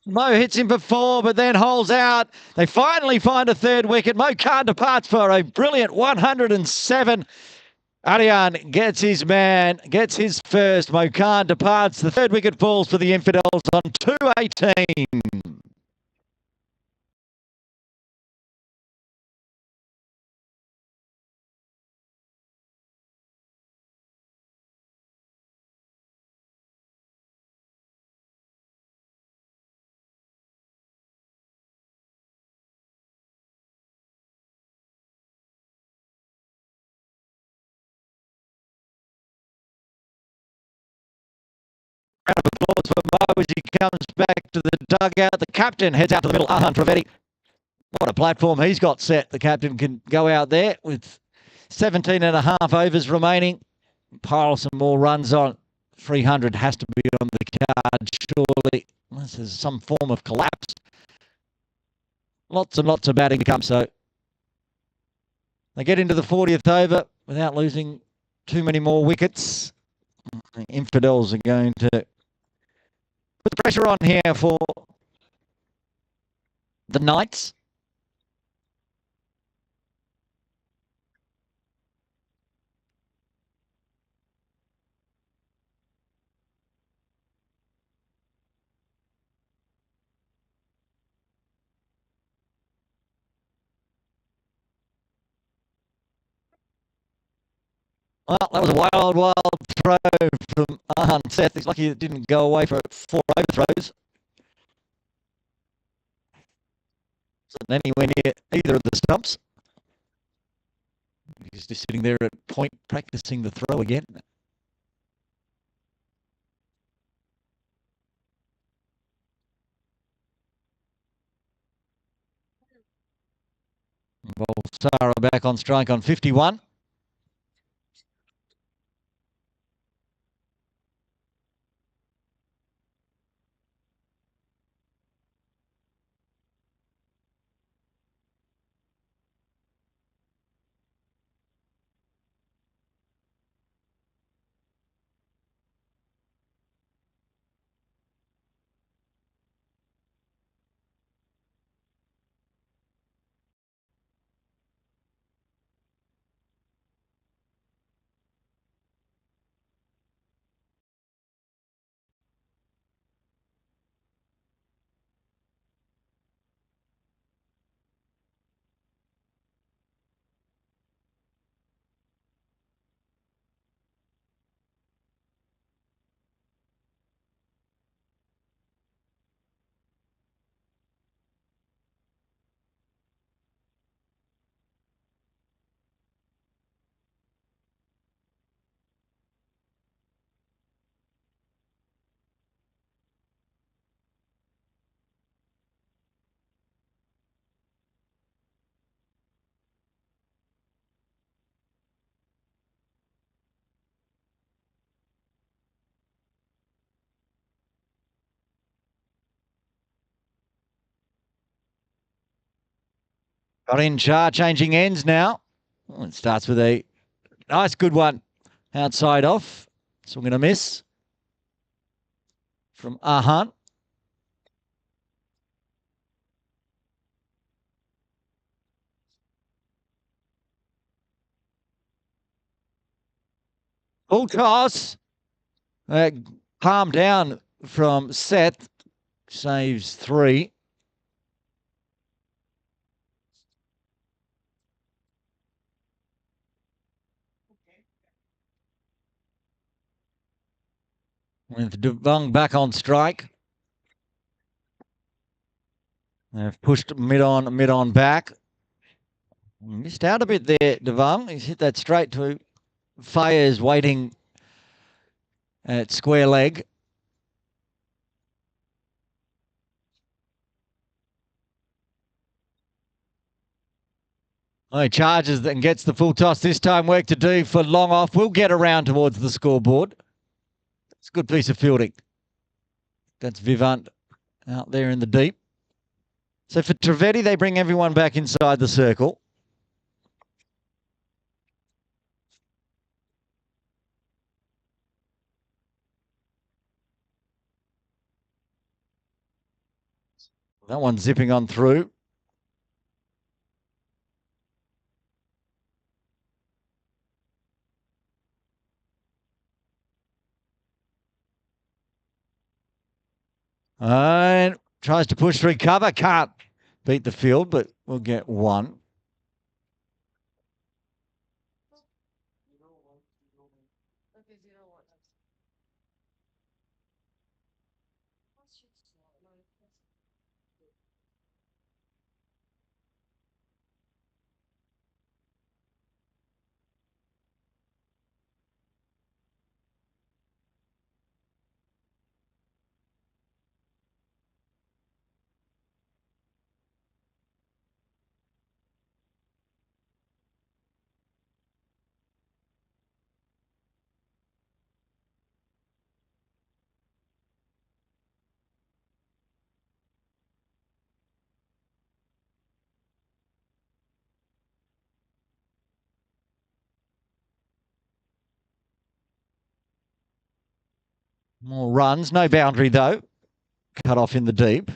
Mo hits him for 4, but then holes out. They finally find a third wicket. Mo Khan departs for a brilliant 107. Arian gets his man, gets his first. Mo Khan departs. The third wicket falls for the Infidels on 218. Round of applause for Mo as he comes back to the dugout. The captain heads out to the middle. Ahan Trivedi. What a platform he's got set. The captain can go out there with 17 and a half overs remaining. Pile some more runs on. 300 has to be on the card, surely. Unless there's some form of collapse. Lots and lots of batting to come, so they get into the 40th over without losing too many more wickets. The Infidels are going to put the pressure on here for the Knights. Well, that was a wild, wild throw from Ahan Seth. He's lucky it didn't go away for 4 overthrows. Wasn't anywhere near either of the stumps. He's just sitting there at point practicing the throw again. Bolsara back on strike on 51. Karin Shah changing ends now. Well, it starts with a nice, good one outside off. Swing and a miss from Ahan. Full toss. Palm down from Seth. Saves 3. With Devung back on strike. They've pushed mid on back. Missed out a bit there, Devung. He's hit that straight to Fires waiting at square leg. Oh, he charges and gets the full toss this time. Work to do for long off. We'll get around towards the scoreboard. It's a good piece of fielding. That's Vivant out there in the deep. So for Trivedi, they bring everyone back inside the circle. That one's zipping on through. And tries to push through cover. Can't beat the field, but we'll get one. More runs, no boundary though. Cut off in the deep.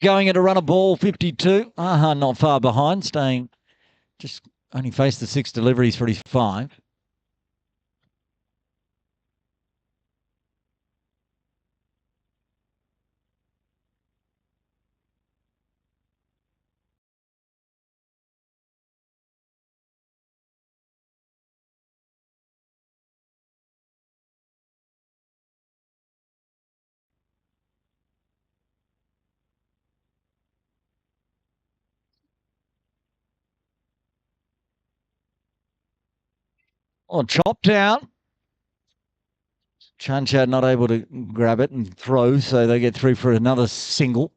Going at a run of ball, 52. Not far behind, staying just only faced the 6 deliveries for his 5. Oh, chopped down. Chanchad not able to grab it and throw, so they get through for another single.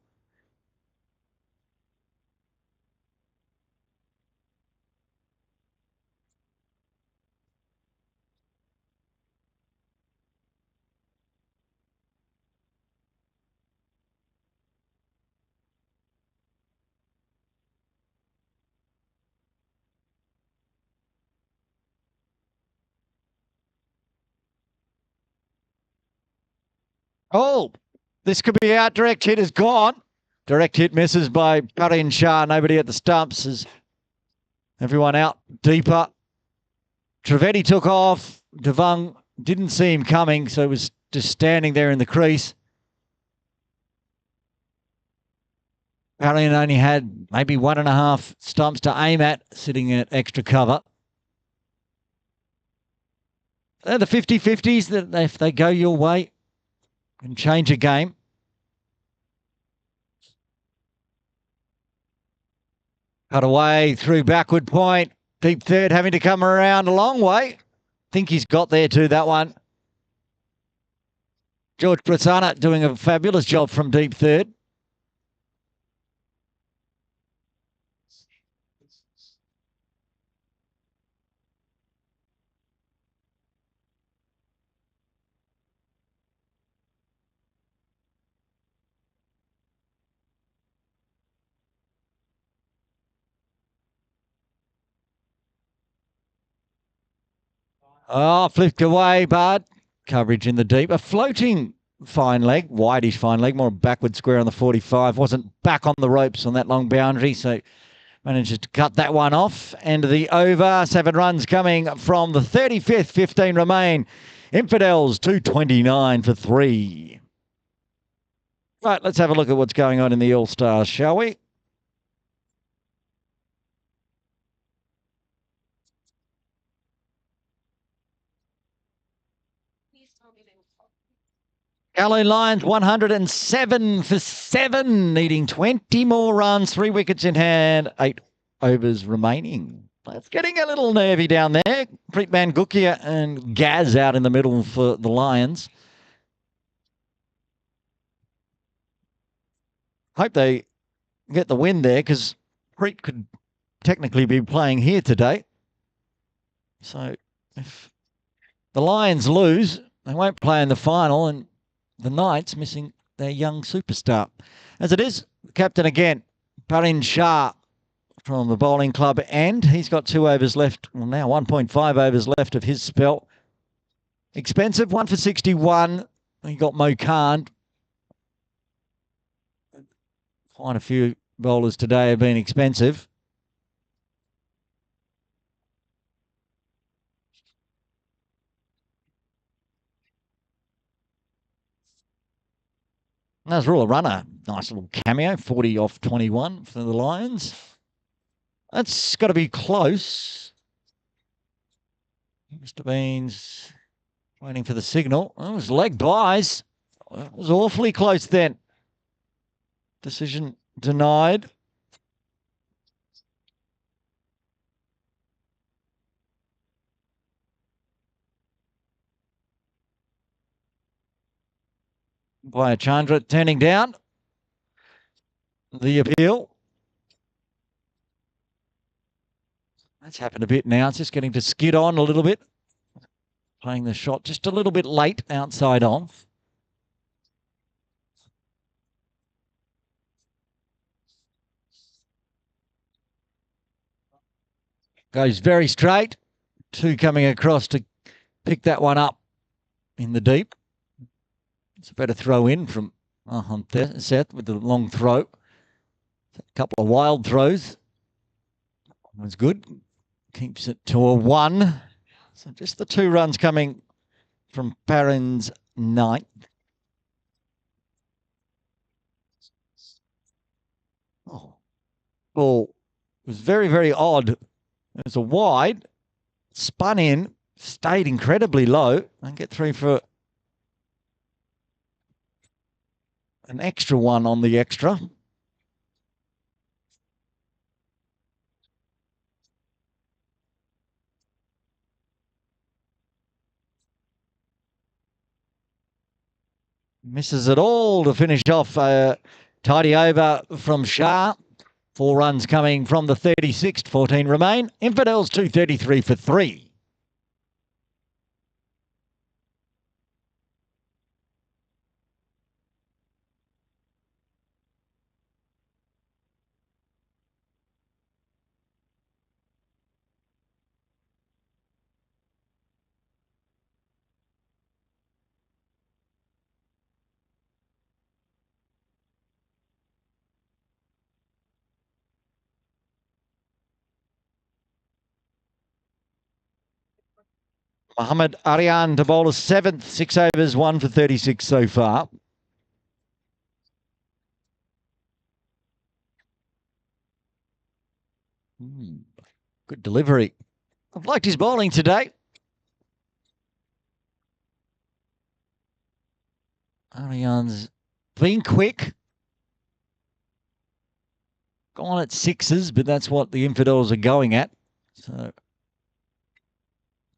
Oh, this could be out. Direct hit is gone. Direct hit misses by Karin Shah. Nobody at the stumps. As everyone out deeper. Trivedi took off. Devung didn't see him coming, so he was just standing there in the crease. Karin only had maybe 1.5 stumps to aim at, sitting at extra cover. They're the 50-50s that if they go your way, can change a game. Cut away through backward point. Deep third having to come around a long way. Think he's got there too, that one. George Prasanna doing a fabulous job from deep third. Oh, flipped away, but coverage in the deep. A floating fine leg, wideish fine leg, more backward square on the 45. Wasn't back on the ropes on that long boundary, so manages to cut that one off. End of the over. 7 runs coming from the 35th. 15 remain. Infidels, 229 for 3. Right, let's have a look at what's going on in the All-Stars, shall we? Kowloon Lions 107 for 7, needing 20 more runs, 3 wickets in hand, 8 overs remaining. It's getting a little nervy down there. Preetman Gukia and Gaz out in the middle for the Lions. Hope they get the win there because Preet could technically be playing here today. So if the Lions lose, they won't play in the final, and the Knights missing their young superstar. As it is, captain again, Parin Shah from the bowling club, and he's got 2 overs left. Well, now 1.5 overs left of his spell. Expensive, 1 for 61. He got Mo Khan. Quite a few bowlers today have been expensive. Nazrul, a runner. Nice little cameo, 40 off 21 for the Lions. That's got to be close. Mr. Beans waiting for the signal. That was leg buys. It was awfully close then. Decision denied. By Chandra turning down the appeal. That's happened a bit now. It's just getting to skid on a little bit. Playing the shot just a little bit late outside off. Goes very straight. 2 coming across to pick that one up in the deep. It's a better throw in from Seth with the long throw. A couple of wild throws. That was good. Keeps it to a 1. So just the 2 runs coming from Parin's 9th. Oh, ball was very, very odd. It was a wide, spun in, stayed incredibly low, and get through for an extra 1 on the extra. Misses it all to finish off a tidy over from Shah. 4 runs coming from the 36th, 14 remain. Infidels 233 for 3. Mohammad Aryan to bowl a 7th, 6 overs, 1 for 36 so far. Good delivery. I've liked his bowling today. Aryan's been quick. Gone at 6s, but that's what the Infidels are going at. So,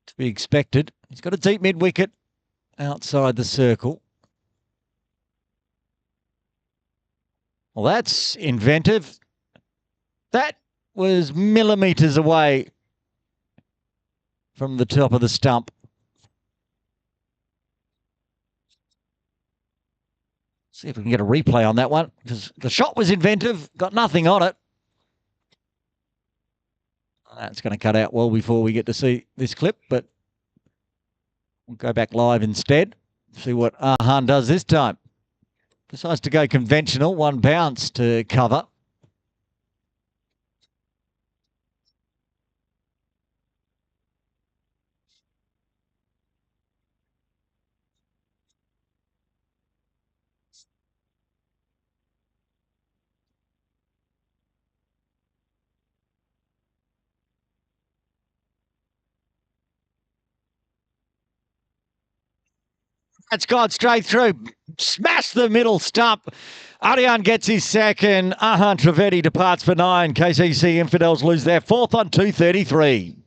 to be expected. He's got a deep mid-wicket outside the circle. Well, that's inventive. That was millimetres away from the top of the stump. See if we can get a replay on that one, because the shot was inventive, got nothing on it. That's going to cut out well before we get to see this clip, but we'll go back live instead. See what Arhan does this time. Decides to go conventional, 1 bounce to cover. It's gone straight through. Smash the middle stump. Ariane gets his second. Ahan Trivedi departs for 9. KCC Infidels lose their 4th on 2:33.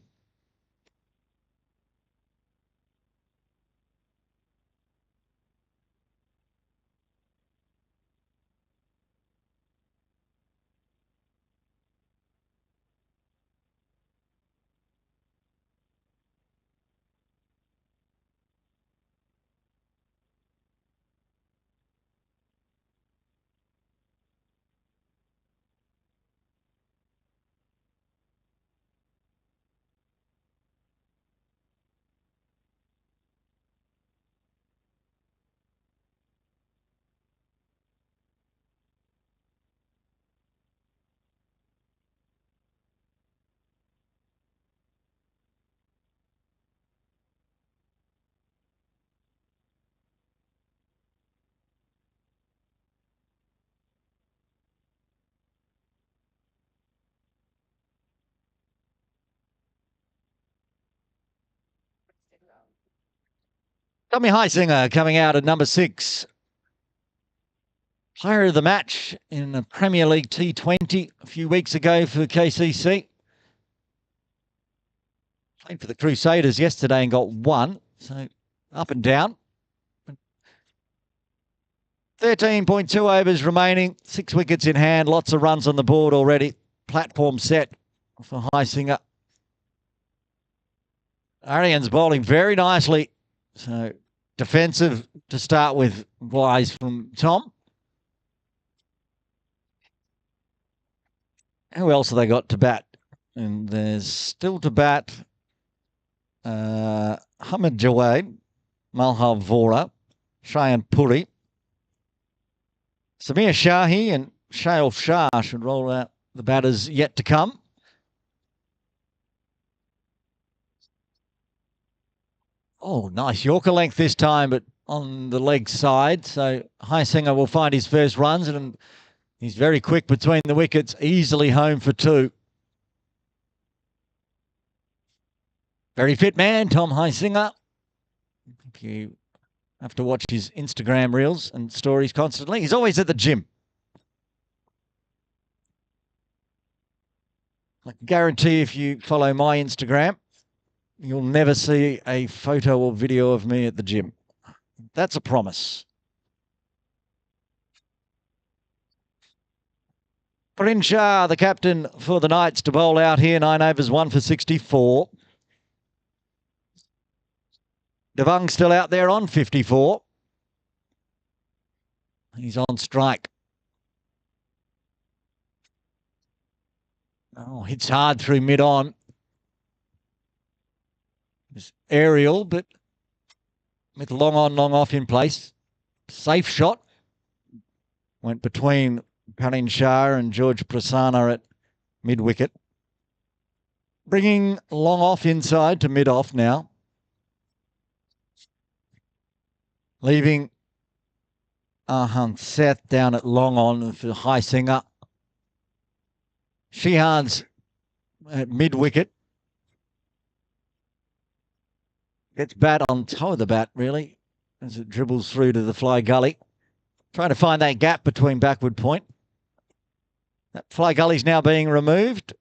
Tommy Heisinger coming out at number 6. Player of the match in the Premier League T20 a few weeks ago for KCC. Played for the Crusaders yesterday and got 1. So up and down. 13.2 overs remaining. 6 wickets in hand. Lots of runs on the board already. Platform set for Heisinger. Ariane's bowling very nicely. So defensive to start with, wise from Tom. Who else have they got to bat? And there's still to bat Hamid Jawad, Malhar Vora, Shayan Puri, Samir Shahi and Shail Shah should roll out the batters yet to come. Oh, nice Yorker length this time, but on the leg side. So Heisinger will find his first runs, and he's very quick between the wickets, easily home for 2. Very fit man, Tom Heisinger. You have to watch his Instagram reels and stories constantly. He's always at the gym. I can guarantee if you follow my Instagram, you'll never see a photo or video of me at the gym. That's a promise. Parin Shah, the captain for the Knights, to bowl out here. 9 overs, 1 for 64. Devang still out there on 54. He's on strike. Oh, hits hard through mid-on. It's aerial, but with long on, long off in place. Safe shot. Went between Parin Shah and George Prasanna at mid-wicket. Bringing long off inside to mid-off now. Leaving Ahan Seth down at long on for Heisinger. Shihan's at mid-wicket. Gets bat on toe of the bat, really, as it dribbles through to the fly gully. Trying to find that gap between backward point. That fly gully's now being removed.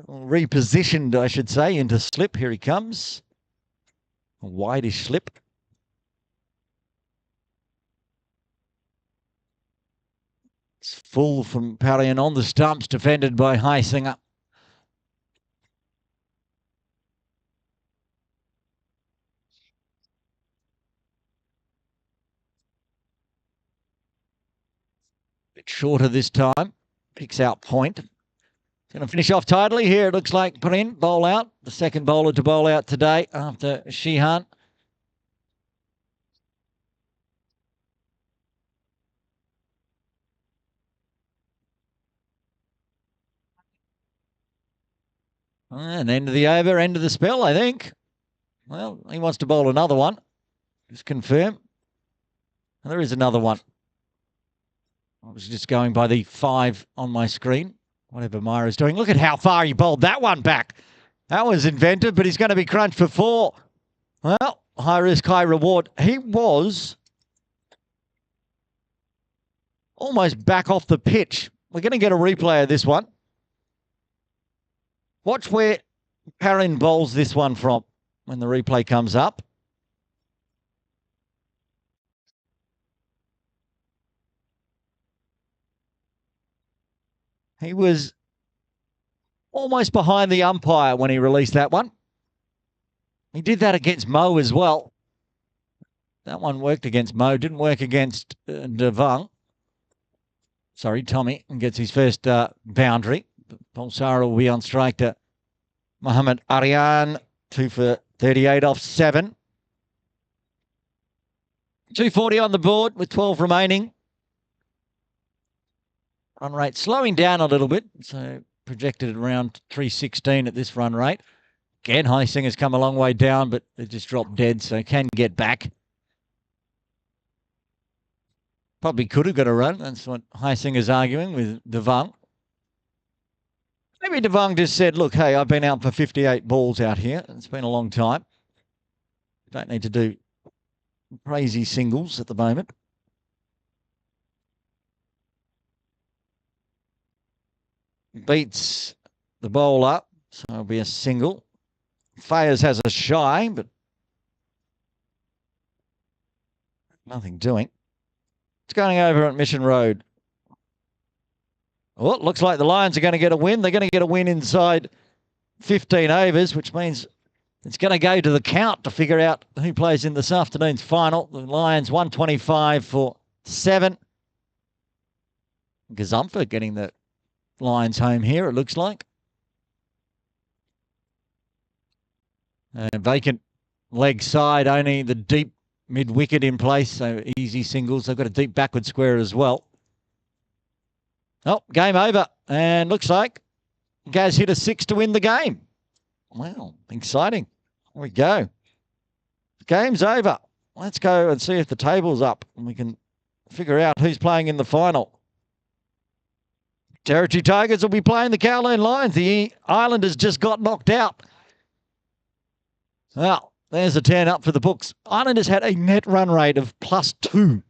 Repositioned, I should say, into slip. Here he comes. A wideish slip. It's full from Parian on the stumps, defended by Heisinger. Bit shorter this time. Picks out point. Going to finish off tidily here. It looks like Parin, bowl out. The second bowler to bowl out today after Shihan. And end of the over, end of the spell, I think. Well, he wants to bowl another one. Just confirm. And there is another one. I was just going by the 5 on my screen. Whatever Myra's doing. Look at how far he bowled that one back. That was inventive, but he's going to be crunched for 4. Well, high risk, high reward. He was almost back off the pitch. We're going to get a replay of this one. Watch where Perrin bowls this one from when the replay comes up. He was almost behind the umpire when he released that one. He did that against Mo as well. That one worked against Mo, didn't work against Devang. Sorry, Tommy, and gets his first boundary. Pulsara will be on strike to Mohamed Aryan, 2 for 38 off 7. 240 on the board with 12 remaining. Run rate slowing down a little bit, so projected around 316 at this run rate. Again, Heisinger's come a long way down, but they just dropped dead, so can get back. Probably could have got a run. That's what Heisinger's arguing with Devang. Maybe Devang just said, look, hey, I've been out for 58 balls out here. It's been a long time. Don't need to do crazy singles at the moment. Beats the bowler, so it'll be a single. Fayers has a shy, but nothing doing. It's going over at Mission Road. Well, it looks like the Lions are going to get a win. They're going to get a win inside 15 overs, which means it's going to go to the count to figure out who plays in this afternoon's final. The Lions 125 for 7. Gazumpha getting the Lions home here, it looks like. Vacant leg side, only the deep mid-wicket in place, so easy singles. They've got a deep backward square as well. Oh, game over. And looks like Gaz hit a 6 to win the game. Wow, exciting. Here we go. Game's over. Let's go and see if the table's up and we can figure out who's playing in the final. Territory Tigers will be playing the Kowloon Lions. The Islanders just got knocked out. Well, there's a 10 up for the books. Islanders had a net run rate of +2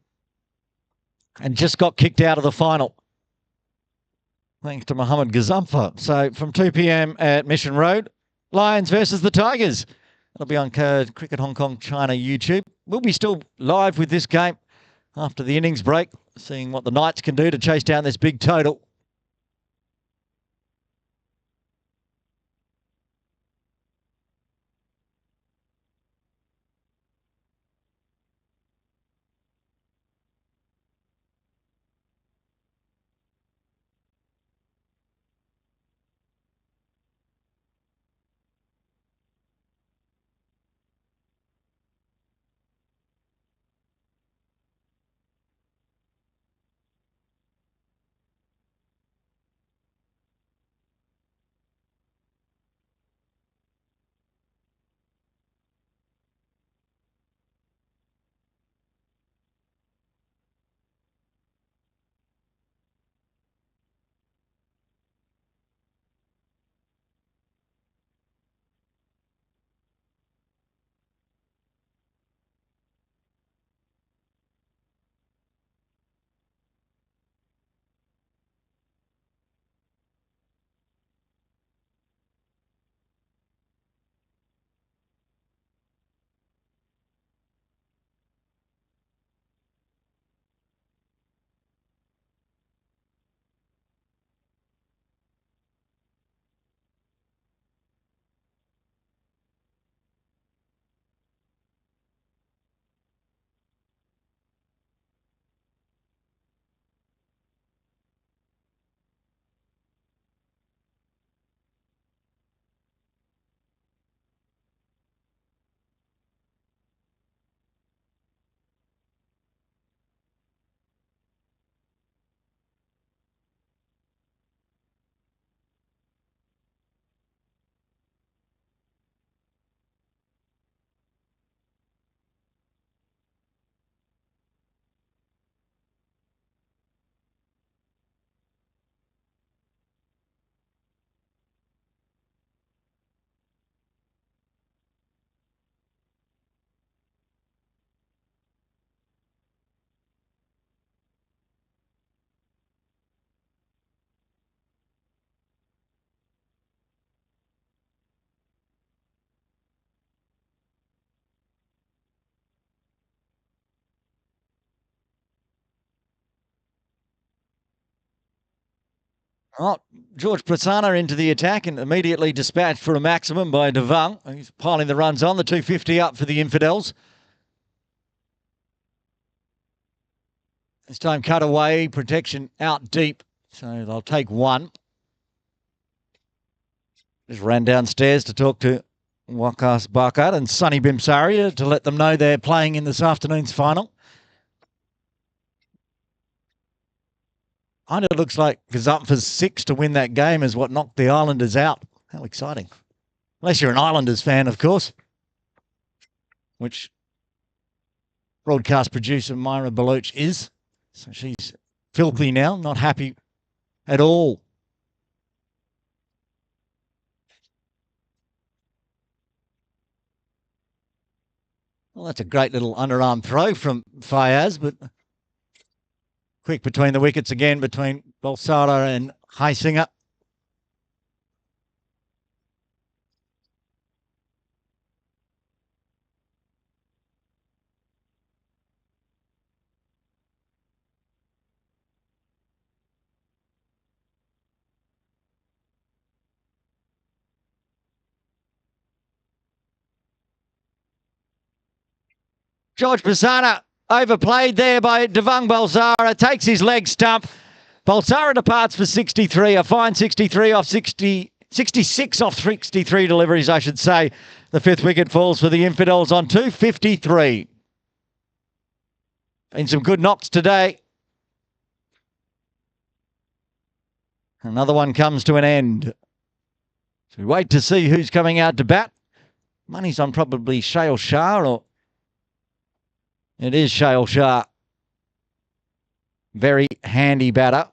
and just got kicked out of the final, thanks to Mohamed Gazumpha. So from 2 p.m. at Mission Road, Lions versus the Tigers. It'll be on Cricket Hong Kong China YouTube. We'll be still live with this game after the innings break, seeing what the Knights can do to chase down this big total. Oh, George Prasanna into the attack and immediately dispatched for a maximum by Devang. He's piling the runs on, the 250 up for the Infidels. This time cut away, protection out deep. So they'll take one. Just ran downstairs to talk to Wakas Bakat and Sunny Bimsaria to let them know they're playing in this afternoon's final. And it looks like Gazumpha's 6 to win that game is what knocked the Islanders out. How exciting. Unless you're an Islanders fan, of course. Which broadcast producer Myra Baluch is. So she's filthy now, not happy at all. Well, that's a great little underarm throw from Fayaz, but quick between the wickets again between Balsara and Heisinger. George Prasanna overplayed there by Devang Balsara, takes his leg stump. Balsara departs for 63, a fine 63 off 66 off 63 deliveries, I should say. The fifth wicket falls for the Infidels on 253. Been some good knocks today. Another one comes to an end. So we wait to see who's coming out to bat. Money's on probably Shale Shah, or it is Shale Shah. Very handy batter.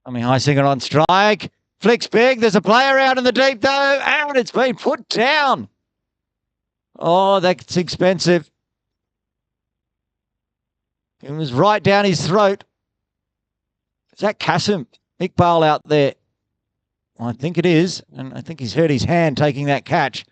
I mean, Heisinger on strike. Flicks big. There's a player out in the deep, though, and it's been put down. Oh, that's expensive. It was right down his throat. Is that Kasim? Iqbal out there. I think it is, and I think he's hurt his hand taking that catch.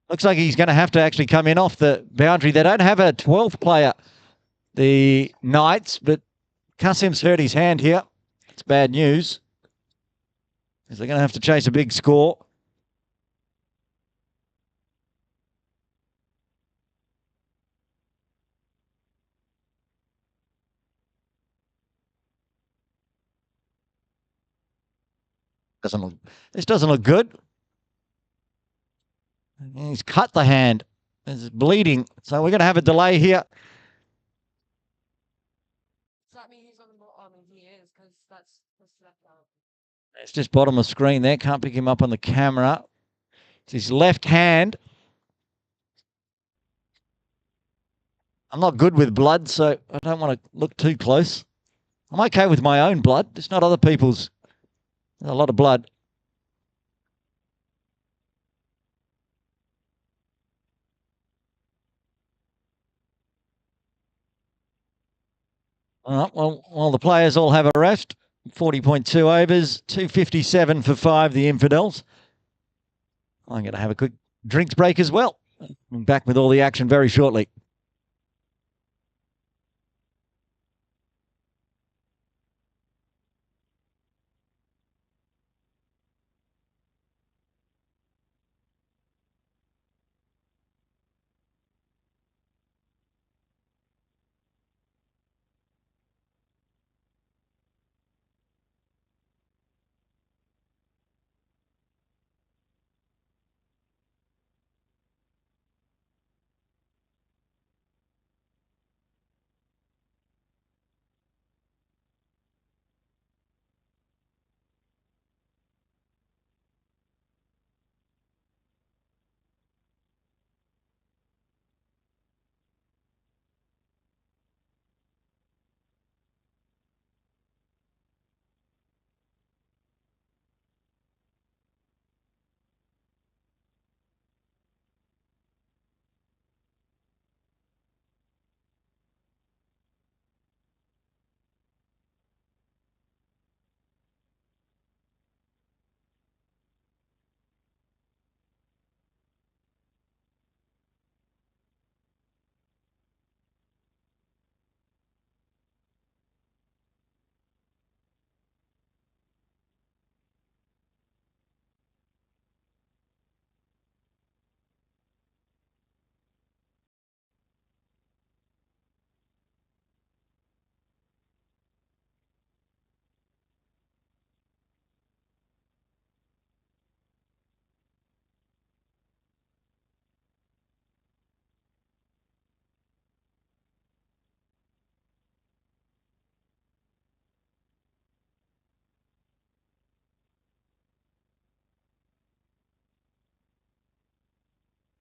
Looks like he's going to have to actually come in off the boundary. They don't have a 12th player, the Knights, but Kasim's hurt his hand here. It's bad news, because they're going to have to chase a big score. This doesn't look good. He's cut the hand. It's bleeding. So we're going to have a delay here. Does that mean he's on the bottom? He is, because that's left out. It's just bottom of screen there. Can't pick him up on the camera. It's his left hand. I'm not good with blood, so I don't want to look too close. I'm okay with my own blood. It's not other people's. There's a lot of blood. All right, well, the players all have a rest. 40.2 overs, 257 for 5, the Infidels. I'm going to have a quick drinks break as well. I'm back with all the action very shortly.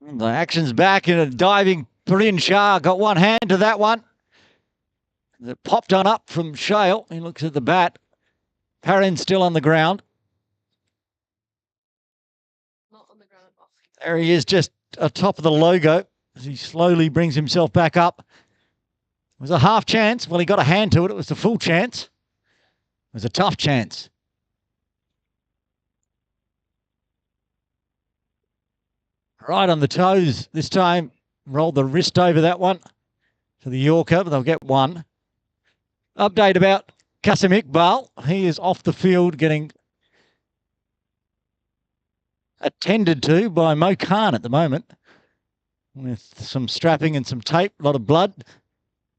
The action's back in a diving. Parin Shah got one hand to that one. It popped on up from Shale. He looks at the bat. Parin's still on the ground. Not on the ground. There he is, just atop of the logo as he slowly brings himself back up. It was a half chance. Well, he got a hand to it. It was the full chance. It was a tough chance. Right on the toes this time. Rolled the wrist over that one for the Yorker, but they'll get one. Update about Kasim Iqbal. He is off the field getting attended to by Mo Khan at the moment with some strapping and some tape, a lot of blood.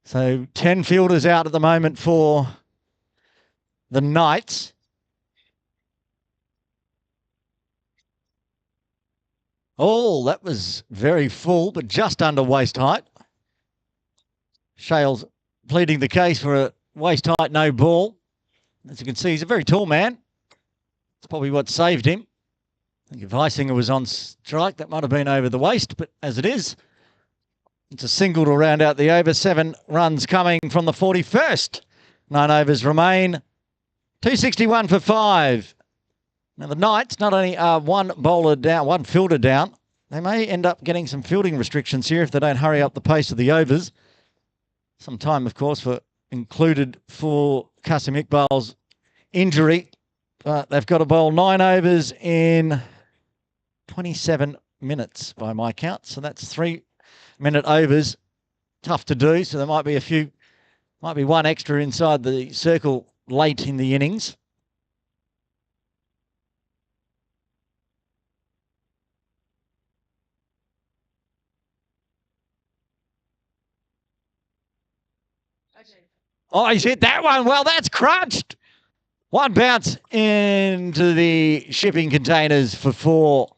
So 10 fielders out at the moment for the Knights. Oh, that was very full, but just under waist height. Shale's pleading the case for a waist height no ball. As you can see, he's a very tall man. That's probably what saved him. I think if Heisinger was on strike, that might have been over the waist, but as it is, it's a single to round out the over. 7 runs coming from the 41st. 9 overs remain. 261 for 5. Now the Knights not only are one bowler down, one fielder down, They may end up getting some fielding restrictions here if they don't hurry up the pace of the overs. Some time, of course, included for Kasim Iqbal's injury. But they've got to bowl 9 overs in 27 minutes by my count. So that's 3-minute overs. Tough to do. So there might be one extra inside the circle late in the innings. Oh, he's hit that one. Well, that's crunched. One bounce into the shipping containers for 4.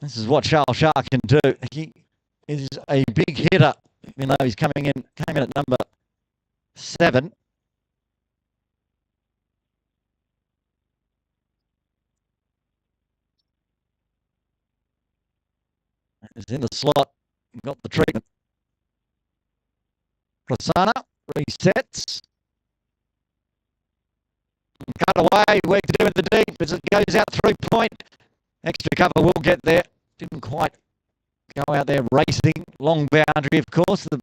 This is what Charles Shah can do. He is a big hitter, even though he's came in at number 7. Is in the slot. Got the treatment. Prasanna resets. Cut away. Work to do in the deep as it goes out 3 point. Extra cover will get there. Didn't quite go out there racing. Long boundary, of course. The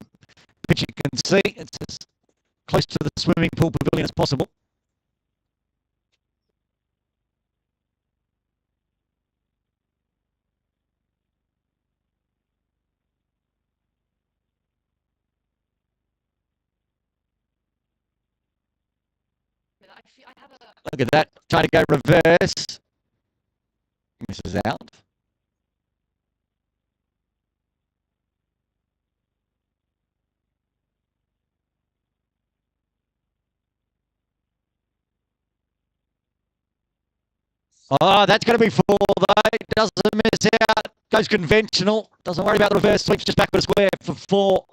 pitch you can see. It's as close to the swimming pool pavilion as possible. Look at that. Trying to go reverse. Misses out. Oh, that's going to be 4 though. Doesn't miss out. Goes conventional. Doesn't worry about the reverse. Sweeps just back to the square for 4.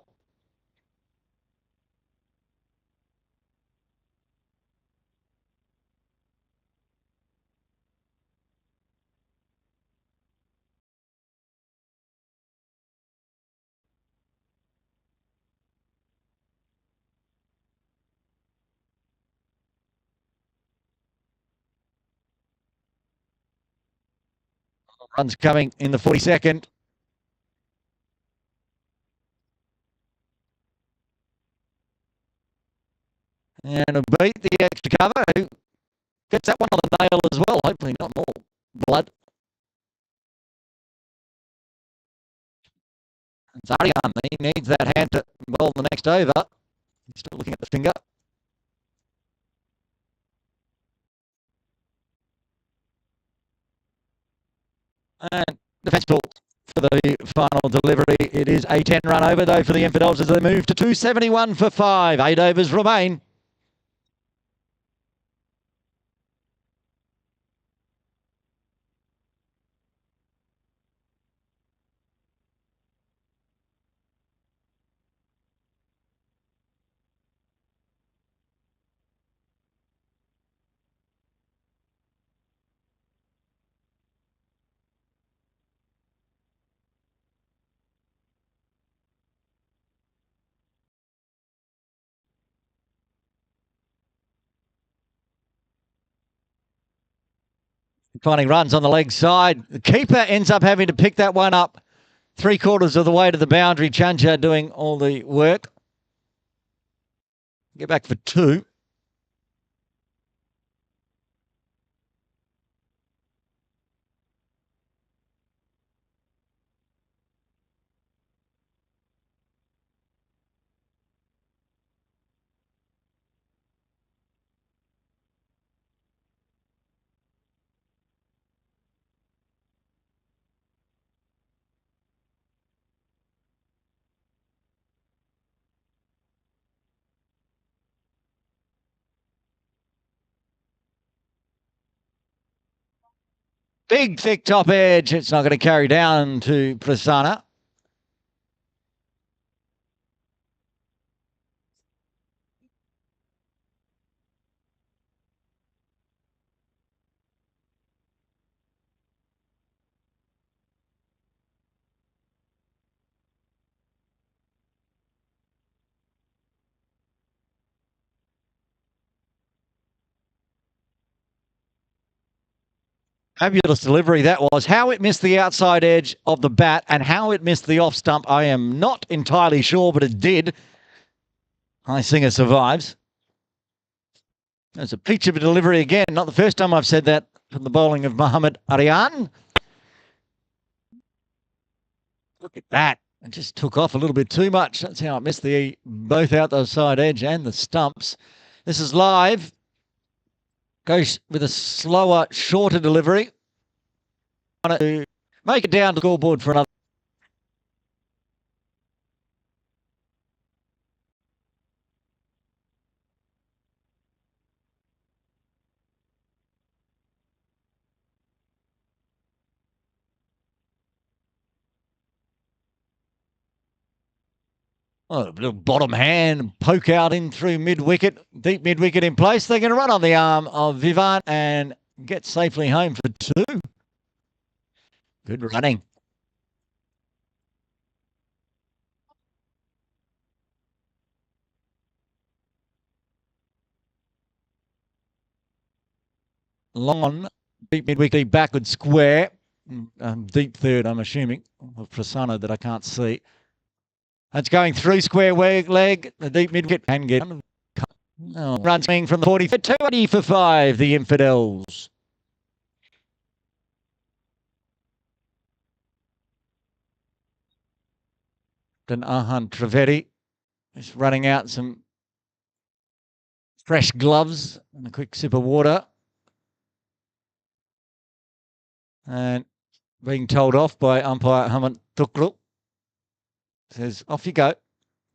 Runs coming in the 42nd. And a beat the extra cover. Who gets that one on the nail as well. Hopefully not more blood. Zarian, he needs that hand to bowl the next over. He's still looking at the finger. And defence ball for the final delivery. It is a 10-run over, though, for the Infidels as they move to 271 for 5. 8 overs remain. Finding runs on the leg side. The keeper ends up having to pick that one up 3/4 of the way to the boundary. Chanja doing all the work. Get back for 2. Big, thick top edge. It's not going to carry down to Prasanna. Fabulous delivery that was. How it missed the outside edge of the bat and how it missed the off stump, I am not entirely sure, but it did. High Singer survives. There's a peach of a delivery again. Not the first time I've said that from the bowling of Mohammad Aryan. Look at that. It just took off a little bit too much. That's how it missed the both out the side edge and the stumps. This is live. Goes with a slower, shorter delivery. To make it down to the scoreboard for another. Oh, a little bottom hand, poke out in through mid-wicket, deep mid-wicket in place. They're going to run on the arm of Vivant and get safely home for 2. Good running. Long on, deep mid-wicket, backward square. Deep third, I'm assuming, of Prasanna that I can't see. That's going through square leg, the deep mid-wicket, and get run swing from the 40 for 20 for 5, the Infidels. Then Ahan Trivedi is running out some fresh gloves and a quick sip of water. And being told off by umpire Hamid Tukru. Says, off you go.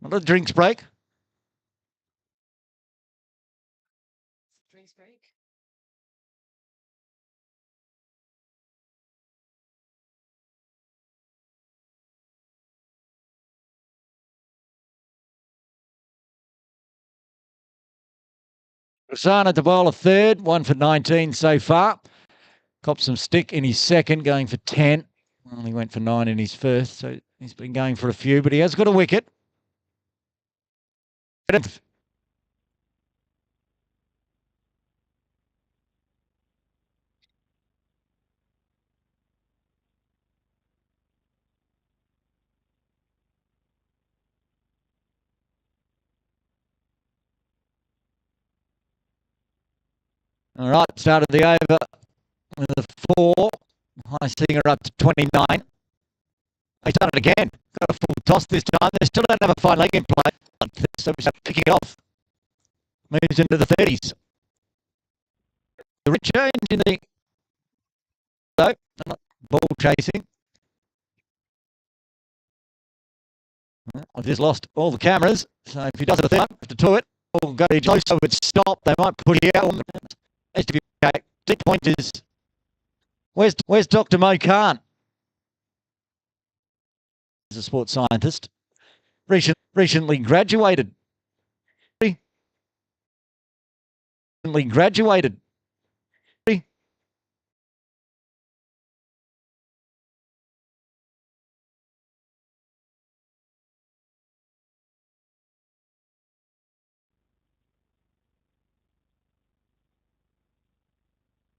Not a drinks break. Drinks break. Prasanna to bowl a third, 1 for 19 so far. Copped some stick in his second, going for 10. Only went for 9 in his first, so he's been going for a few, but he has got a wicket. All right, started the over with a 4. High Singer up to 29. He's done it again. Got a full toss this time. They still don't have a fine leg in play. So we start kicking it off. Moves into the 30s. The rich change in the ball chasing. I've just lost all the cameras. So if he does it a third, have to it. Or go close, so it stop. They might put it out. Deep point is. Where's Dr. Mo Khan? He's a sports scientist. Recently graduated. Recently graduated.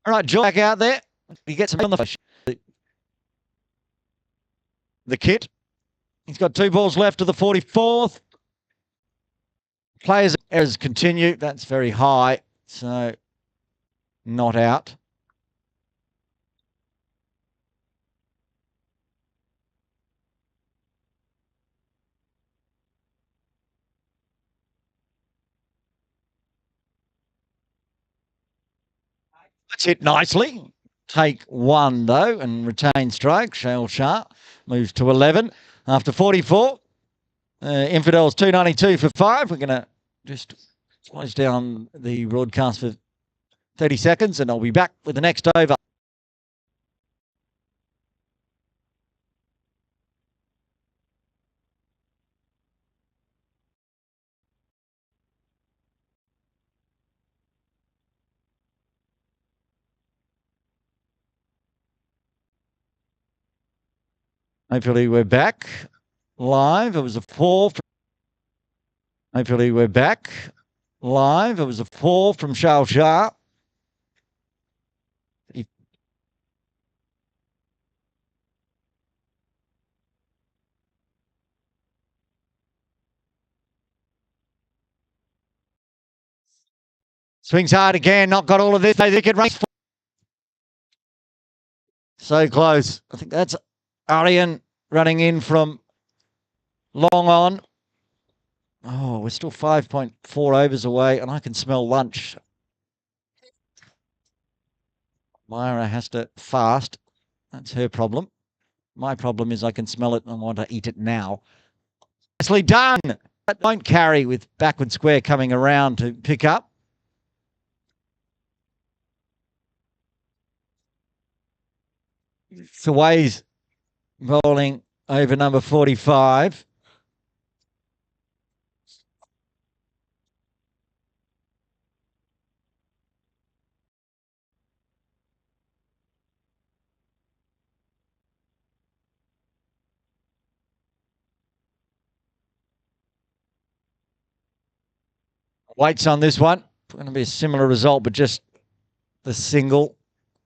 All right, Joe back out there. He gets him on the kit. He's got 2 balls left to the 44th. Players' errors continue. That's very high. So, not out. That's hit nicely. Take 1, though, and retain strike. Shail Shah moves to 11 after 44. Infidels 292 for 5. We're going to just close down the broadcast for 30 seconds, and I'll be back with the next over. Hopefully we're back live. It was a 4. Hopefully we're back live. It was a 4 from Shail Shah. Swings hard again. Not got all of this. They could race. So close. I think that's Arian running in from long on. Oh, we're still 5.4 overs away, and I can smell lunch. Myra has to fast. That's her problem. My problem is I can smell it and I want to eat it now. Nicely done. That won't carry with backward square coming around to pick up. Saway's bowling over number 45. Waits on this one. Going to be a similar result, but just the single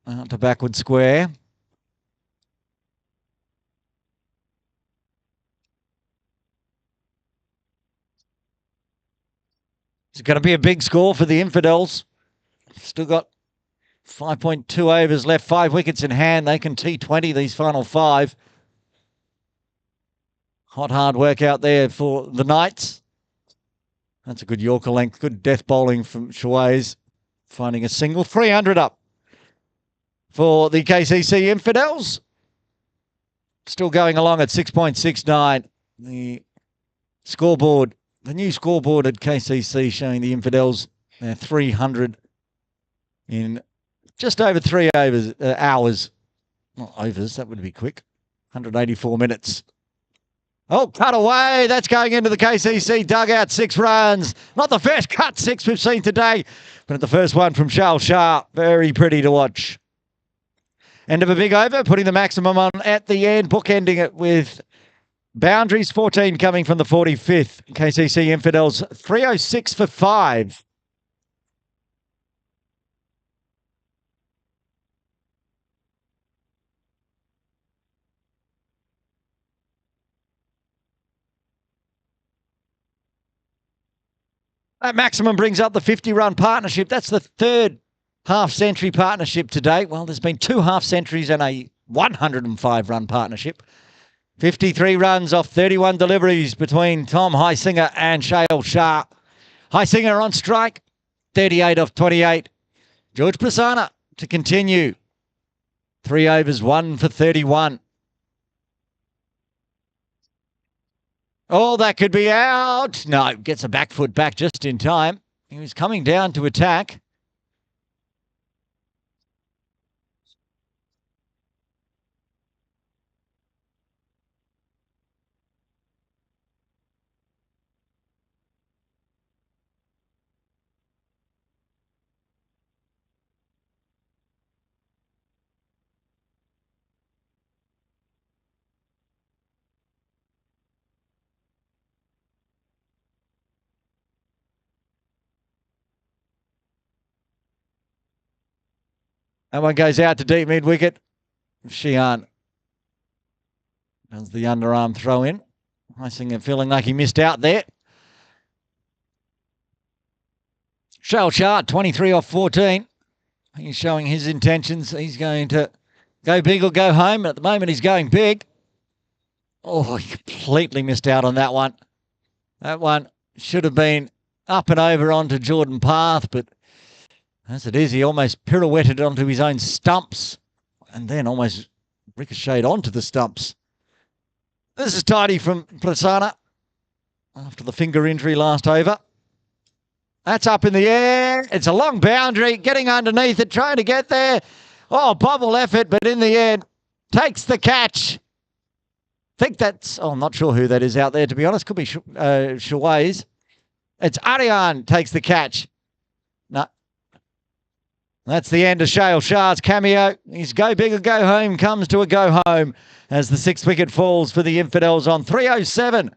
out to backward square. It's going to be a big score for the Infidels. Still got 5.2 overs left, 5 wickets in hand. They can T20 these final 5. Hot, hard work out there for the Knights. That's a good Yorker length. Good death bowling from Shuays. Finding a single. 300 up for the KCC Infidels. Still going along at 6.69. The scoreboard, the new scoreboard at KCC showing the Infidels, they're 300 in just over 3 hours. Not overs, that would be quick. 184 minutes. Oh, cut away. That's going into the KCC dugout. 6 runs. Not the first cut 6 we've seen today, but the first one from Shal Shah. Very pretty to watch. End of a big over, putting the maximum on at the end, bookending it with boundaries. 14 coming from the 45th. KCC Infidels 306 for 5. That maximum brings up the 50-run partnership. That's the 3rd half-century partnership to date. Well, there's been 2 half-centuries and a 105-run partnership. 53 runs off 31 deliveries between Tom Heisinger and Shale Shah. Heisinger on strike, 38 off 28. George Prasanna to continue. 3 overs, 1 for 31. Oh, that could be out. No, gets a back foot back just in time. He was coming down to attack. That one goes out to deep mid-wicket. Shian does the underarm throw in. Heisinger feeling like he missed out there. Shale Shah, 23 off 14. He's showing his intentions. He's going to go big or go home. At the moment, he's going big. Oh, he completely missed out on that one. That one should have been up and over onto Jordan Path, but as it is, he almost pirouetted onto his own stumps and then almost ricocheted onto the stumps. This is tidy from Prasanna after the finger injury last over. That's up in the air. It's a long boundary, getting underneath it, trying to get there. Oh, bobble effort, but in the end, takes the catch. Think that's, oh, I'm not sure who that is out there, to be honest. Could be Shuays. It's Arian takes the catch. No. That's the end of Shale Shah's cameo. His go big or go home comes to a go home as the 6th wicket falls for the Infidels on 307.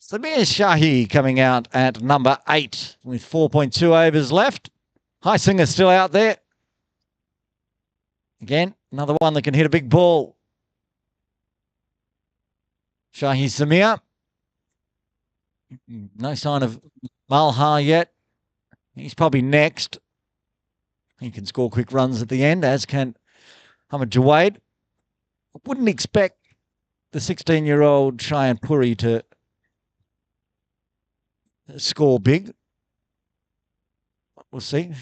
Samir Shahi coming out at number 8 with 4.2 overs left. Heisinger still out there. Again, another one that can hit a big ball. Shahi Samir. No sign of Malha yet. He's probably next. He can score quick runs at the end, as can Hamid Jawaid. I wouldn't expect the 16-year-old Cheyenne Puri to score big. We'll see.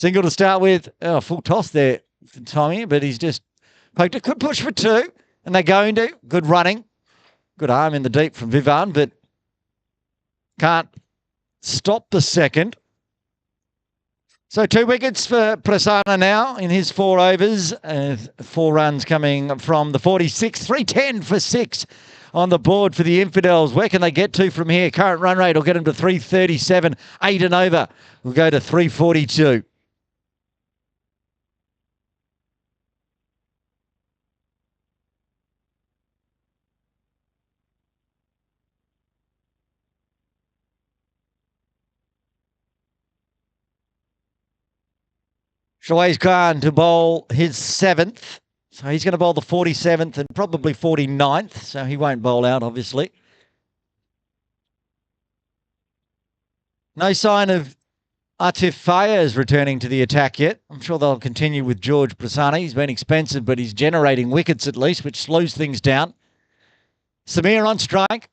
Single to start with. Oh, full toss there for Tommy, but he's just poked it. Could push for two, and they're going to. Good running. Good arm in the deep from Vivan, but can't stop the second. So 2 wickets for Prasanna now in his 4 overs. 4 runs coming from the 46. 310 for 6 on the board for the Infidels. Where can they get to from here? Current run rate will get them to 337. 8 and over will go to 342. Shawaiz Khan to bowl his 7th. So he's going to bowl the 47th and probably 49th. So he won't bowl out, obviously. No sign of Atif Fayez returning to the attack yet. I'm sure they'll continue with George Prasanna. He's been expensive, but he's generating wickets at least, which slows things down. Samir on strike.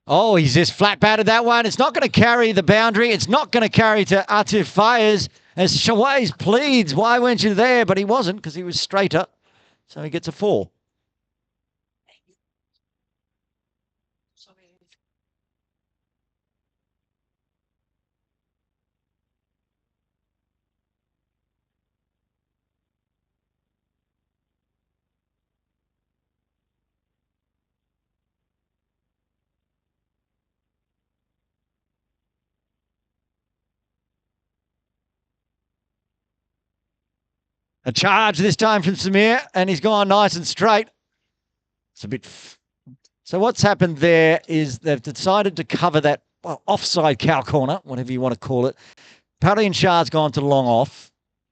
Oh, he's just flat batted that one. It's not going to carry the boundary. It's not going to carry to Atif Fayez as Shawaiz pleads, why weren't you there? But he wasn't because he was straighter. So he gets a 4. A charge this time from Samir, and he's gone nice and straight. It's a bit... So what's happened there is they've decided to cover that offside cow corner, whatever you want to call it. Parian Shah's gone to long off.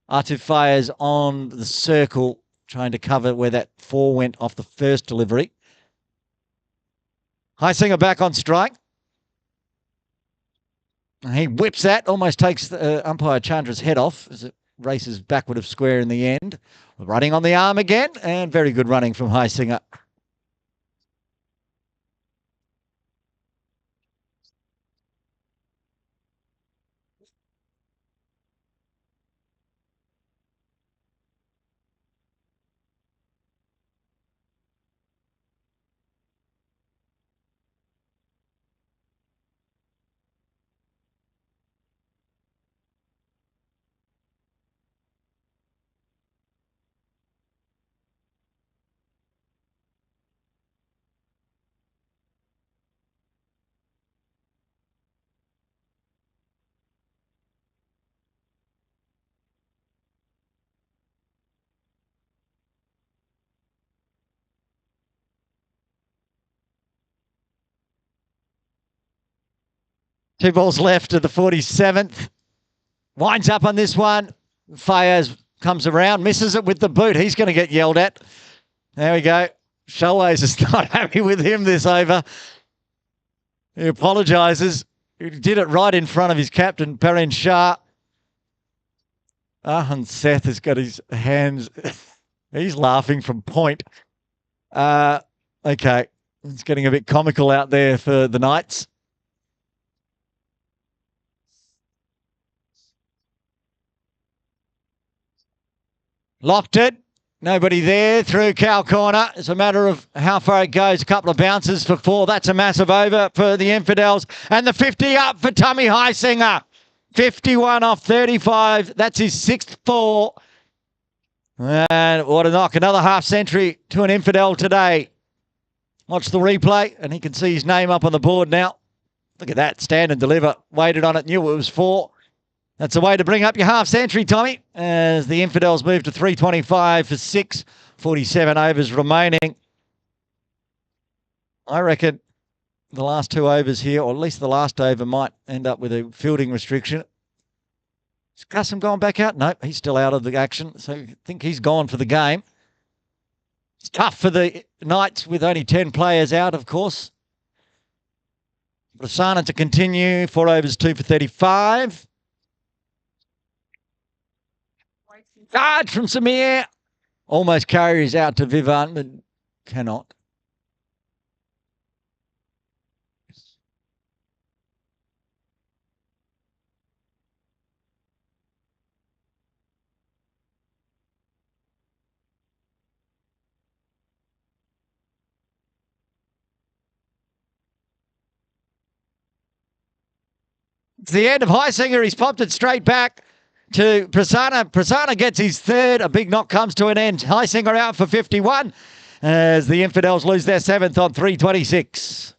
Atif Fayez on the circle, trying to cover where that 4 went off the first delivery. Heisinger back on strike. He whips that, almost takes umpire Chandra's head off as it races backward of square in the end. Running on the arm again, and very good running from Heisinger. Two balls left of the 47th. Winds up on this one. Fayez comes around, misses it with the boot. He's going to get yelled at. There we go. Showways is not happy with him this over. He apologises. He did it right in front of his captain, Perrin Shah. And Seth has got his hands. He's laughing from point. Okay. It's getting a bit comical out there for the Knights. Locked it. Nobody there through cow corner. It's a matter of how far it goes. A couple of bounces for 4. That's a massive over for the Infidels. And the 50 up for Tommy Heisinger. 51 off 35. That's his 6th 4. And what a knock. Another half century to an Infidel today. Watch the replay and he can see his name up on the board now. Look at that. Stand and deliver. Waited on it. Knew it was 4. That's a way to bring up your half century, Tommy, as the Infidels move to 325 for 6, 47 overs remaining. I reckon the last 2 overs here, or at least the last over, might end up with a fielding restriction. Is Custom gone back out? No, he's still out of the action, so I think he's gone for the game. It's tough for the Knights with only 10 players out, of course. Prasanna to continue, 4 overs, 2 for 35. Charge from Samir. Almost carries out to Vivan, but cannot. It's the end of Heisinger. He's popped it straight back to Prasanna. Prasanna gets his third. A big knock comes to an end. Heisinger out for 51 as the Infidels lose their 7th on 326.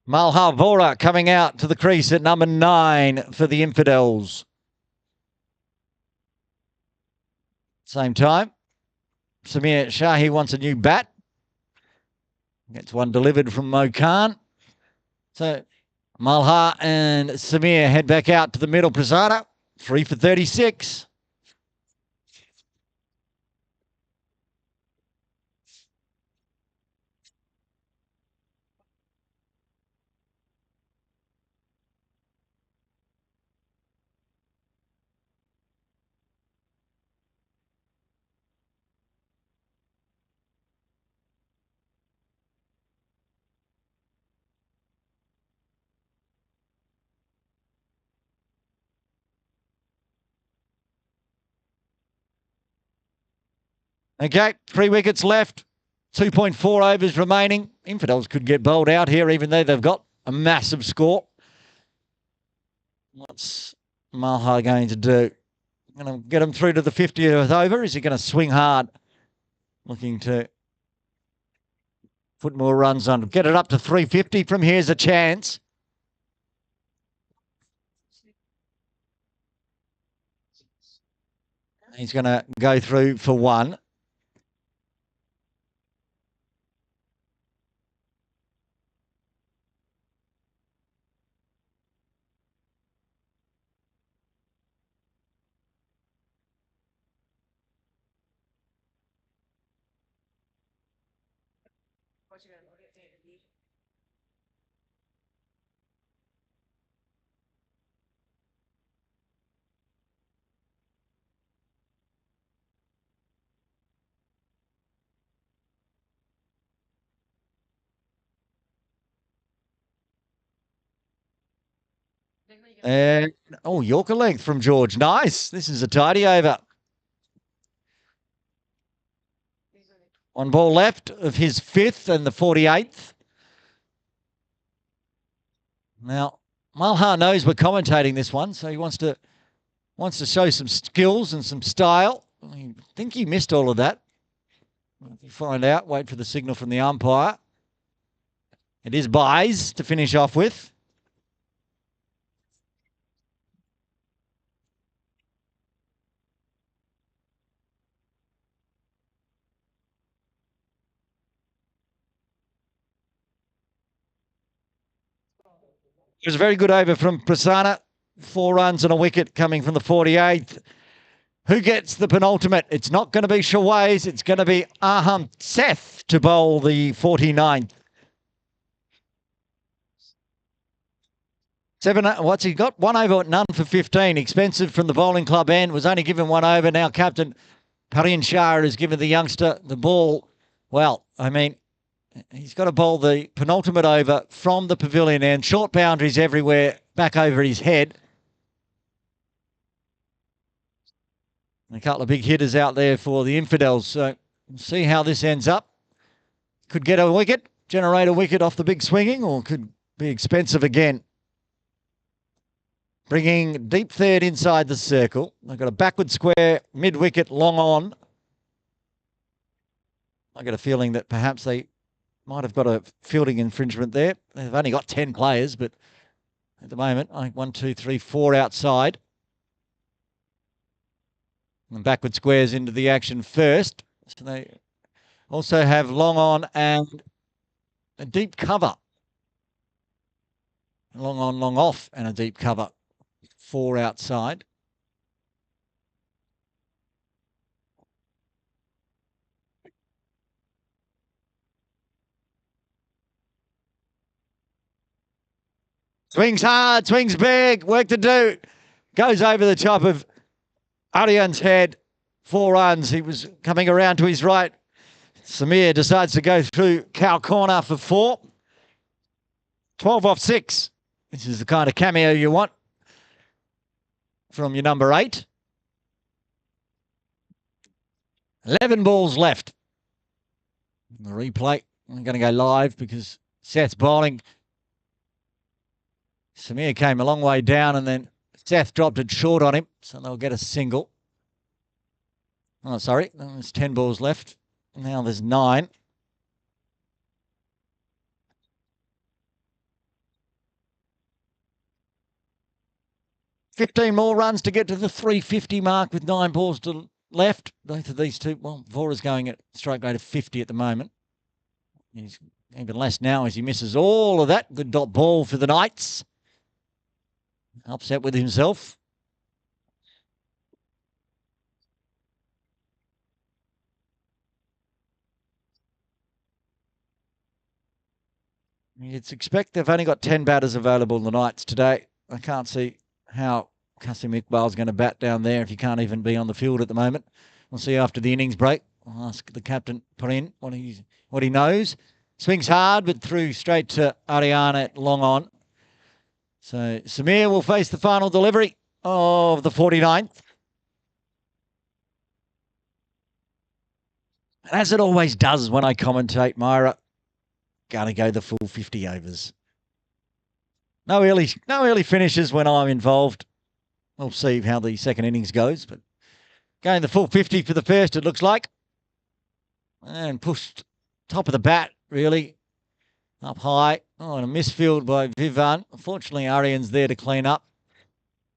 Malhavora coming out to the crease at number 9 for the Infidels. Same time, Samir Shahi wants a new bat. Gets one delivered from Mo Khan. So Malha and Samir head back out to the middle. Prasanna, 3 for 36. Okay, 3 wickets left. 2.4 overs remaining. Infidels could get bowled out here, even though they've got a massive score. What's Malha going to do? Going to get him through to the 50th over. Is he going to swing hard? Looking to put more runs on. Get it up to 350 from here's a chance. He's going to go through for 1. And, Yorker length from George. Nice. This is a tidy over. 1 ball left of his 5th and the 48th. Now, Malha knows we're commentating this one, so he wants to show some skills and some style. I think he missed all of that. We'll find out. Wait for the signal from the umpire. It is byes to finish off with. It was a very good over from Prasanna. 4 runs and a wicket coming from the 48th. Who gets the penultimate? It's not going to be Shaways. It's going to be Aham Seth to bowl the 49th. 7, what's he got? 1 over, none for 15. Expensive from the bowling club end. Was only given 1 over. Now captain Parin Shah has given the youngster the ball. Well, I mean, he's got to bowl the penultimate over from the pavilion end. Short boundaries everywhere, back over his head. A couple of big hitters out there for the Infidels. So we'll see how this ends up. Could get a wicket, generate a wicket off the big swinging, or could be expensive again. Bringing deep third inside the circle. They've got a backward square, mid-wicket, long on. I get a feeling that perhaps they might have got a fielding infringement there. They've only got 10 players, but at the moment, I think 1, 2, 3, 4 outside. And backward squares into the action first. So they also have long on and a deep cover. Long on, long off, and a deep cover. 4 outside. Swings hard, swings big, work to do. Goes over the top of Arian's head. 4 runs. He was coming around to his right. Samir decides to go through cow corner for 4. 12 off 6. This is the kind of cameo you want from your number 8. 11 balls left. The replay. I'm going to go live because Seth's bowling. Samir came a long way down and then Seth dropped it short on him, so they'll get a single. Oh, sorry, there's 10 balls left. Now there's 9. $15 more runs to get to the 350 mark with 9 balls to left. Both of these two, well, Vora's going at strike rate of 50 at the moment. He's even less now as he misses all of that. Good dot ball for the Knights. Upset with himself. You'd expect they've only got 10 batters available in the Knights today. I can't see how Kasim Iqbal's going to bat down there if he can't even be on the field at the moment. We'll see after the innings break. I'll ask the captain, put in what he knows. Swings hard, but through straight to Ariana at long on. So Samir will face the final delivery of the 49th. And as it always does when I commentate, Myra, going to go the full 50 overs. No early finishes when I'm involved. We'll see how the second innings goes, but going the full 50 for the first, it looks like. And pushed top of the bat, really. Up high. Oh, and a misfield by Vivan. Unfortunately, Arian's there to clean up.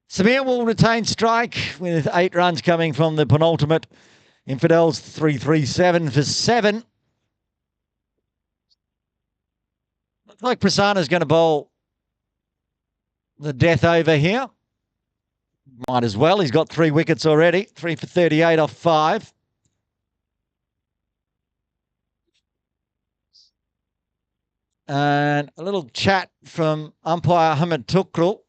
Samir will retain strike with 8 runs coming from the penultimate. Infidels 337 for 7. Looks like Prasanna's going to bowl the death over here. Might as well. He's got 3 wickets already. 3 for 38 off 5. And a little chat from umpire Hamid Tukrul.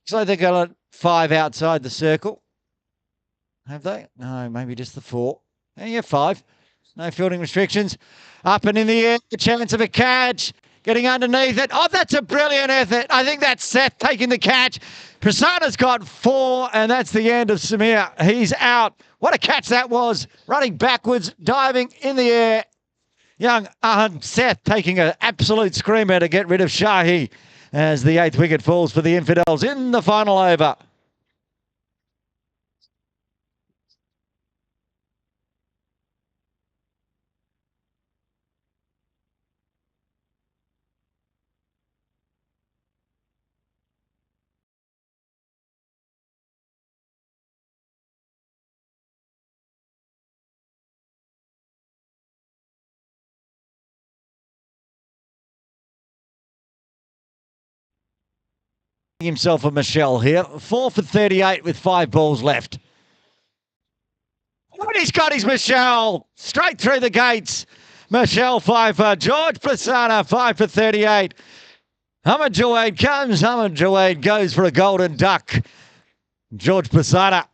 So they've got 5 outside the circle. Have they? No, maybe just the 4. Yeah, 5. No fielding restrictions. Up and in the air, the chance of a catch. Getting underneath it. Oh, that's a brilliant effort. I think that's Seth taking the catch. Prasanna's got 4, and that's the end of Samir. He's out. What a catch that was. Running backwards, diving in the air. Young Seth taking an absolute screamer to get rid of Shahi as the 8th wicket falls for the Infidels in the final over. Himself a Michelle here. 4 for 38 with 5 balls left. And he's got his Michelle straight through the gates. Michelle 5 for George Prasanna, 5 for 38. Hamid Jawed comes. Hamid Jawed goes for a golden duck. George Prasanna.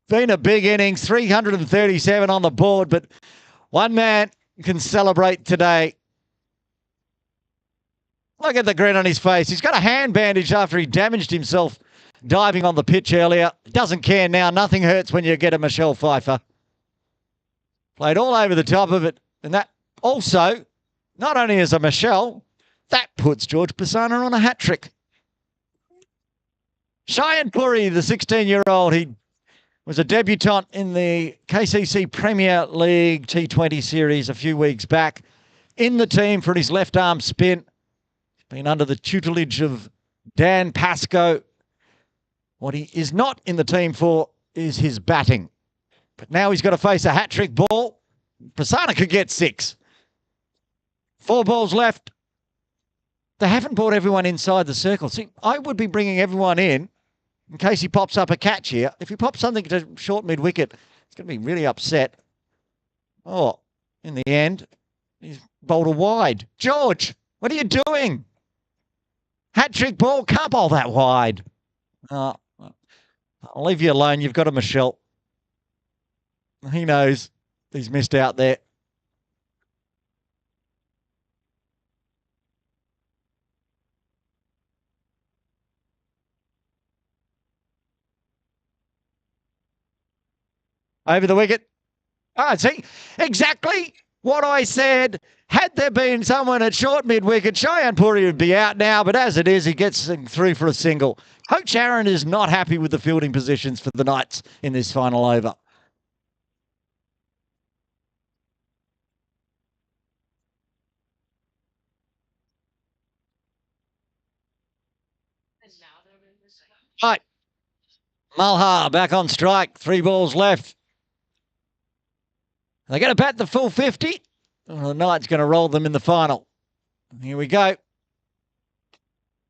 Been a big innings, 337 on the board, but one man can celebrate today. Look at the grin on his face. He's got a hand bandage after he damaged himself diving on the pitch earlier. Doesn't care now. Nothing hurts when you get a Michelle Pfeiffer. Played all over the top of it. And that also, not only is a Michelle, That puts George Pisana on a hat trick. Cheyenne Puri, the 16-year-old, he was a debutant in the KCC Premier League T20 series a few weeks back. In the team for his left arm spin. Been under the tutelage of Dan Pascoe. What he is not in the team for is his batting. But now he's got to face a hat-trick ball. Pisana could get 6. 4 balls left. They haven't brought everyone inside the circle. See, I would be bringing everyone in case he pops up a catch here. If he pops something to short mid-wicket, he's going to be really upset. Oh, in the end, he's bowled a wide. George, what are you doing? Hat-trick ball, can't bowl that wide. I'll leave you alone. You've got a Michelle. He knows he's missed out there. Over the wicket. See, exactly what I said. Had there been someone at short mid-wicket, Cheyenne Puri would be out now, but as it is, he gets through for a single. Coach Aaron is not happy with the fielding positions for the Knights in this final over. Right. Malha back on strike. 3 balls left. They're going to bat the full 50. The Knights going to roll them in the final. Here we go.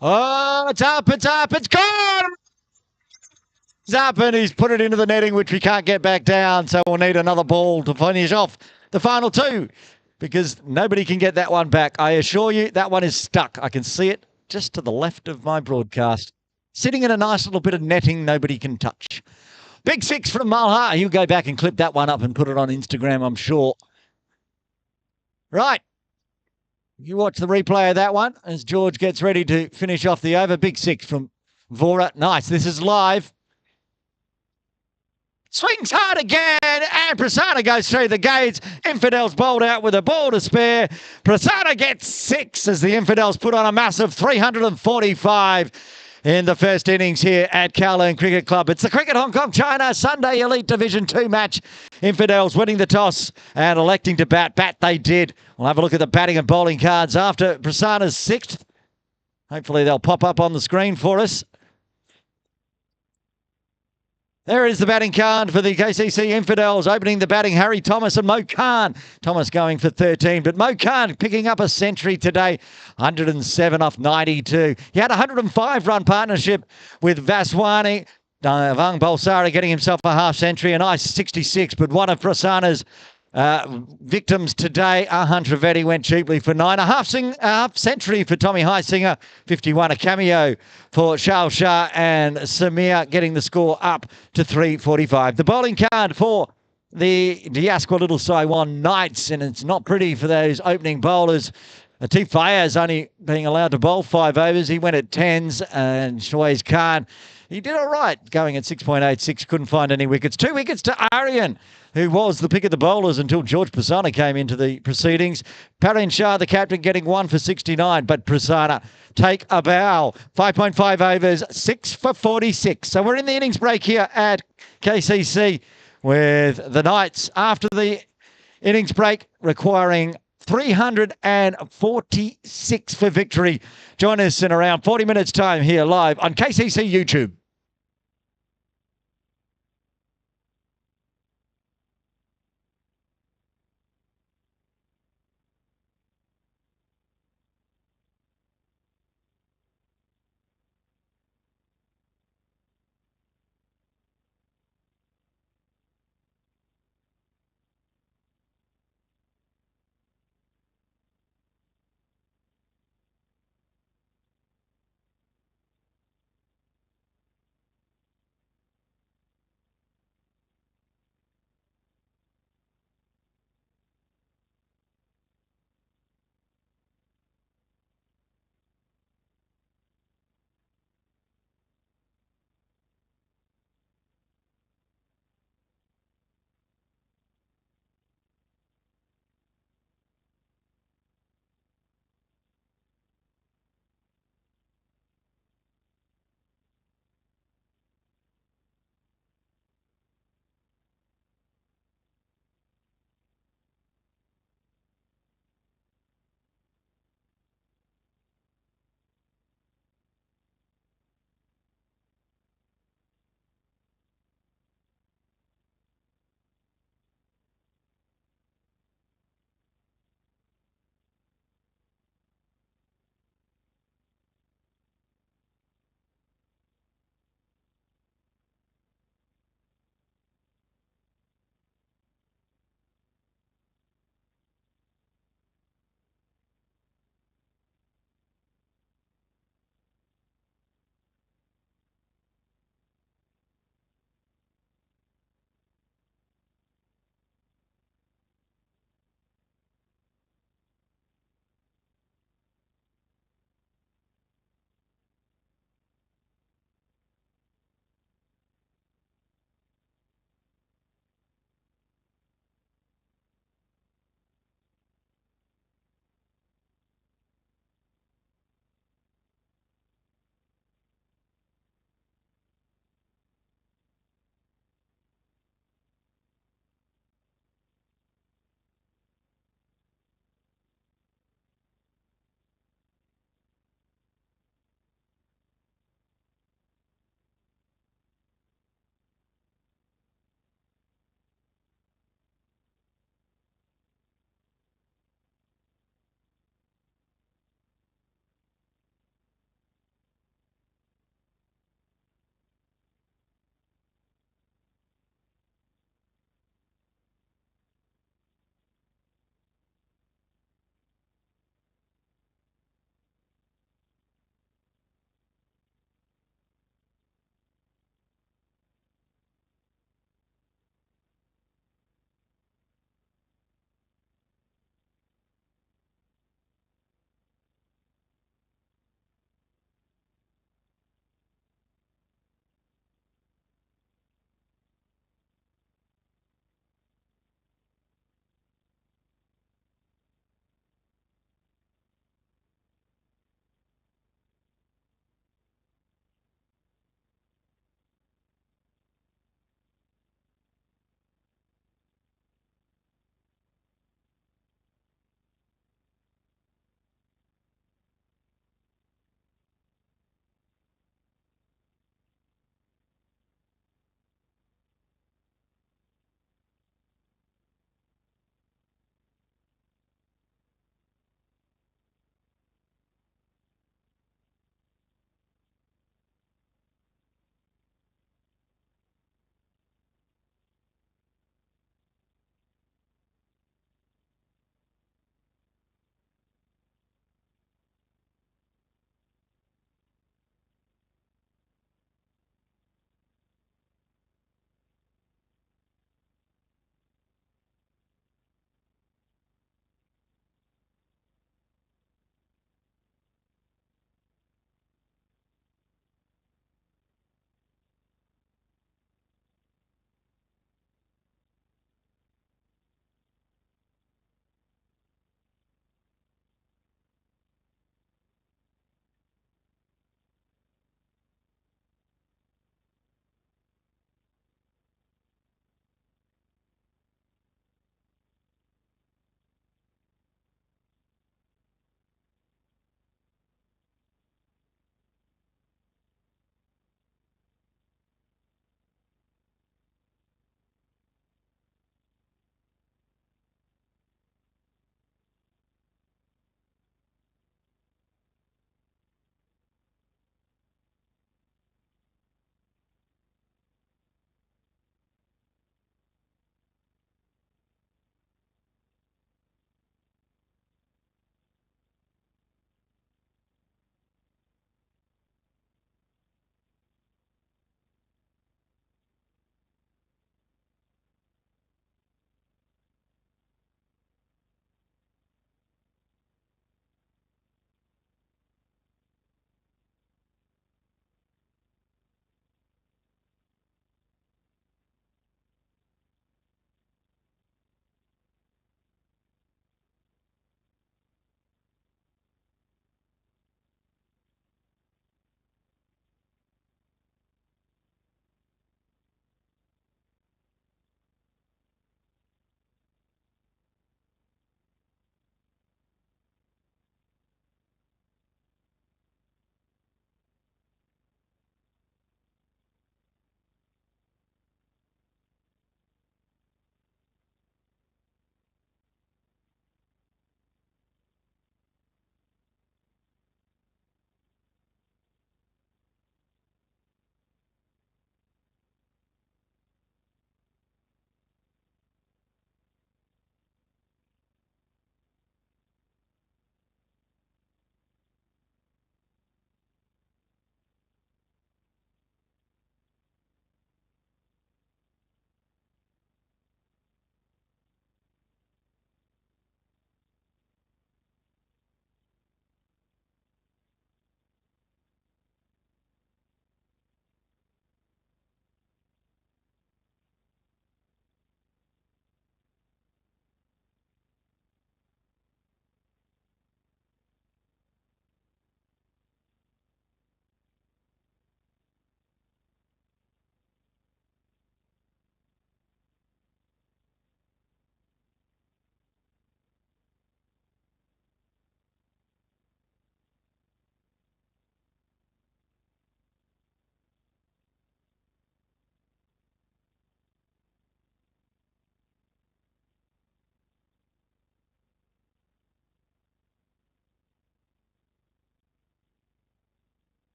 Oh, it's up, it's gone! It's up, and he's put it into the netting, which we can't get back down, so we'll need another ball to finish off the final 2, because nobody can get that one back. I assure you, that one is stuck. I can see it just to the left of my broadcast. Sitting in a nice little bit of netting nobody can touch. Big 6 from Malha. He'll go back and clip that one up and put it on Instagram, I'm sure. Right. You watch the replay of that one as George gets ready to finish off the over. Big 6 from Vora. Nice. This is live. Swings hard again, and Prasanna goes through the gates. Infidels bowled out with a ball to spare. Prasanna gets 6 as the Infidels put on a massive 345 in the first innings here at Kowloon Cricket Club. It's the Cricket Hong Kong China Sunday Elite Division 2 match. Infidels winning the toss and electing to bat. Bat they did. We'll have a look at the batting and bowling cards after Prasanna's 6th. Hopefully they'll pop up on the screen for us. There is the batting card for the KCC Infidels. Opening the batting, Harry Thomas and Mo Khan. Thomas going for 13, but Mo Khan picking up a century today. 107 off 92. He had a 105-run partnership with Vaswani. Vang Balsara getting himself a half century, a nice 66, but one of Prasanna's victims today, Ahan Trivedi, went cheaply for 9. A half century for Tommy Heisinger, 51. A cameo for Shao Shah and Samir getting the score up to 345. The bowling card for the Diasqua Little Saiwan Knights, and it's not pretty for those opening bowlers. Atif Fayaz only being allowed to bowl 5 overs. He went at 10s, and Shawaiz Khan, he did all right, going at 6.86, couldn't find any wickets. 2 wickets to Aryan, who was the pick of the bowlers until George Pisana came into the proceedings. Parin Shah, the captain, getting 1 for 69, but Pisana take a bow. 5.5 overs, 6 for 46. So we're in the innings break here at KCC with the Knights after the innings break requiring 346 for victory. Join us in around 40 minutes time here live on KCC YouTube.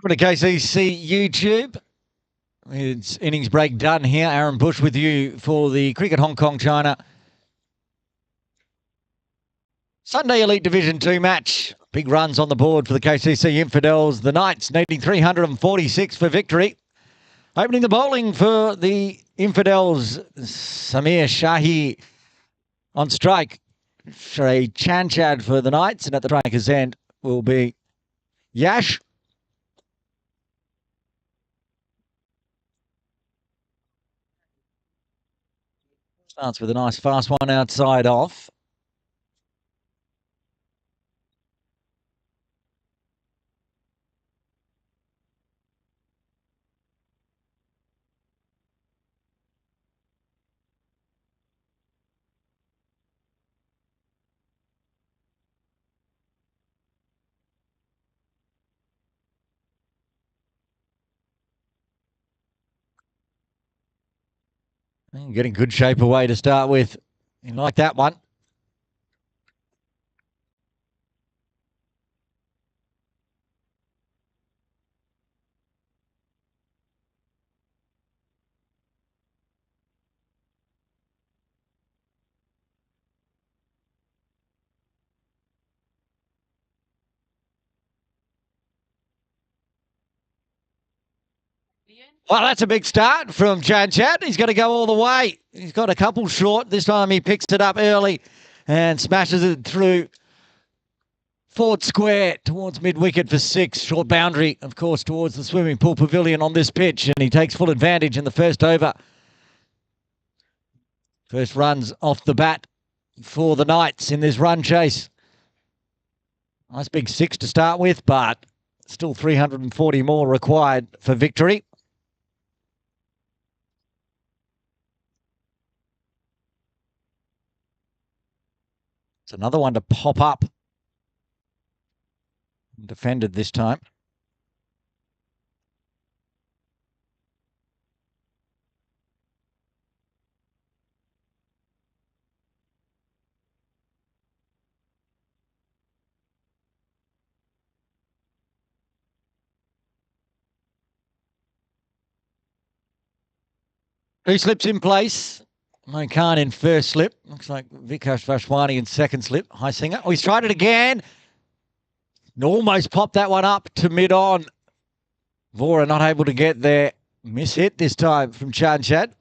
For the KCC YouTube, it's innings break done here. Aaron Bush with you for the Cricket Hong Kong China Sunday Elite Division 2 match. Big runs on the board for the KCC Infidels. The Knights needing 346 for victory. Opening the bowling for the Infidels, Samir Shahi on strike. Shrey Chanchad for the Knights, and at the striker's end will be Yash. Starts with a nice fast one outside off. Getting good shape away to start with. You like that one. Well, that's a big start from Chanchad. He's going to go all the way. He's got a couple short. This time he picks it up early and smashes it through Ford Square towards mid-wicket for 6. Short boundary, of course, towards the swimming pool pavilion on this pitch, and he takes full advantage in the first over. First runs off the bat for the Knights in this run chase. Nice big 6 to start with, but still 340 more required for victory. It's another one to pop up. Defended this time. Two slips in place. Khan in first slip. Looks like Vikash Vashwani in second slip. High singer. Oh, he's tried it again. Almost popped that one up to mid-on. Vora not able to get there. Miss hit this time from Chanchad.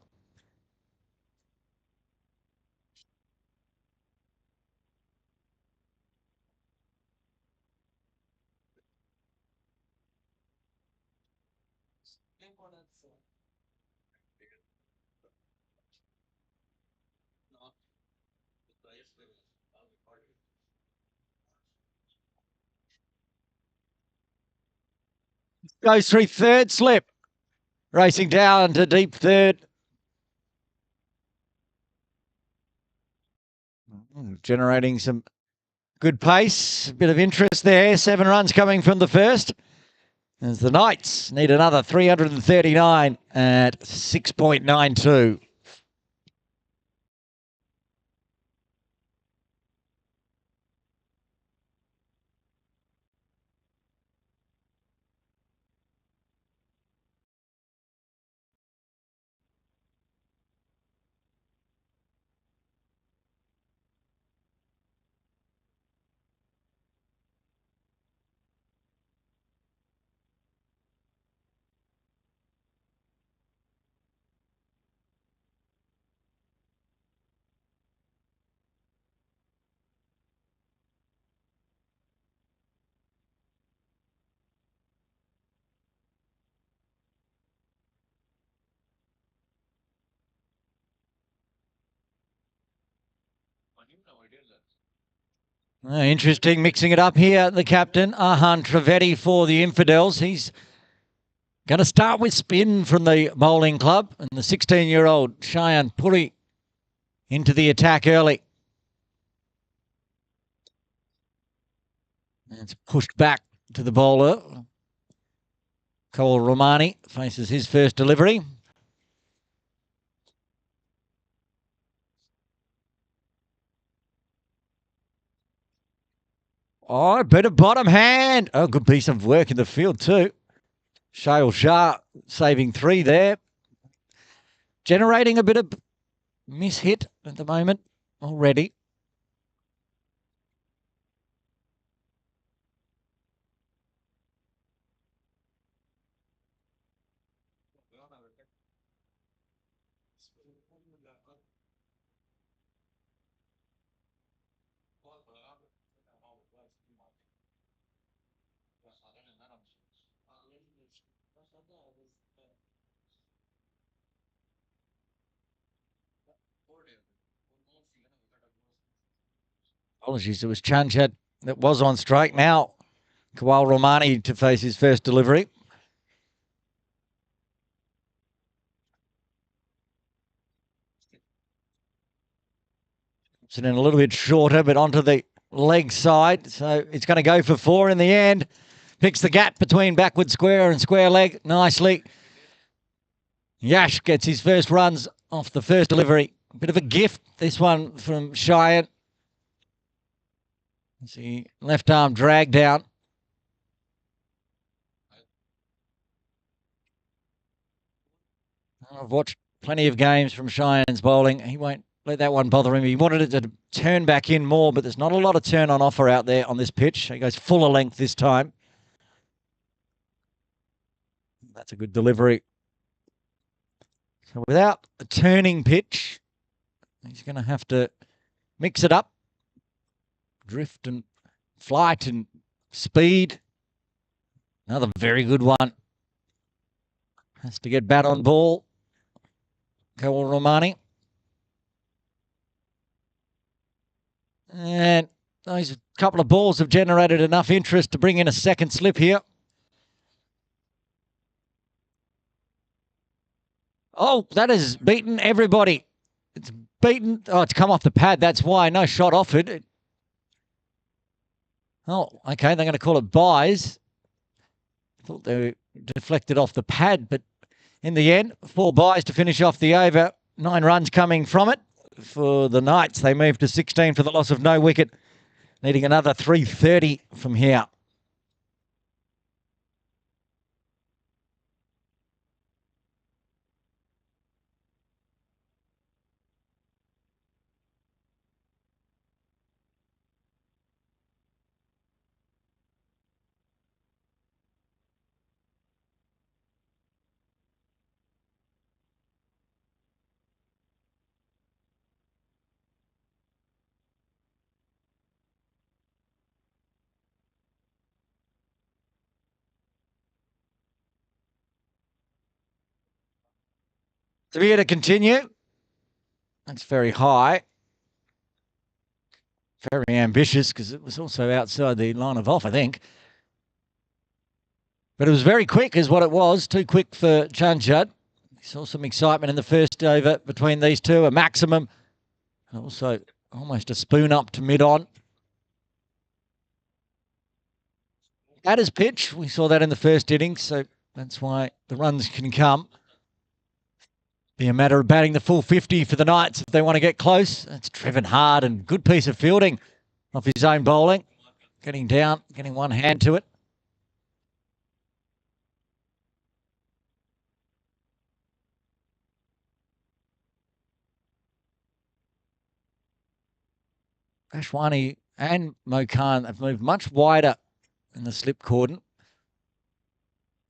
Goes through third slip. Racing down to deep third. Generating some good pace. A bit of interest there. 7 runs coming from the first. As the Knights need another 339 at 6.92. Interesting, mixing it up here. The captain, Ahan Trivedi for the Infidels. He's going to start with spin from the bowling club. And the 16-year-old Cheyenne Puri into the attack early. And it's pushed back to the bowler. Cole Romani faces his first delivery. Oh, bit of bottom hand. Oh, good piece of work in the field too. Shale Shah saving 3 there. Generating a bit of miss-hit at the moment already. Apologies, it was Chanchat that was on strike. Now, Kawal Romani to face his first delivery. It's in a little bit shorter, but onto the leg side. So it's going to go for 4 in the end. Picks the gap between backward square and square leg nicely. Yash gets his first runs off the first delivery. A bit of a gift, this one from Cheyenne. See, left arm drag down. I've watched plenty of games from Cheyenne's bowling. He won't let that one bother him. He wanted it to turn back in more, but there's not a lot of turn on offer out there on this pitch. He goes fuller length this time. That's a good delivery. So without a turning pitch, he's going to have to mix it up. Drift and flight and speed. Another very good one. Has to get bat on ball. Kawal Romani. And those couple of balls have generated enough interest to bring in a second slip here. Oh, that has beaten everybody. It's beaten. Oh, it's come off the pad. That's why. No shot offered. Oh, okay. They're going to call it buys. Thought they deflected off the pad, but in the end, 4 buys to finish off the over. 9 runs coming from it. For the Knights, they moved to 16 for the loss of no wicket. Needing another 330 from here. To be able to continue. That's very high. Very ambitious because it was also outside the line of off, I think. But it was very quick is what it was. Too quick for Chanchat. Saw some excitement in the first over between these two. A maximum. And also almost a spoon up to mid-on. Batter's pitch. We saw that in the first innings. So that's why the runs can come. Be a matter of batting the full 50 for the Knights if they want to get close. That's driven hard and good piece of fielding off his own bowling. Getting down, getting one hand to it. Ashwani and Mokan have moved much wider in the slip cordon.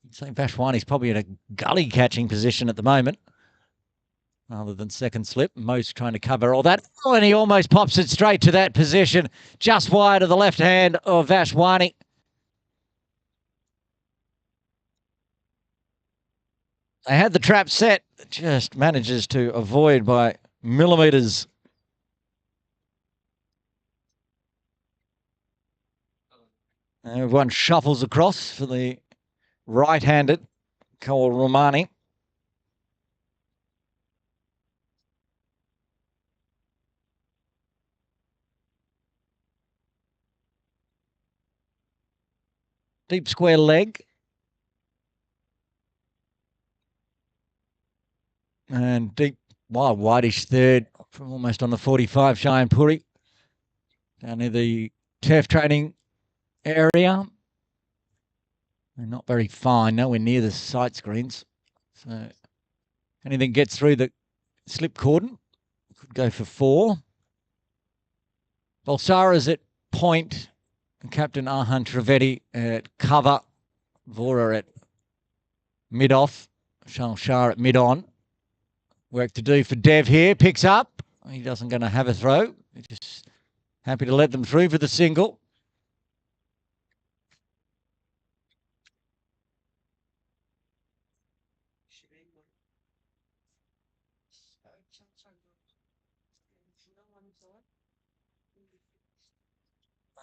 I'd say Vashwani's probably in a gully catching position at the moment, rather than second slip. Mo's trying to cover all that. Oh, and he almost pops it straight to that position, just wide of the left hand of Vashwani. They had the trap set, just manages to avoid by millimetres. Everyone shuffles across for the right-handed Kawal Romani. Deep square leg. And deep, wild, whitish third from almost on the 45, Cheyenne Puri. Down near the turf training area. They're not very fine, nowhere near the sight screens. So anything gets through the slip cordon, could go for 4. Balsara's at point, and Captain Arhan Trivedi at cover. Vora at mid-off. Charles Shah at mid-on. Work to do for Dev here. Picks up. He doesn't going to have a throw. He's just happy to let them through for the single.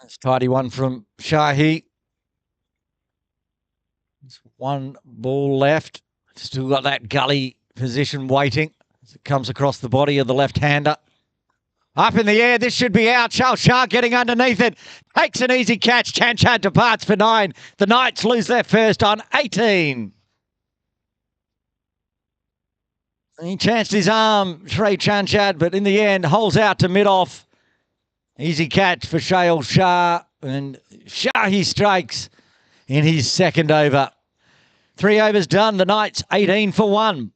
That's tidy one from Shahi. There's one ball left. Still got that gully position waiting as it comes across the body of the left-hander. Up in the air, this should be out. Charles Shah getting underneath it. Takes an easy catch. Chanchad departs for 9. The Knights lose their first on 18. He chanced his arm, Shrey Chanchad, but in the end, holes out to mid-off. Easy catch for Shale Shah, and Shahi strikes in his second over. 3 overs done. The Knights 18 for 1.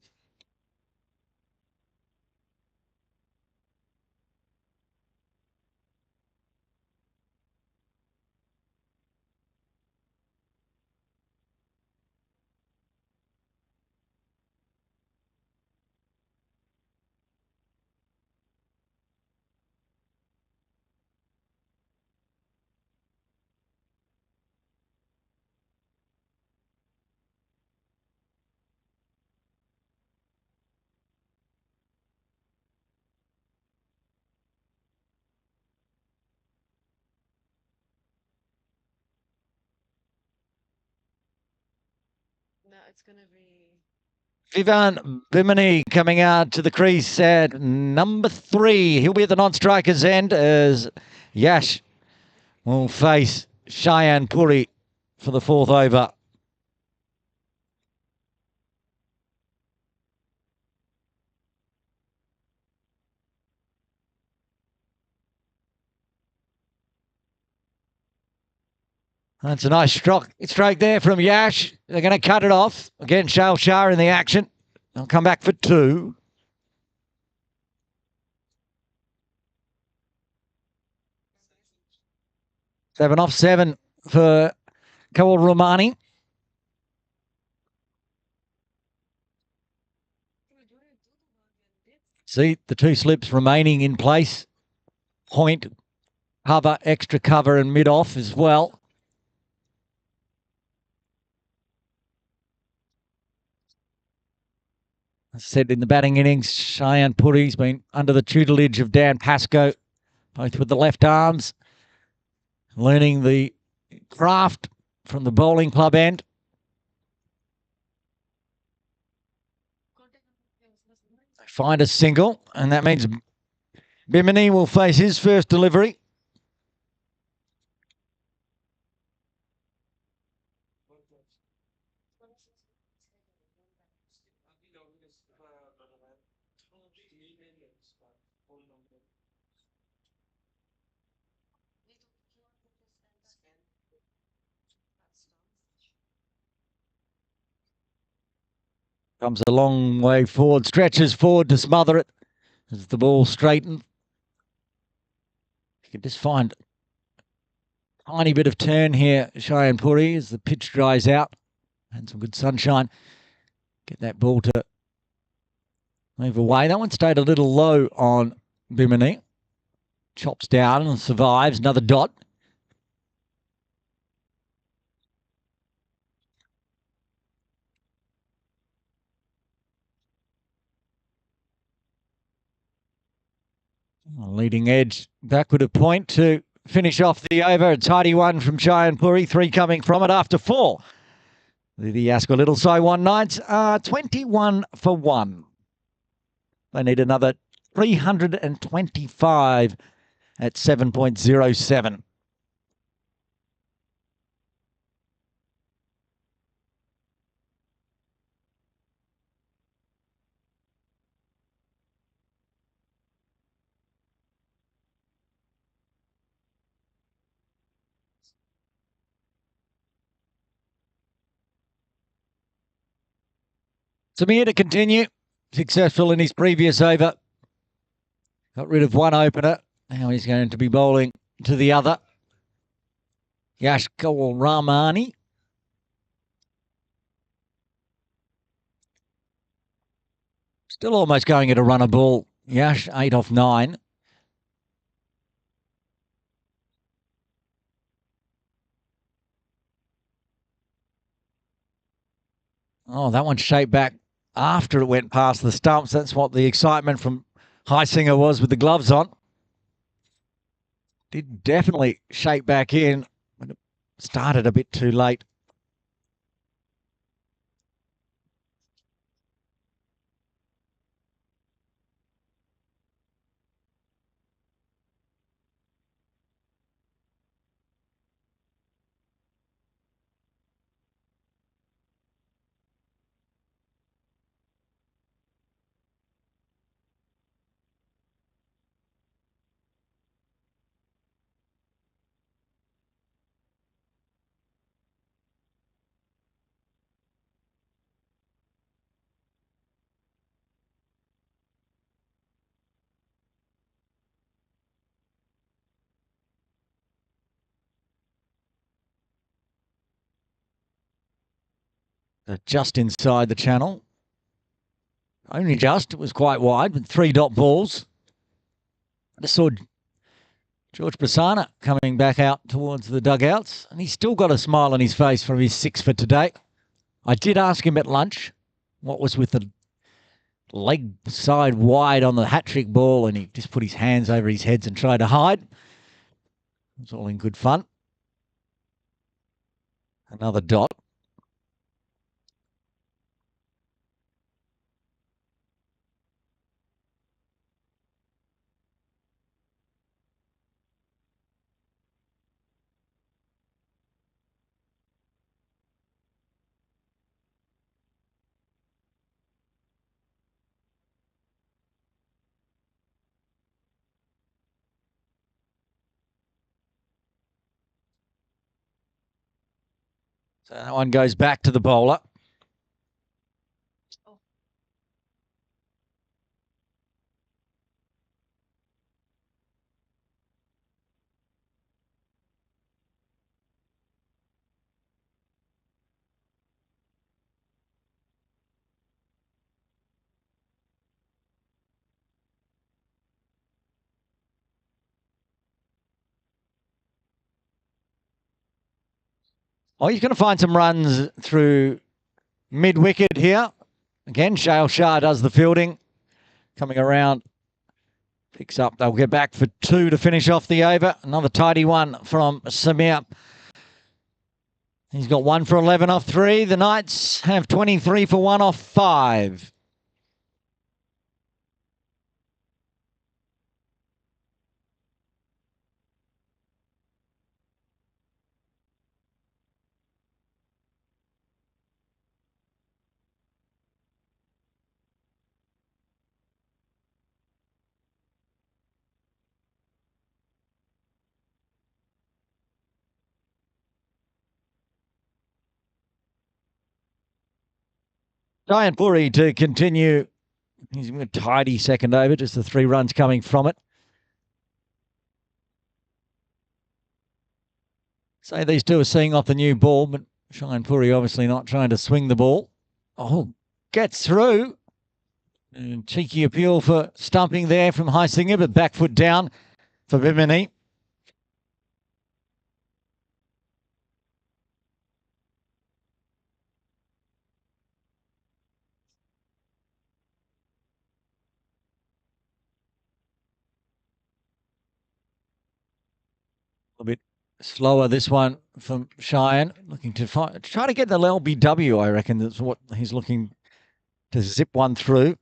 No, it's gonna be Vivan Bimini coming out to the crease at number 3. He'll be at the non-striker's end as Yash will face Cheyenne Puri for the 4th over. That's a nice stroke there from Yash. They're going to cut it off. Again, Shale Shah in the action. They'll come back for 2. Seven off 7 for Kawal Romani. See the 2 slips remaining in place. Point, cover, extra cover, and mid-off as well. As I said in the batting innings, Cheyenne Puri's been under the tutelage of Dan Pascoe, both with the left arms, learning the craft from the bowling club end. Find a single, and that means Bimini will face his first delivery. Comes a long way forward, stretches forward to smother it as the ball straightens. You can just find a tiny bit of turn here, Cheyenne Puri, as the pitch dries out and some good sunshine. Get that ball to move away. That one stayed a little low on Bimini. Chops down and survives. Another dot. Leading edge backward of point to finish off the over. A tidy one from Cheyenne Puri. 3 coming from it after 4. The Ascot Little Sai 1 Knights are 21 for 1. They need another 325 at 7.07. Samir to continue. Successful in his previous over. Got rid of one opener. Now he's going to be bowling to the other. Yash Ramani. Still almost going at a runner ball. Yash, 8 off 9. Oh, that one shaped back after it went past the stumps. That's what the excitement from Heisinger was with the gloves on. Did definitely shape back in, but it started a bit too late. Just inside the channel. Only just. It was quite wide with 3 dot balls. I just saw George Prasanna coming back out towards the dugouts, and he's still got a smile on his face from his 6 for today. I did ask him at lunch what was with the leg side wide on the hat-trick ball, and he just put his hands over his heads and tried to hide. It was all in good fun. Another dot. So that one goes back to the bowler. Oh, he's going to find some runs through mid-wicket here. Again, Shail Shah does the fielding. Coming around, picks up. They'll get back for 2 to finish off the over. Another tidy one from Samir. He's got 1 for 11 off 3. The Knights have 23 for 1 off 5. Giant Puri to continue. He's a tidy second over, just the 3 runs coming from it. Say these two are seeing off the new ball, but Giant Puri obviously not trying to swing the ball. Oh, gets through. And cheeky appeal for stumping there from Heisinger, but back foot down for Bimini. A bit slower this one from Cheyenne, looking to try to get the LBW, I reckon. That's what he's looking to zip one through.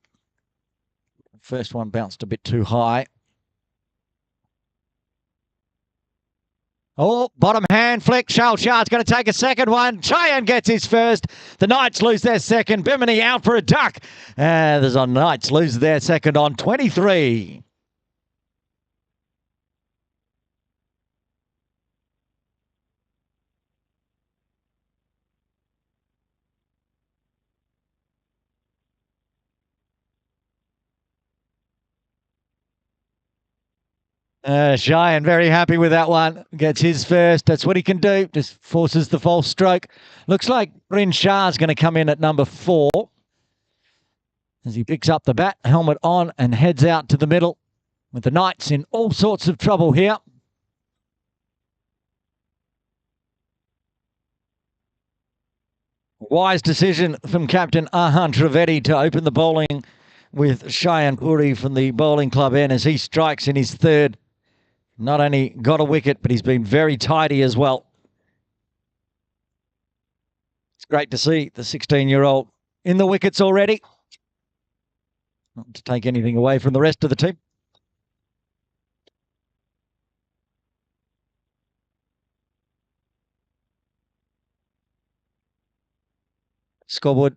First one bounced a bit too high. Oh, bottom hand flick. Shail Shah's going to take a second one. Cheyenne gets his first. The Knights lose their second. Bimini out for a duck. The Knights lose their second on 23. Cheyenne very happy with that one. Gets his first. That's what he can do. Just forces the false stroke. Looks like Bryn Shah's going to come in at number 4 as he picks up the bat, helmet on, and heads out to the middle with the Knights in all sorts of trouble here. Wise decision from Captain Ahan Trivedi to open the bowling with Cheyenne Puri from the bowling club end as he strikes in his third. Not only got a wicket, but he's been very tidy as well. It's great to see the 16-year-old in the wickets already. Not to take anything away from the rest of the team. Scoreboard.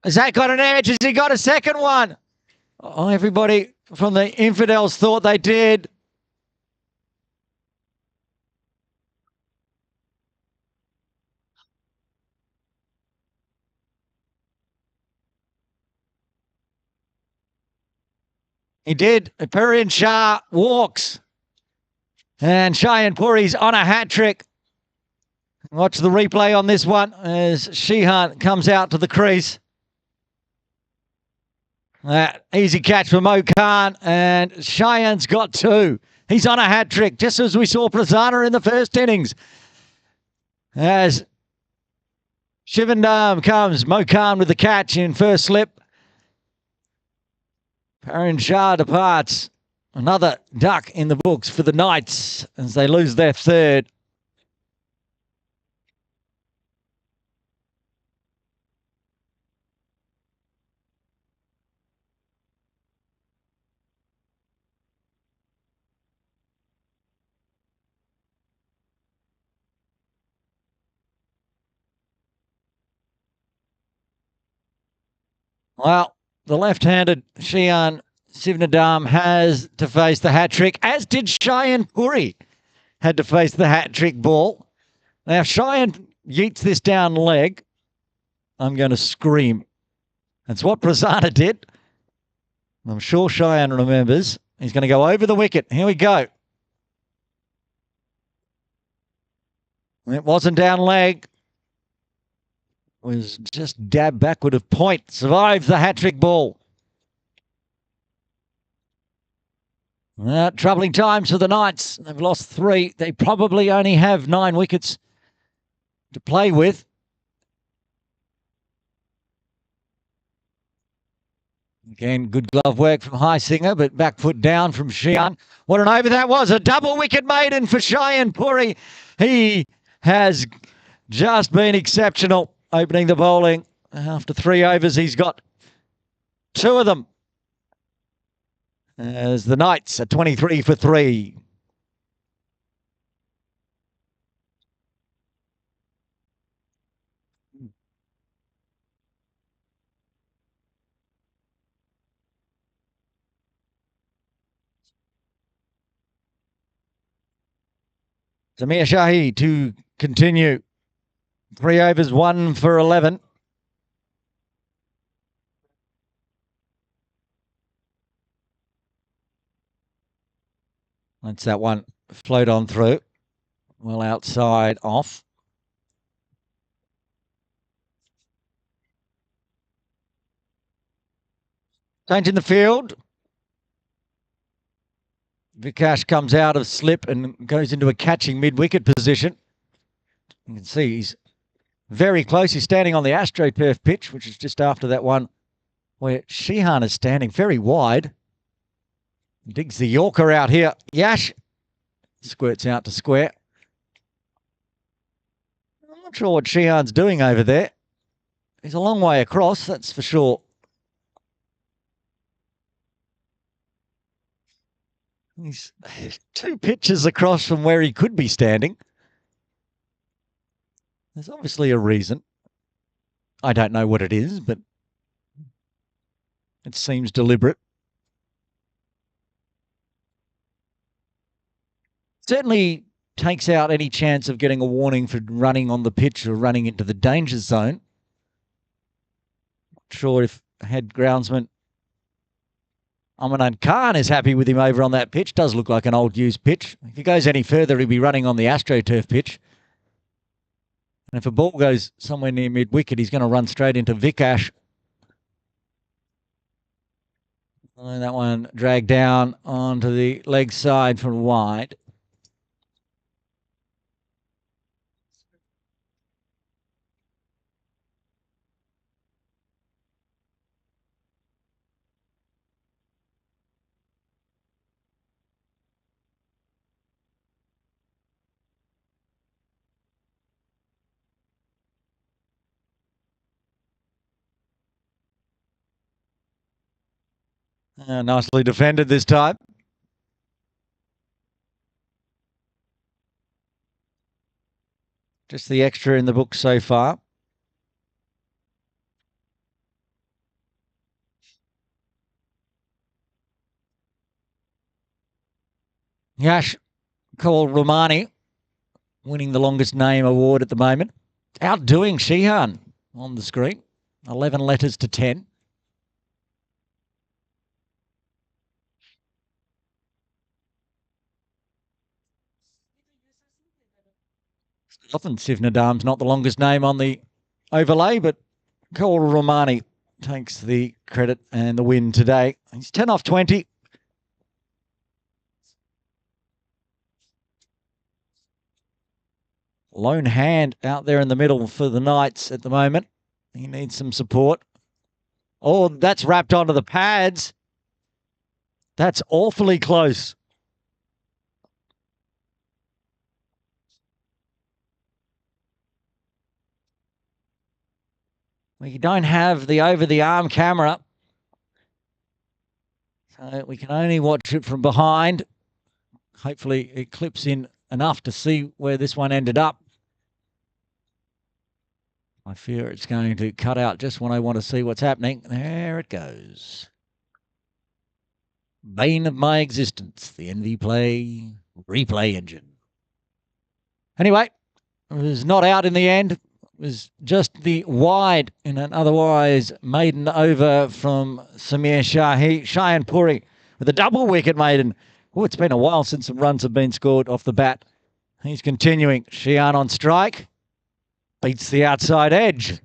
Has that got an edge? Has he got a second one? Oh, everybody from the Infidels thought they did. He did. Perrin Shah walks. And Cheyenne Puri's on a hat trick. Watch the replay on this one as Sheehan comes out to the crease. Easy catch for Mo Khan, and Cheyenne's got 2. He's on a hat trick, just as we saw Prasanna in the first innings. As Shivandam comes, Mo Khan with the catch in first slip. Perrin Shah departs. Another duck in the books for the Knights as they lose their third. Well, the left-handed Shian Sivnadam has to face the hat-trick, as did Cheyenne Puri had to face the hat-trick ball. Now, Cheyenne yeets this down leg. I'm going to scream. That's what Prasanna did. I'm sure Cheyenne remembers. He's going to go over the wicket. Here we go. It wasn't down leg. Was just dabbed backward of point. Survives the hat-trick ball. Troubling times for the Knights. They've lost 3. They probably only have 9 wickets to play with. Again, good glove work from Highsinger, but back foot down from Shian. What an over that was. A double wicket maiden for Cheyenne Puri. He has just been exceptional opening the bowling. After 3 overs, he's got 2 of them. As the Knights are 23 for 3. Samir Shahi to continue. 3 overs, 1 for 11. That's that one float on through. Well outside off. Change in the field. Vikash comes out of slip and goes into a catching mid-wicket position. You can see he's very close. He's standing on the AstroTurf pitch, which is just after that one where Sheehan is standing very wide. Digs the Yorker out here. Yash squirts out to square. I'm not sure what Sheehan's doing over there. He's a long way across, that's for sure. He's 2 pitches across from where he could be standing. There's obviously a reason. I don't know what it is, but it seems deliberate. Certainly takes out any chance of getting a warning for running on the pitch or running into the danger zone. Not sure if head groundsman Amanat Khan is happy with him over on that pitch. Does look like an old used pitch. If he goes any further, he'll be running on the AstroTurf pitch. And if a ball goes somewhere near mid-wicket, he's going to run straight into Vikash. And that one dragged down onto the leg side for wide. Nicely defended this time. Just the extra in the book so far. Yash Romani winning the longest name award at the moment. Outdoing Sheehan on the screen. 11 letters to 10. Often Sivnadam's not the longest name on the overlay, but Cole Romani takes the credit and the win today. He's 10 off 20. Lone hand out there in the middle for the Knights at the moment. He needs some support. Oh, that's wrapped onto the pads. That's awfully close. We don't have the over-the-arm camera, so we can only watch it from behind. Hopefully it clips in enough to see where this one ended up. I fear it's going to cut out just when I want to see what's happening. There it goes. Bane of my existence, the NV Play replay engine. Anyway, it was not out in the end. It was just the wide in an otherwise maiden over from Samir Shayan Puri with a double wicket maiden. Oh, it's been a while since some runs have been scored off the bat. He's continuing. Sheehan on strike. Beats the outside edge.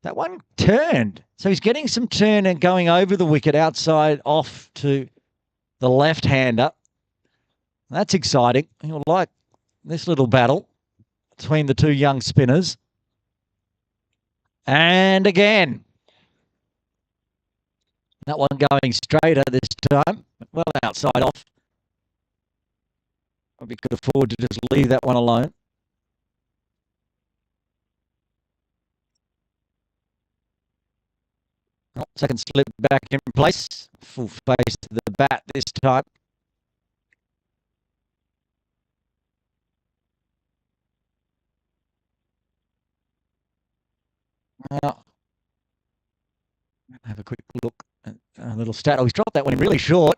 That one turned. So he's getting some turn and going over the wicket outside off to the left-hander. That's exciting. You'll like this little battle between the two young spinners. And again. That one going straighter this time. Well outside off. Probably could afford to just leave that one alone. Second slip back in place. Full face to the bat this time. Now, have a quick look at a little stat. Oh, he's dropped that one in really short.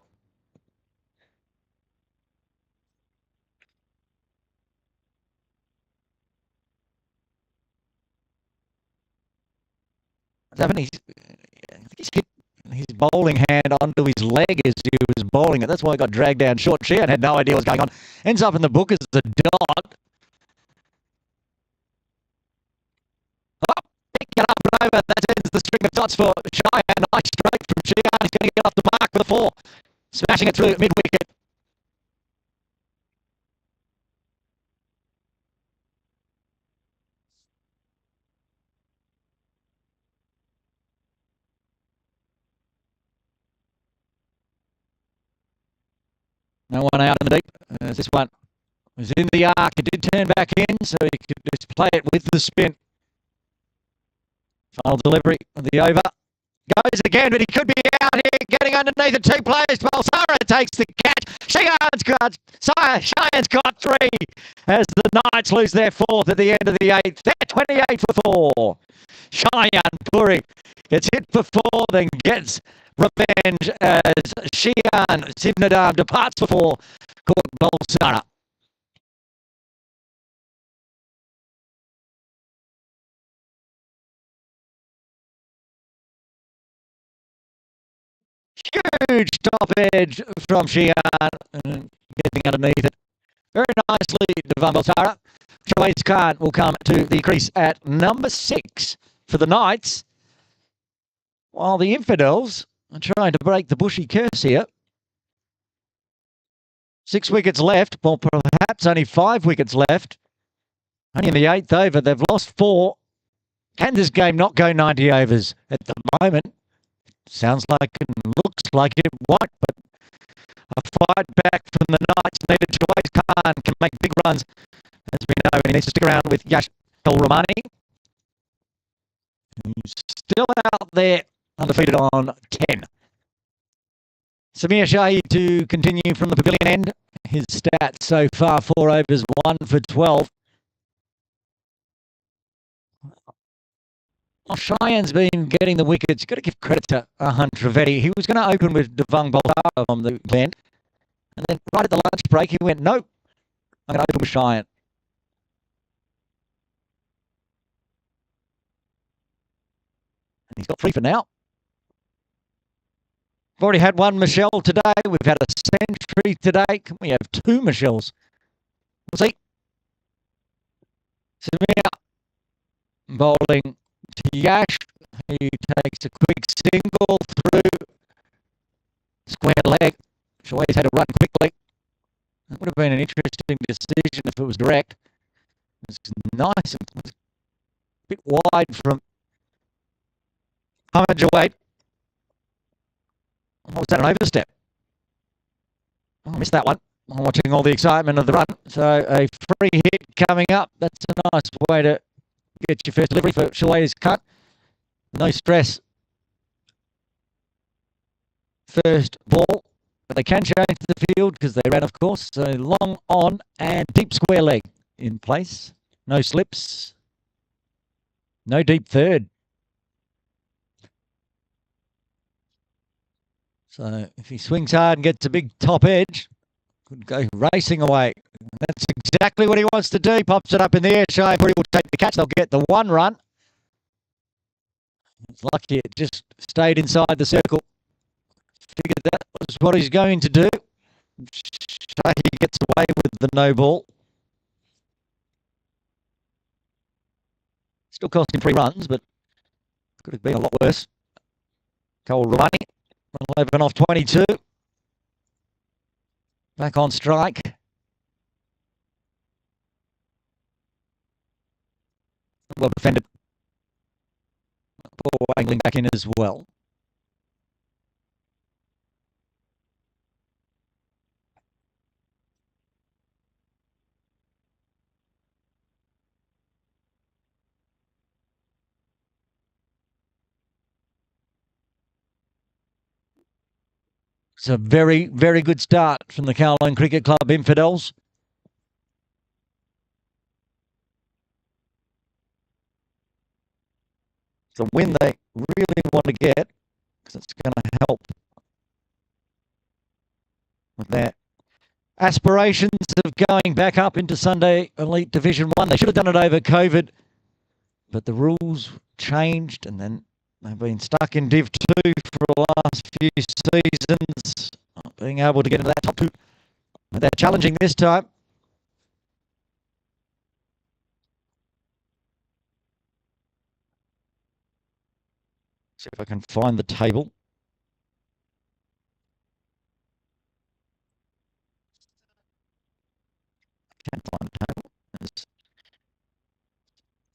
What's happened? He's hit his bowling hand onto his leg as he was bowling it. That's why it got dragged down short. Sheehan had no idea what was going on. Ends up in the book as a dot. Oh, pick it up and over. That ends the string of dots for Sheehan. Nice straight from Sheehan. He's going to get off the mark for the 4. Smashing it through at mid-wicket. No one out in the deep. As this one was in the arc. It did turn back in, so he could just play it with the spin. Final delivery of the over. Goes again, but he could be out here getting underneath the two players. Balsara takes the catch. Cheyenne's got three as the Knights lose their fourth at the end of the eighth. They're 28 for 4. Cheyenne Puri gets hit for 4, then gets revenge as Cheyenne Sivnadam departs for 4. Caught Balsara. Huge top edge from Cheyenne, getting underneath it very nicely. Devan Balsara. Shawaiz Khan will come to the crease at number 6 for the Knights, while the Infidels are trying to break the bushy curse here. 6 wickets left, well, perhaps only 5 wickets left. Only in the 8th over, they've lost 4. Can this game not go 90 overs at the moment? Sounds like it, looks like it won't, but a fight back from the Knights needed. Shawaiz Khan can make big runs, as we know, and he needs to stick around with Yash El Romani, who's still out there, undefeated on 10. Samir Shahi to continue from the pavilion end. His stats so far: 4 overs, 1 for 12. Well, Cheyenne's been getting the wickets. You've got to give credit to Ahan Trivedi. He was going to open with Devang Balsara on the end. And then right at the lunch break, he went, nope, I'm going to open with Cheyenne. And he's got 3 for now. We've already had 1 Michelle today. We've had a century today. Can we have 2 Michelles? We'll see. Samir bowling to Yash, who takes a quick single through square leg. Shawaiz had to run quickly. That would have been an interesting decision if it was direct. It's nice and a bit wide from Ahmed Jawad. Oh, was that an overstep? Oh, I missed that one. I'm watching all the excitement of the run. So a free hit coming up. That's a nice way to get your first delivery for Shawaiz cut. No stress. First ball. But they can change the field because they ran, of course. So long on and deep square leg in place. No slips. No deep third. So if he swings hard and gets a big top edge, could go racing away. That's exactly what he wants to do. He pops it up in the air. Cheyenne will take the catch. They'll get the 1 run. It's lucky it just stayed inside the circle. Figured that was what he's going to do. He gets away with the no ball. Still cost him 3 runs, but could have been a lot worse. Cole Romani, 11 off 22. Back on strike. Well defended. Ball angling back in as well. It's a very, very good start from the Kowloon Cricket Club Infidels. It's a win they really want to get because it's going to help with their aspirations of going back up into Sunday Elite Division 1. They should have done it over COVID, but the rules changed and then they've been stuck in Div 2 for the last few seasons, not being able to get into that top 2. But they're challenging this time. See if I can find the table. Can't find the table.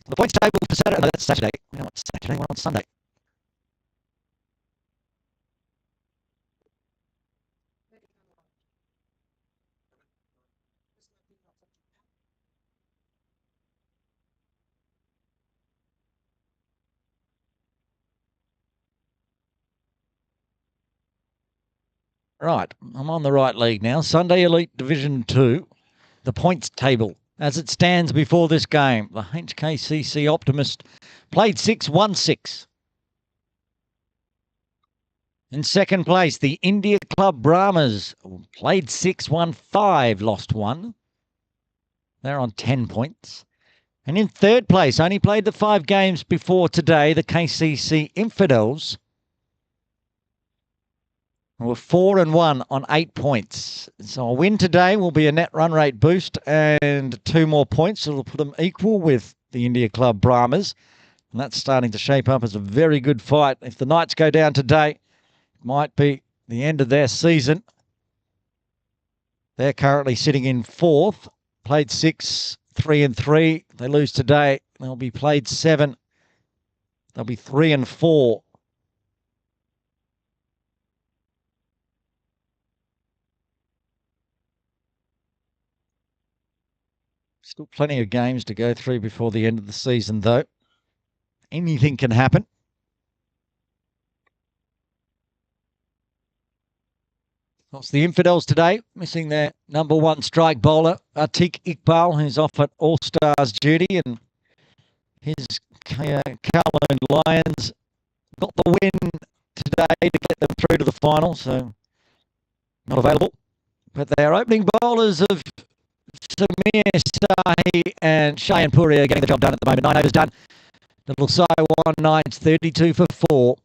The points table for Saturday. No, that's Saturday. We know it's Saturday. We're on Sunday. Right, I'm on the right league now. Sunday Elite Division 2, the points table as it stands before this game. The KCC Optimist played 6, won 6. In second place, the India Club Brahmas played 6, won 5, lost 1. They're on 10 points. And in third place, only played the 5 games before today, the KCC Infidels were 4 and 1 on 8 points. So a win today will be a net run rate boost and 2 more points. It'll put them equal with the India Club Brahmas. And that's starting to shape up as a very good fight. If the Knights go down today, it might be the end of their season. They're currently sitting in 4th. Played 6, 3 and 3. They lose today, they'll be played 7. They'll be 3 and 4. Still plenty of games to go through before the end of the season, though. Anything can happen. It's the Infidels today, missing their number 1 strike bowler, Atiq Iqbal, who's off at All-Stars duty, and his Kowloon Lions got the win today to get them through to the final, so not available. But their opening bowlers of Samir Sahi and Cheyenne Puri are getting the job done at the moment. 9 overs done. Little Saiwan Knights 32 for 4.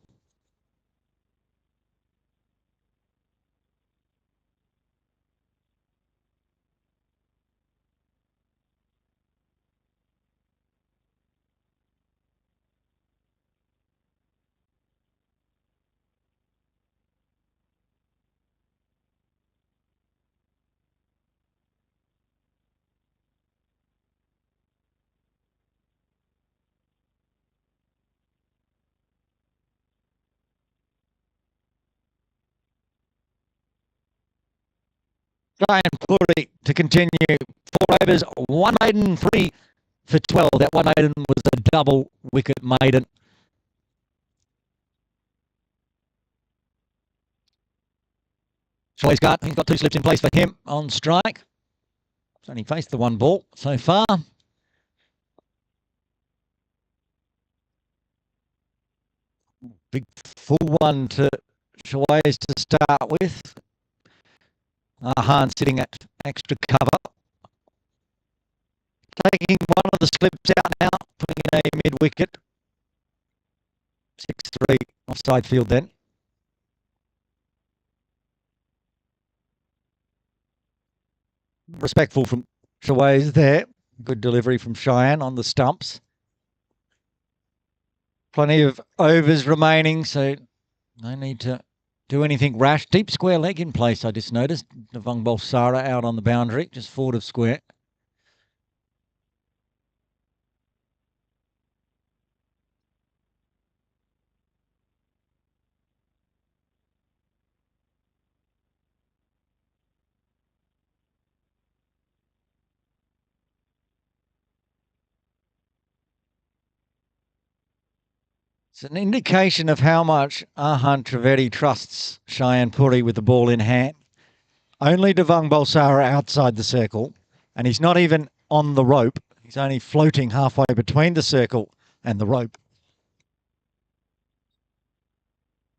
Cheyenne Puri to continue. 4 overs, 1 maiden, 3 for 12. That 1 maiden was a double wicket maiden. He's got 2 slips in place for him on strike. He's only faced the 1 ball so far. Big full one to Shaway's to start with. Ahan sitting at extra cover. Taking one of the slips out now, putting in a mid-wicket. 6-3 offside field then. Respectful from Shaway's there. Good delivery from Cheyenne on the stumps. Plenty of overs remaining, so no need to do anything rash. Deep square leg in place, I just noticed. Devang Balsara out on the boundary, just forward of square. It's an indication of how much Ahan Trivedi trusts Cheyenne Puri with the ball in hand. Only Devang Balsara outside the circle, and he's not even on the rope. He's only floating halfway between the circle and the rope.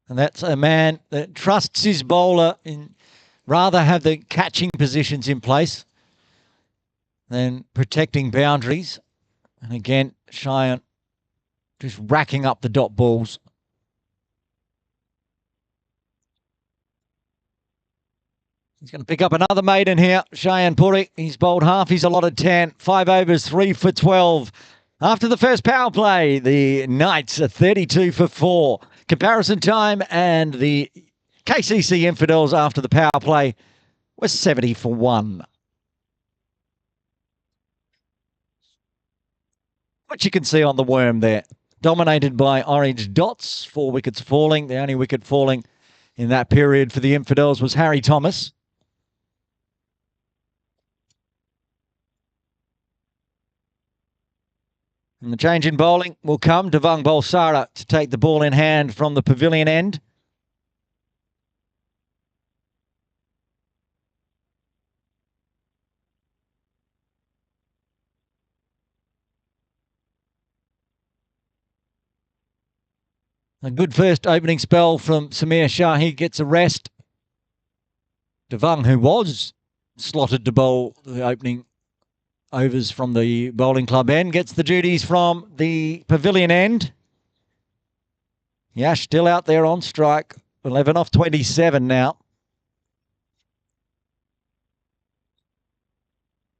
And that's a man that trusts his bowler in rather have the catching positions in place than protecting boundaries. And again, Cheyenne just racking up the dot balls. He's going to pick up another maiden here. Cheyenne Puri, he's bowled half his allotted 10. 5 overs, 3 for 12. After the first power play, the Knights are 32 for 4. Comparison time and the KCC Infidels after the power play was 70 for 1. What you can see on the worm there. Dominated by orange dots, 4 wickets falling. The only wicket falling in that period for the Infidels was Harry Thomas. And the change in bowling will come. Devang Balsara to take the ball in hand from the pavilion end. A good first opening spell from Samir Shah. He gets a rest. Devang, who was slotted to bowl the opening overs from the bowling club end, gets the duties from the pavilion end. Yash still out there on strike. 11 off 27 now.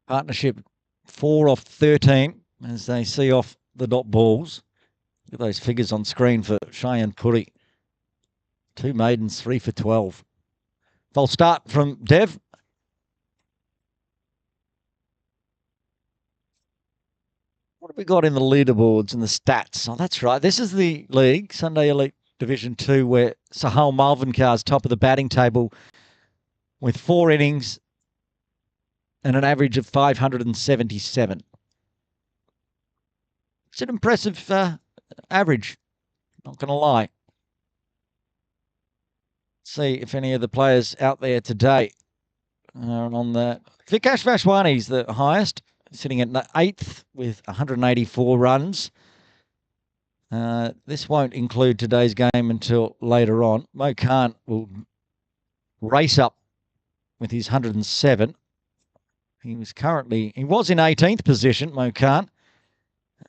Partnership 4 off 13 as they see off the dot balls. Look at those figures on screen for Cheyenne Puri. 2 maidens, 3 for 12. Full start from Dev. What have we got in the leaderboards and the stats? Oh, that's right. This is the league, Sunday Elite Division 2, where Sahal Malvinkar's top of the batting table with 4 innings and an average of 577. It's an impressive average, not going to lie. See if any of the players out there today are on the... Vikash Vashwani's the highest, sitting at 8th with 184 runs. This won't include today's game until later on. Mo Khan will race up with his 107. He was in 18th position, Mo Khan,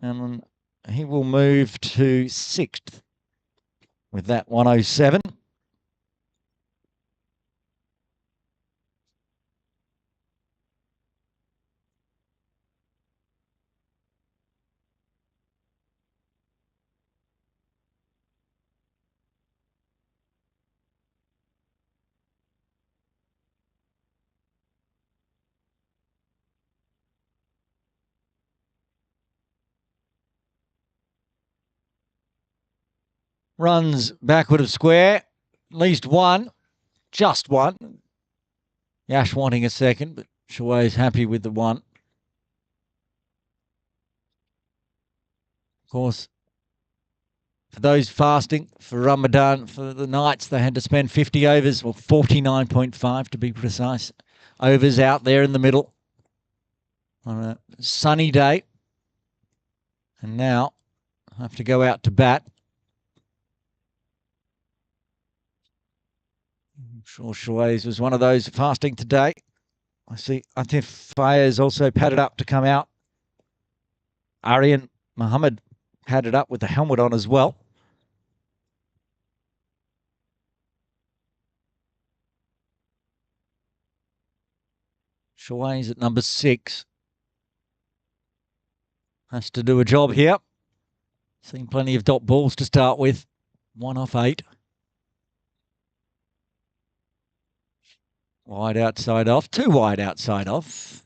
and he will move to 6th with that 107. Runs backward of square, at least one, just one. Yash wanting a second, but Shuai's happy with the one. Of course, for those fasting for Ramadan, for the nights, they had to spend 50 overs, or 49.5 to be precise, overs out there in the middle on a sunny day. And now I have to go out to bat. I'm sure Shuai's was one of those fasting today. I see Atif Fayez also padded up to come out. Aryan Muhammad padded up with the helmet on as well. Shuai's at number 6. Has to do a job here. Seen plenty of dot balls to start with. 1 off 8. Wide outside off. 2 wide outside off.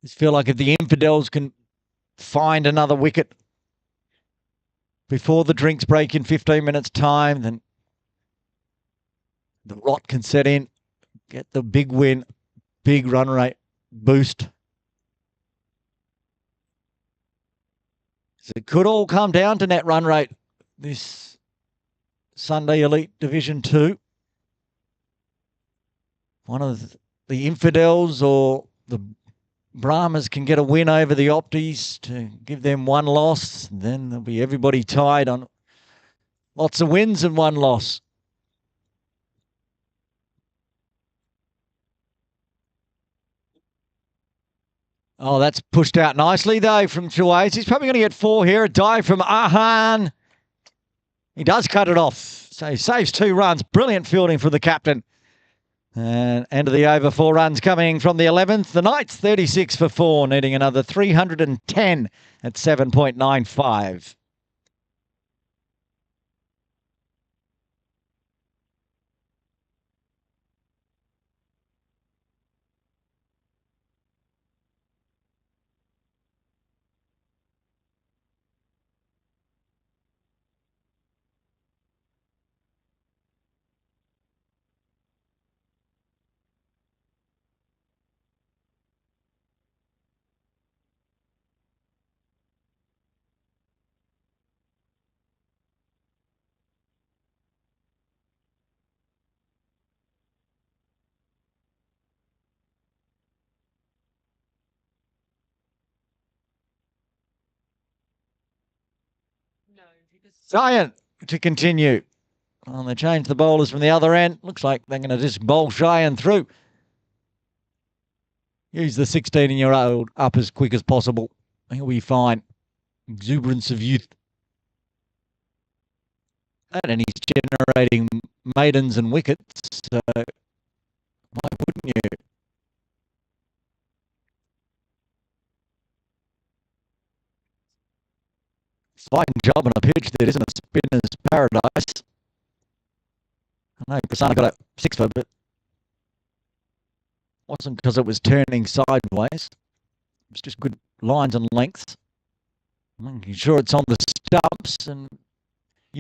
Just feel like if the Infidels can find another wicket before the drinks break in 15 minutes' time, then the rot can set in. Get the big win, big run rate boost. So it could all come down to net run rate this Sunday Elite Division 2. One of the Infidels or the Brahmas can get a win over the Opties to give them 1 loss. Then there'll be everybody tied on lots of wins and 1 loss. Oh, that's pushed out nicely, though, from Chuays. He's probably going to get 4 here. A dive from Ahan. He does cut it off. So he saves 2 runs. Brilliant fielding from the captain. And end of the over, 4 runs coming from the 11th. The Knights 36 for 4, needing another 310 at 7.95. Giant to continue. Well, they changed the bowlers from the other end. Looks like they're going to just bowl Cheyenne through. Use the 16-year-old up as quick as possible. He'll be fine. Exuberance of youth. And he's generating maidens and wickets. So why wouldn't you? Fine job on a pitch that isn't a spinner's paradise. I know Prasanna got a six-for, but wasn't because it was turning sideways. It was just good lines and lengths. Making sure it's on the stumps, and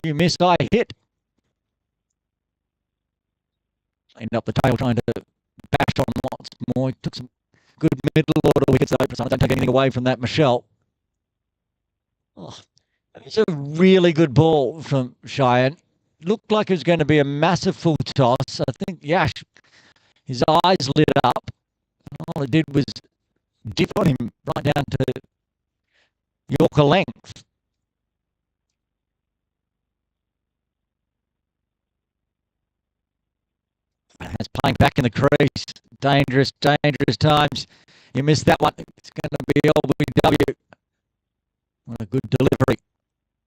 you miss, I hit. End up the tail trying to bash on lots more. He took some good middle order wickets though. Prasanna don't take anything away from that, Michelle. Oh, it's a really good ball from Cheyenne. Looked like it was going to be a massive full toss. I think Yash, his eyes lit up. All it did was dip on him right down to Yorker length. It's playing back in the crease. Dangerous, dangerous times. You missed that one. It's going to be LBW. What a good delivery.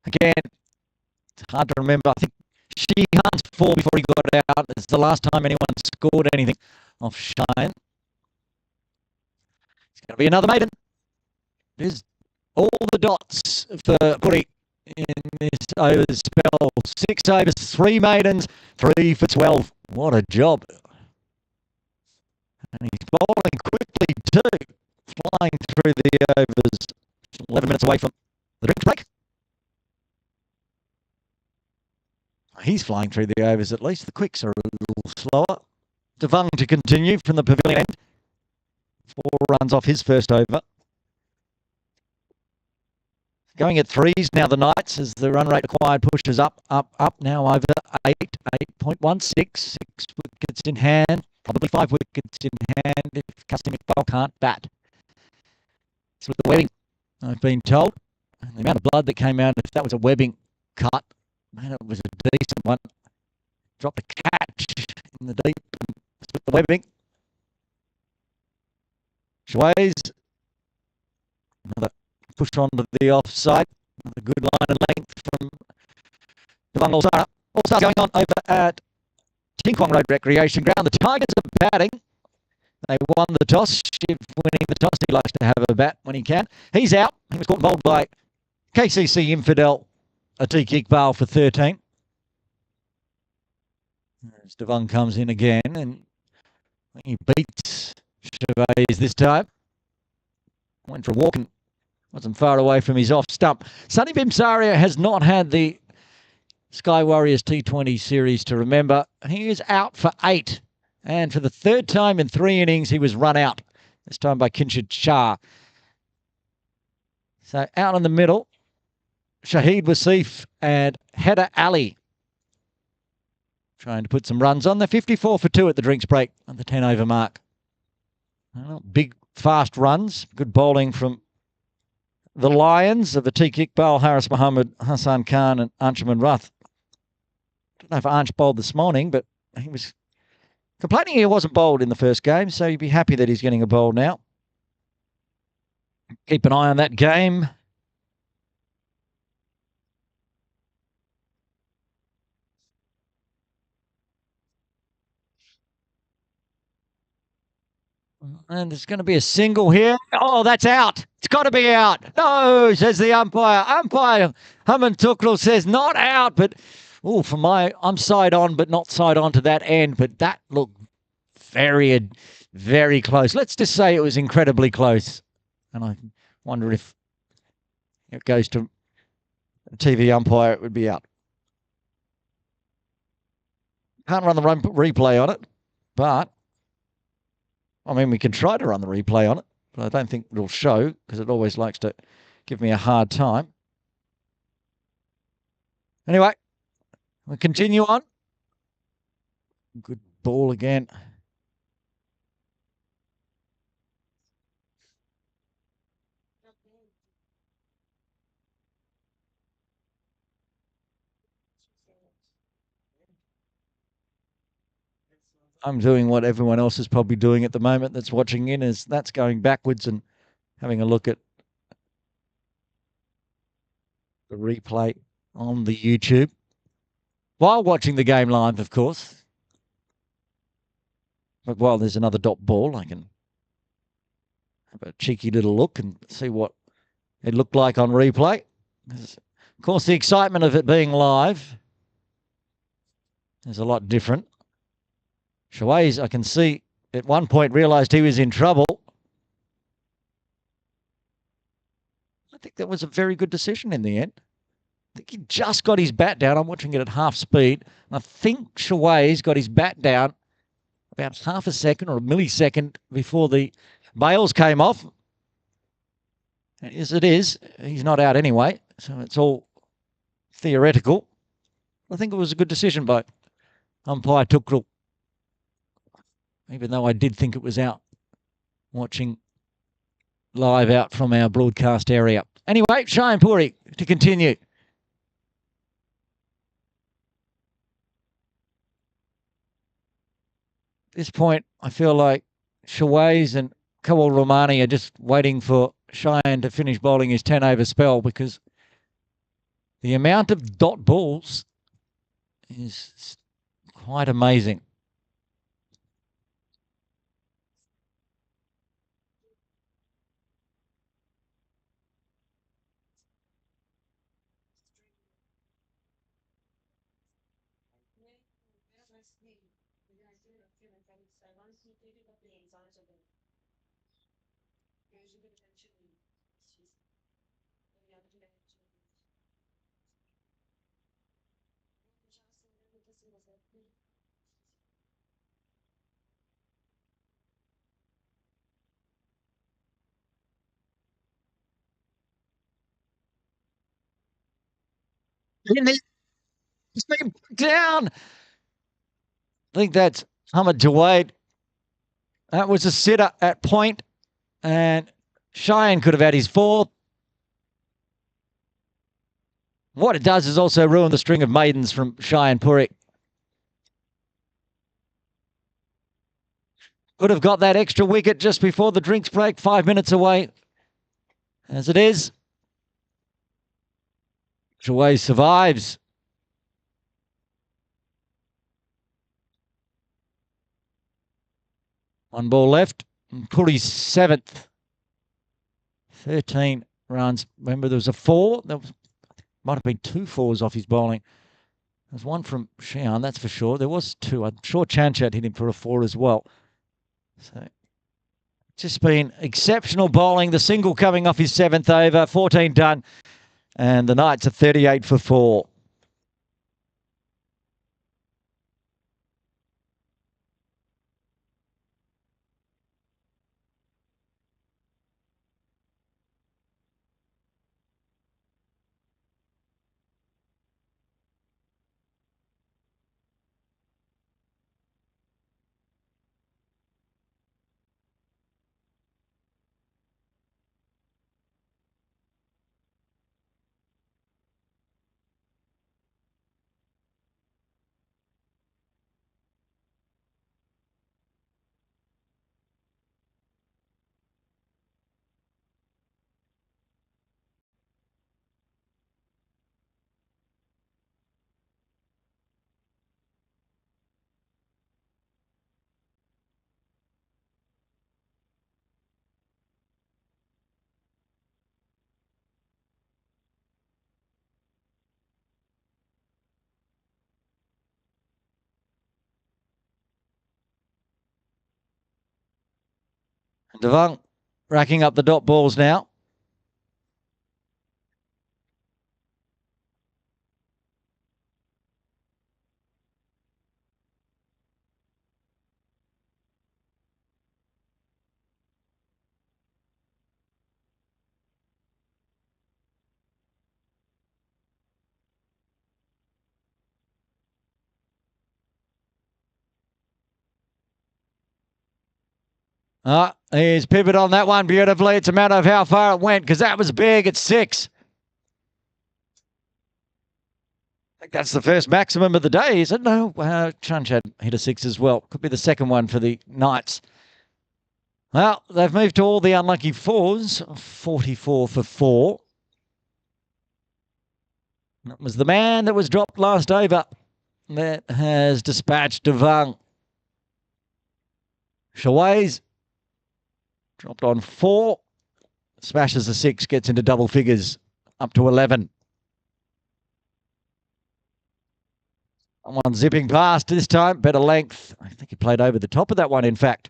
Again, it's hard to remember. I think Sheehan's 4 before he got out. It's the last time anyone scored anything off Cheyenne. It's going to be another maiden. There's all the dots for Putty in this over spell. 6 overs, 3 maidens, 3 for 12. What a job. And he's bowling quickly too. Flying through the overs. 11 minutes away from the drinks break. He's flying through the overs at least. The quicks are a little slower. Devang to continue from the pavilion end. 4 runs off his first over. Going at 3s now, the Knights, as the run rate acquired pushes up now over 8.16. 6 wickets in hand, probably 5 wickets in hand if Custom Iqbal can't bat. It's with the webbing, I've been told. And the amount of blood that came out, if that was a webbing cut, man, it was a decent one. Dropped a catch in the deep and split the webbing. Schways, another push onto the offside. Another good line and length from Devang All-Star. All-Star going on over at Ting Kwong Road Recreation Ground. The Tigers are batting. They won the toss. Shiv winning the toss. He likes to have a bat when he can. He's out. He was caught and bowled by KCC Infidel Atiq Iqbal for 13. As Devang comes in again, and he beats Chavez this time. Went for a walk and wasn't far away from his off stump. Sunny Bimsaria has not had the Sky Warriors T20 series to remember. He is out for 8. And for the 3rd time in 3 innings, he was run out. This time by Kinshid Shah. So out in the middle, Shahid Wasif and Heda Ali trying to put some runs on. They're 54 for 2 at the drinks break at the 10 over mark. Well, big, fast runs. Good bowling from the Lions of Atiq Iqbal, Haris Mohammed, Hassan Khan and Anshuman Rath. Don't know if Ansh bowled this morning, but he was complaining he wasn't bowled in the first game, so you'd be happy that he's getting a bowl now. Keep an eye on that game. And there's going to be a single here. Oh, that's out. It's got to be out. No, says the umpire. Umpire Haman Tukral says not out, but oh, for I'm side on, but not side on to that end. But that looked very, very close. Let's just say it was incredibly close. And I wonder if it goes to a TV umpire, it would be out. Can't run the replay on it, but I mean, we can try to run the replay on it, but I don't think it'll show because it always likes to give me a hard time. Anyway, we'll continue on. Good ball again. I'm doing what everyone else is probably doing at the moment that's watching in, is that's going backwards and having a look at the replay on the YouTube while watching the game live, of course. But while there's another dot ball, I can have a cheeky little look and see what it looked like on replay. Of course, the excitement of it being live is a lot different. Shuays, I can see, at one point realised he was in trouble. I think that was a very good decision in the end. I think he just got his bat down. I'm watching it at half speed. And I think Shuays got his bat down about half a second or a millisecond before the bails came off. As it is, he's not out anyway, so it's all theoretical. I think it was a good decision by umpire Tukral, even though I did think it was out watching live out from our broadcast area. Anyway, Cheyenne Puri to continue. At this point, I feel like Shuays and Kawal Romani are just waiting for Cheyenne to finish bowling his 10-over spell, because the amount of dot balls is quite amazing. It's been down. I think that's Hamid Jawaid. That was a sitter at point, and Cheyenne could have had his fourth. What it does is also ruin the string of maidens from Cheyenne Puri. Could have got that extra wicket just before the drinks break, 5 minutes away. As it is, Jawaid survives. One ball left. Puri's seventh. 13 runs. Remember, there was a four. There might have been 2 fours off his bowling. There's one from Shian, that's for sure. There was 2. I'm sure Chanchat hit him for a 4 as well. So, just been exceptional bowling. The single coming off his 7th over. 14 done. And the Knights are 38 for 4. Devang racking up the dot balls now. He's pivoted on that one beautifully. It's a matter of how far it went, because that was big at 6. think that's the first maximum of the day, is it? No, Chunchad hit a 6 as well. Could be the second one for the Knights. Well, they've moved to all the unlucky 4s, 44 for 4. That was the man that was dropped last over that has dispatched Devang. Shaways dropped on 4, smashes a 6, gets into double figures, up to 11. One zipping past this time, better length. I think he played over the top of that one, in fact.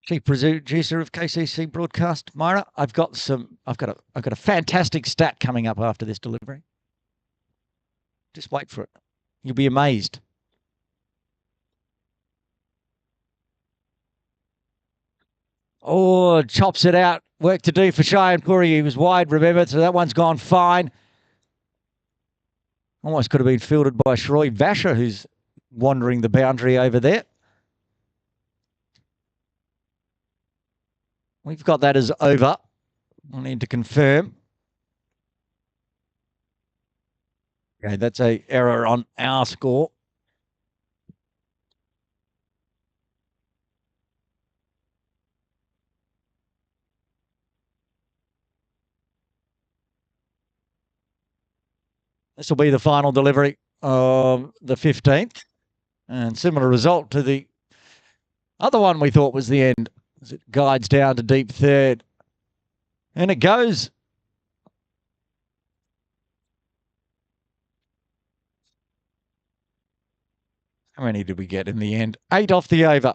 Chief producer of KCC broadcast, Myra. I've got a fantastic stat coming up after this delivery. Just wait for it. You'll be amazed. Oh, chops it out. Work to do for Cheyenne Puri. He was wide, remember, so that one's gone fine. Almost could have been fielded by Shroy Vasher, who's wandering the boundary over there. We've got that as over. I need to confirm. Okay, that's an error on our score. This will be the final delivery of the 15th. And similar result to the other one we thought was the end, as it guides down to deep third. And it goes. How many did we get in the end? 8 off the over.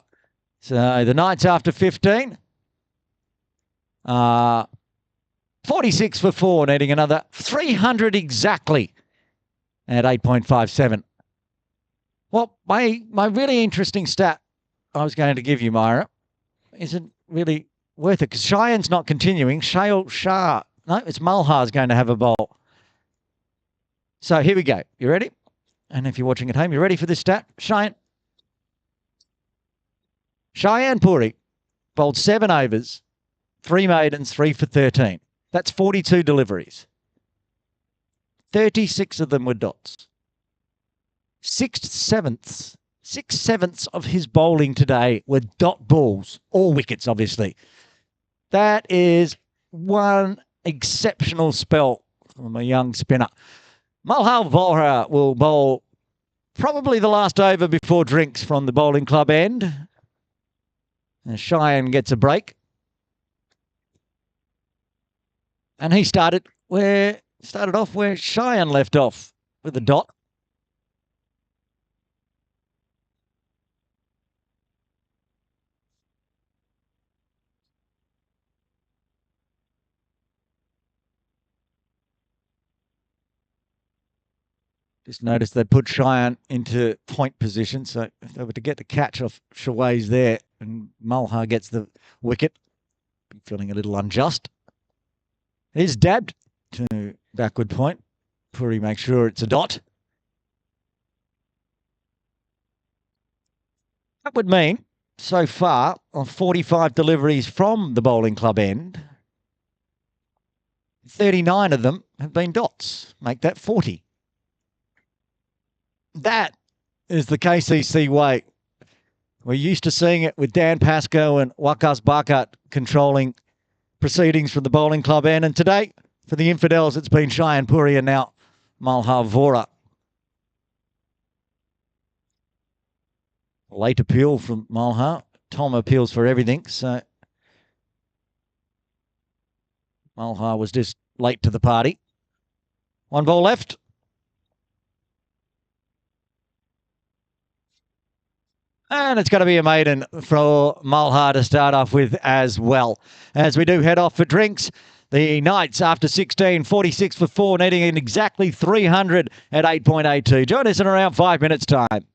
So the Knights after 15. 46 for 4, needing another 300 exactly at 8.57. Well, my really interesting stat I was going to give you, Myra, isn't really worth it because Cheyenne's not continuing. Shale Shah. No, it's Mulhar's going to have a bowl. So here we go. You ready? And if you're watching at home, you ready for this stat? Cheyenne Puri bowled 7 overs, 3 maidens, 3 for 13. That's 42 deliveries. 36 of them were dots. 6/7 of his bowling today were dot balls, all wickets, obviously. That is one exceptional spell from a young spinner. Malhar Volra will bowl probably the last over before drinks from the bowling club end. And Cheyenne gets a break. And he started off where Cheyenne left off with a dot. Just noticed they put Cheyenne into point position. So if they were to get the catch off Shaways there and Mulhar gets the wicket, feeling a little unjust. He's dabbed to backward point. Puri makes sure it's a dot. That would mean, so far, on 45 deliveries from the bowling club end, 39 of them have been dots. Make that 40. That is the KCC way. We're used to seeing it with Dan Pascoe and Wakas Bakat controlling proceedings from the bowling club end. And today, for the Infidels, it's been Cheyenne Puri and now Malhar Vora. Late appeal from Malhar. Tom appeals for everything. So Malhar was just late to the party. 1 ball left. And it's going to be a maiden for Mulhar to start off with as well. As we do head off for drinks, the Knights after 16, 46 for 4, needing in exactly 300 at 8.82. Join us in around 5 minutes' time.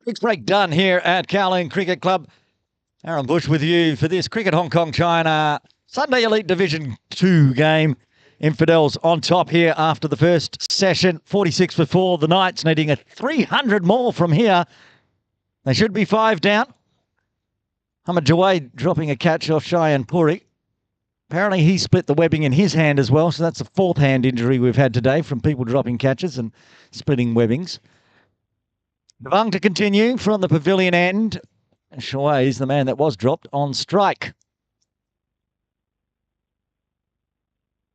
Quick break done here at Kowloon Cricket Club. Aaron Bush with you for this Cricket Hong Kong China Sunday Elite Division 2 game. Infidels on top here after the first session. 46 for 4. The Knights needing a 300 more from here. They should be 5 down. Hamid Jawade dropping a catch off Cheyenne Puri. Apparently he split the webbing in his hand as well, so that's the 4th hand injury we've had today from people dropping catches and splitting webbings. Devang to continue from the pavilion end. Shoei is the man that was dropped on strike.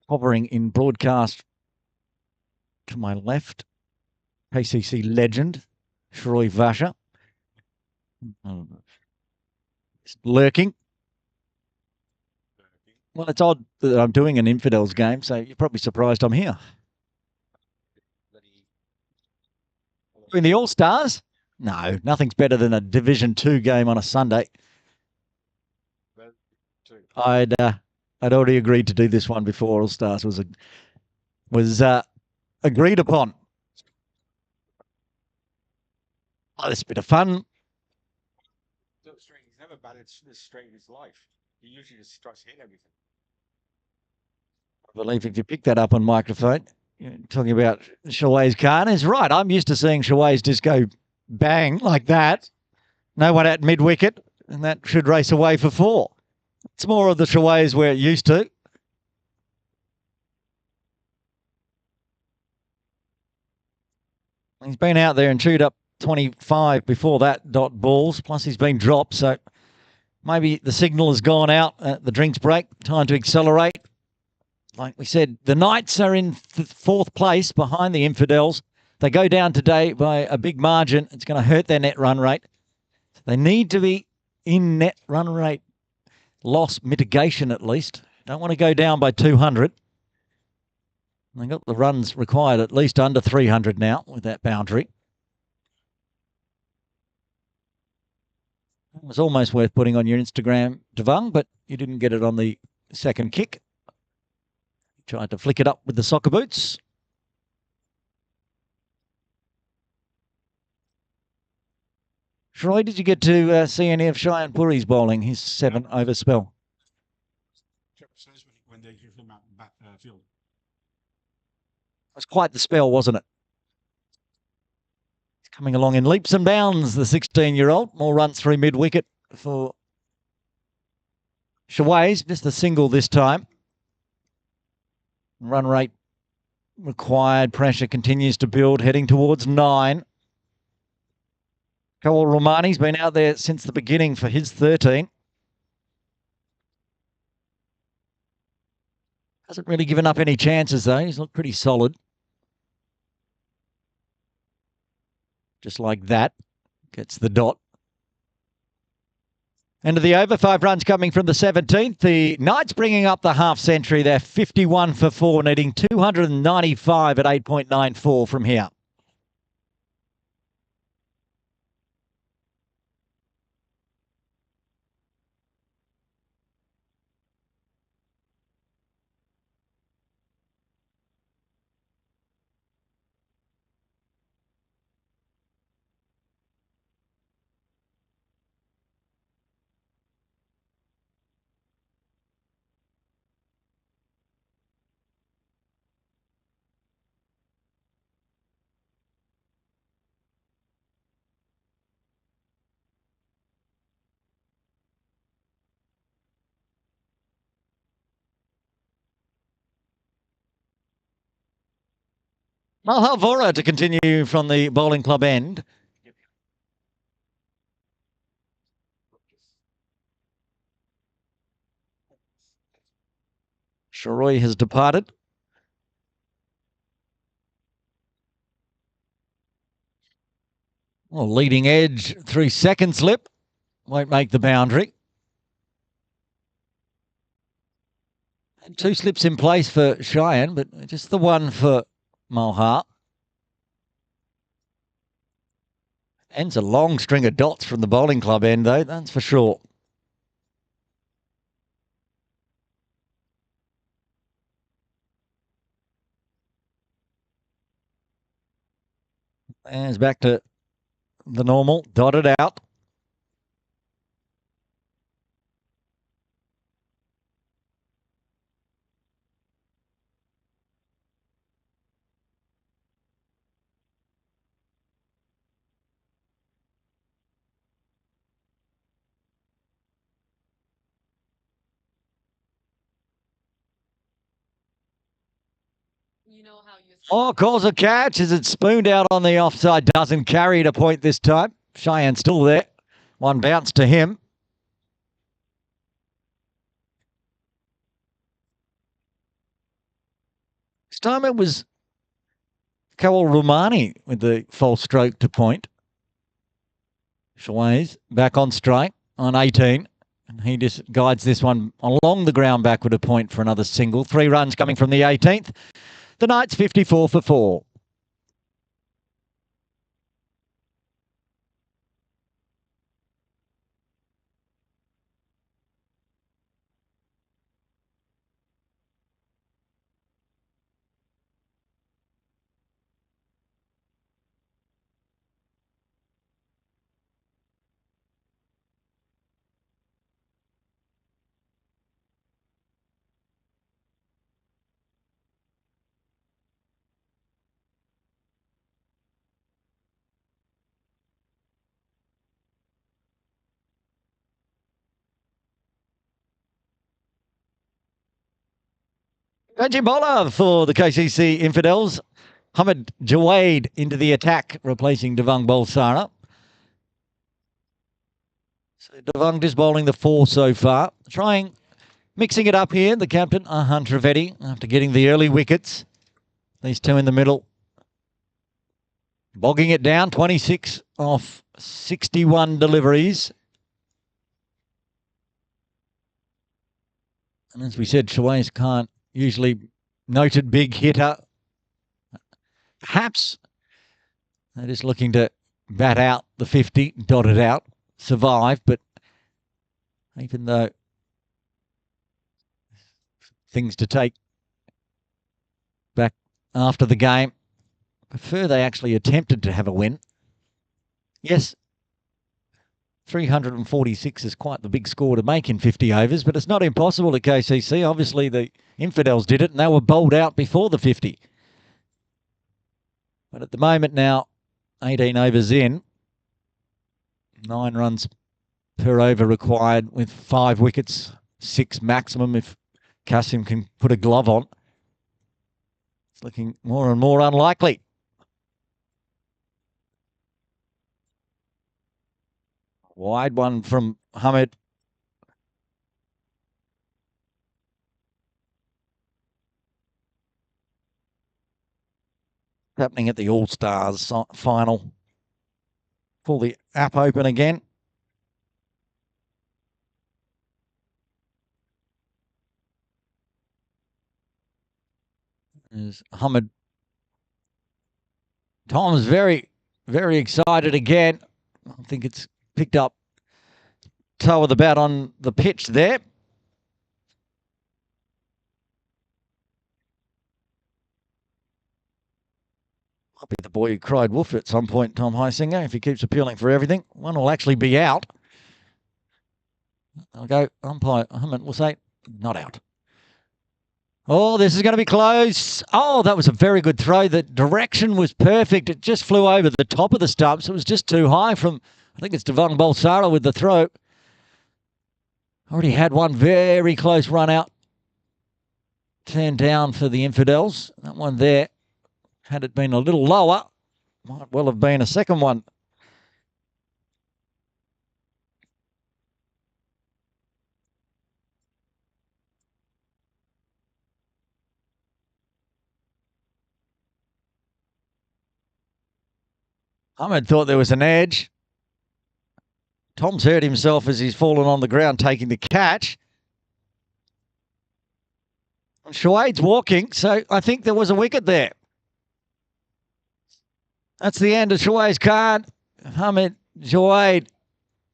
Hovering in broadcast to my left, KCC legend, Shroy Vasha. Lurking. Well, it's odd that I'm doing an Infidels game, so you're probably surprised I'm here. In the All-Stars? No, nothing's better than a Division 2 game on a Sunday. I'd already agreed to do this one before All-Stars was agreed upon. Oh, this is a bit of fun. He's never batted this straight in his life. He usually just tries to hit everything. I believe if you pick that up on microphone, you're talking about Shaway's car, and it's right. I'm used to seeing Shaway's just go bang like that. No one at mid-wicket, and that should race away for 4. It's more of the Shaway's we're used to. He's been out there and chewed up 25 before that dot balls, plus he's been dropped, so maybe the signal has gone out at the drinks break. Time to accelerate. Like we said, the Knights are in 4th place behind the Infidels. They go down today by a big margin. It's going to hurt their net run rate. They need to be in net run rate loss mitigation at least. Don't want to go down by 200. They got the runs required at least under 300 now with that boundary. It was almost worth putting on your Instagram, Devang, but you didn't get it on the second kick. Tried to flick it up with the soccer boots. Shroy, did you get to see any of Cheyenne Puri's bowling, his 7-over spell? When they give him out field. It was quite the spell, wasn't it? He's coming along in leaps and bounds, the 16-year-old. More runs through mid-wicket for Shaway's. Just a single this time. Run rate required. Pressure continues to build, heading towards 9. Kawal Romani's been out there since the beginning for his 13. Hasn't really given up any chances, though. He's looked pretty solid. Just like that. Gets the dot. End of the over, 5 runs coming from the 17th. The Knights bringing up the half century. They're 51 for 4, needing 295 at 8.94 from here. Malhar Vora to continue from the bowling club end. Shroy has departed. Well, leading edge through second slip. Won't make the boundary. And 2 slips in place for Cheyenne, but just the one for Malhar. Ends a long string of dots from the bowling club end, though, that's for sure. And it's back to the normal, dotted out. You know how you. Oh, calls a catch as it's spooned out on the offside. Doesn't carry it a point this time. Cheyenne still there. One bounce to him. This time it was Kawal Rumani with the false stroke to point. Shaway's back on strike on 18. And he just guides this one along the ground back with a point for another single. 3 runs coming from the 18th. The Knights 54 for 4. Benji bowler for the KCC Infidels. Hamid Jawaid into the attack, replacing Devang Bolsara. So Devang just bowling the 4 so far. Mixing it up here, the captain, Ahan Trivedi, after getting the early wickets. These two in the middle. Bogging it down, 26 off 61 deliveries. And as we said, Shaway's can't usually noted big hitter. Perhaps they're just looking to bat out the 50, dot it out, survive. But even though things to take back after the game, I prefer they actually attempted to have a win. Yes, 346 is quite the big score to make in 50 overs, but it's not impossible at KCC. Obviously, the Infidels did it, and they were bowled out before the 50. But at the moment now, 18 overs in, 9 runs per over required with 5 wickets, 6 maximum if Kasim can put a glove on. It's looking more and more unlikely. Wide one from Hamid. Happening at the All-Stars final. Pull the app open again. There's Hamid. Tom's very, very excited again. I think it's picked up toe of the bat on the pitch there. Might be the boy who cried wolf at some point, Tom Heisinger, if he keeps appealing for everything. One will actually be out. I'll go umpire Hamid will say not out. Oh, this is going to be close. Oh, that was a very good throw. The direction was perfect. It just flew over the top of the stumps. It was just too high from, I think it's Devang Bolsara with the throw. Already had one very close run out. Turned down for the Infidels. That one there, had it been a little lower, might well have been a second one. Ahmed thought there was an edge. Tom's hurt himself as he's fallen on the ground taking the catch. Shoaib's walking, so I think there was a wicket there. That's the end of Shoaib's card. Hamid Shoaib